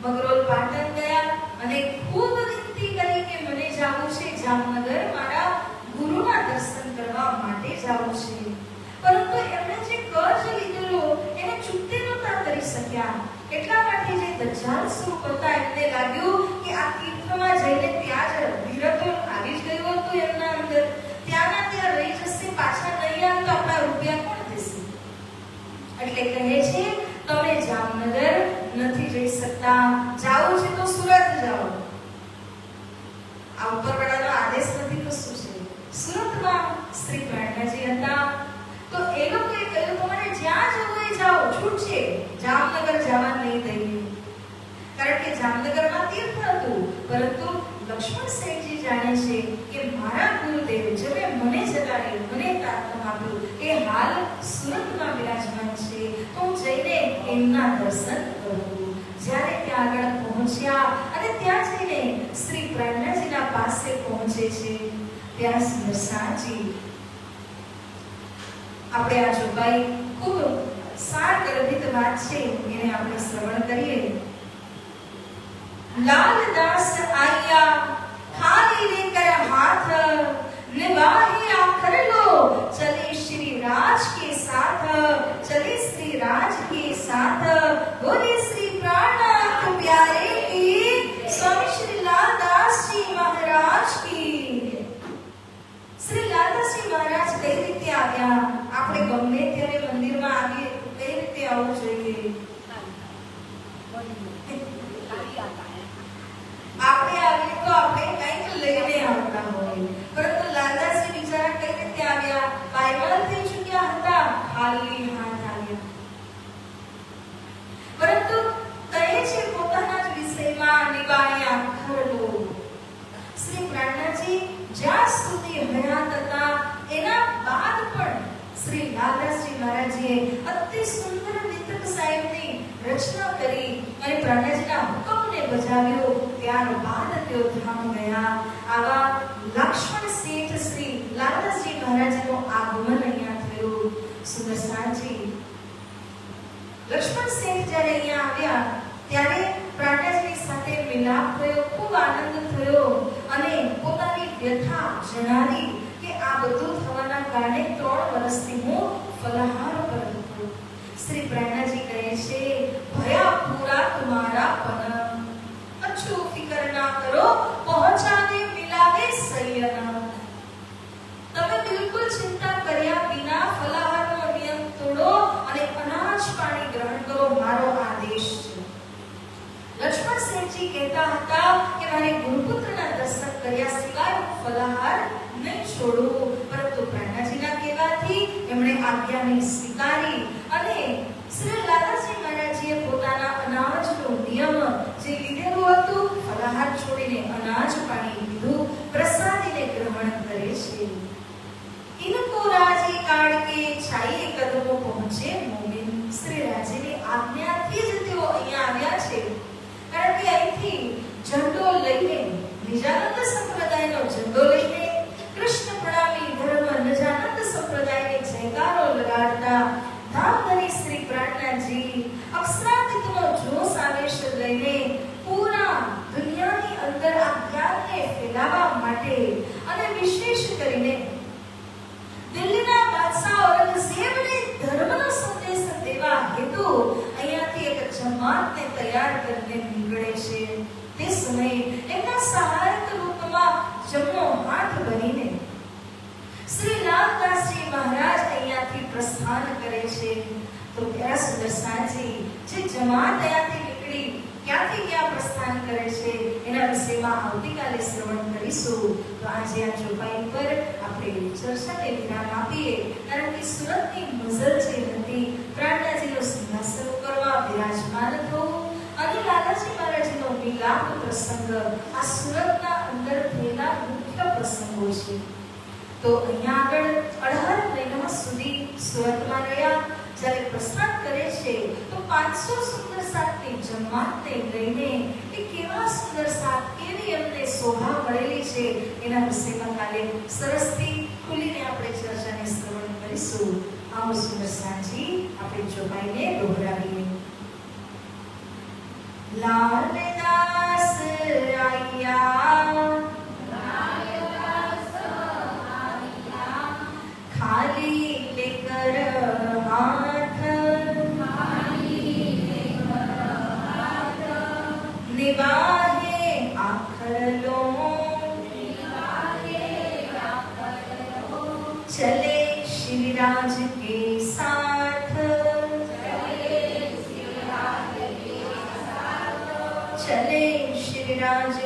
मंगरोल पाटन गया અને એટલા માટે જે દજ્જાલ સ્વરૂપ હતા એમને લાગ્યું કે આ તીર્થમાં જઈને ત્યાં જ વિરતો આવી જ ગયું હતું એમના અંદર, ત્યાંના ત્યાં રહી જશે, પાછા નહીં આવે તો આપણા રૂપિયા કોણ દેશે? એટલે કહે છે તમે જામનગર નથી જઈ શકતા, જાવું છે તો સુરત જાઓ. આ ઉપરવાળાનો આદેશ નથી તો શું છે? સુરતમાં શ્રી પ્રાણનાજી હતા તો એ લોકોએ કહ્યું તમારે જ્યાં જવું હોય જાઓ, છૂટ છે, જામનગર જવા નહીં દઈએ. કારણ કે જામનગરમાં તીર્થ હતું, પરંતુ લક્ષ્મણ સેઠજી જાણે છે કે મારા ગુરુદેવ જેને મને જગાડ્યું, મને તારતમ આપ્યું, એ હાલ સુરતમાં બિરાજમાન છે, તો હું જઈને એમના દર્શન કરું. જ્યારે ત્યાં આગળ પહોંચ્યા અને ત્યાં જઈને શ્રી પ્રાણનાજીના પાસે પહોંચે છે, ત્યાં સુદર્શનજી આપણે આ જોગાઈ ખૂબ સાર ગર્ભિત વાત છે, એને આપણે શ્રવણ કરીએ. लालदास आया खाली लेकर हाथ, निवाहे आखर लो चले श्री राज के साथ, चले श्री राज के साथ, बोले श्री प्राणनाथ प्यारे की, स्वामी श्री लालदास जी महाराज की. श्री लालदास जी महाराज कई રીતે આવ્યા? આપણે ગમે ત્યારે મંદિરમાં આવીએ તો કઈ રીતે આવવું જોઈએ? આપણે આવીએ તો આપણે કંઈક લઈને આવતા હોય, પરંતુ લાલદાસજી બિચારા કઈ રીતે આવ્યા? પાયમાલ થઈ ચૂક્યા હતા, ખાલી હાથ આવ્યા. પરંતુ કહે છે પોતાના જ વિષયમાં નિવાણ્યા ખરલો. શ્રી પ્રાણનાજી જ્યાં સુધી હયાત હતા એના બાદ પણ શ્રી લાલદાસજી મહારાજે અતિ સુંદર વિતક સાહેબની રચના કરી અને પ્રાણનાજીના હુકમને બજાવ્યો. ત્યારબાદ તેઓ ધામ ગયા. આવા લક્ષ્મણ શેઠ શ્રી લાલદાસજી મહારાજનું આગમન અહીંયા થયું. સુદર્શનજી લક્ષ્મણ શેઠ જ્યારે અહીંયા આવ્યા ત્યારે પ્રાણનાજીની સાથે મિલાપ થયો, ખૂબ આનંદ થયો અને પોતાની વ્યથા જણાવી કે આ બધું થવાના કારણે 3 વર્ષથી હું ફલાહાર પર હતો. શ્રી પ્રાણનાજી કહે છે ભયા પૂરા તમારા પન, अच्छो फिकर ना करो, पहुंचावे मिलावे सैयना. તમે બિલકુલ ચિંતા કર્યા વિના ફલાહારનો નિયમ તોડો અને અનાજ પાણી ગ્રહણ કરો, મારો આદેશ છે. લક્ષ્મણ સેઠજી કહેતા હતા કે મારે ગુરુપુત્રના દર્શન કર્યા સિવાય હું ફલાહાર નહીં છોડું, પરંતુ પ્રાણનાજીના કહેવાથી એમણે આજ્ઞાને સ્વીકારી અને શ્રી લાલદાસજી મહારાજે પોતાના અનાજનો નિયમ જે લીધેલું હતું, ફલાહાર છોડીને અનાજ પાણી લીધું, પ્રસાદીને ગ્રહણ કરે છે. ઇनको राजी काढ़ के छाये कदमों पहुंचे मोमिन. श्री राजीની આજ્ઞાથી જ તેઓ અહીંયા આવ્યા છે. કારણ કે અહીંથી ઝંડો લઈને, નિજાનંદ સંપ્રદાયનો ઝંડો લઈને, કૃષ્ણ પ્રણામી ધર્મ નિજાનંદ સંપ્રદાયને જયકારો લગાડતા ધામધની શ્રી પ્રાણનાજી અક્ષરાતીતનો જોશ આવેશ લઈને પૂરા દુનિયાની અંદર આ જ્ઞાનને ફેલાવવા માટે અને વિશેષ કરીને દિલ્હીના બાદશાહ ઔરંગઝેબને ધર્મનો સંદેશ દેવા હેતુ અહીંયાથી એક જમાતને તૈયાર કરીને નીકળે છે. તે સમયે એમના સહાયક રૂપમાં જમણો હાથ બનીને શ્રી લાલદાસજી મહારાજ અહીંયાથી પ્રસ્થાન કરે છે. તો પ્યારા સુદર્શનજી જે જમાત અહીંયાથી નીકળી ક્યાંથી ક્યાં પ્રસ્થાન કરે છે એના વિશેમાં આવતીકાલે શ્રવણ કરીશું. તો આજે આ ચોપાઈ પર આપણે ચર્ચાને વિરામ આપીએ. કારણ કે સુરતની મઝલ જે હતી પ્રાણનાજીનો સિંહાસન ઉપરમાં બિરાજમાન થવું અને લાલાજી મહારાજનો મિલાપ પ્રસંગ આ સુરતના અંદર થયેલા મુખ્ય પ્રસંગો છે. તો અહીંયા આગળ 18 મહિના સુધી સુરતમાં રહ્યા. જ્યારે પ્રસ્થાન કરે છે તો 500 સુંદર સાતની જમાતને લઈને એ કેવા સુંદર સાત, કેવી એમને શોભા મળેલી છે એના વિષયમાં કાલે સરસથી ખુલીને આપણે ચર્ચાને શ્રવણ કરીશું. આવો સુંદર સાજી આપણે ચોપાઈને દોહરાવીએ. લાલદાસ આયા खाली लेकर हाथ, खाली लेकर चले शिवराज के साथ, चले शिवराज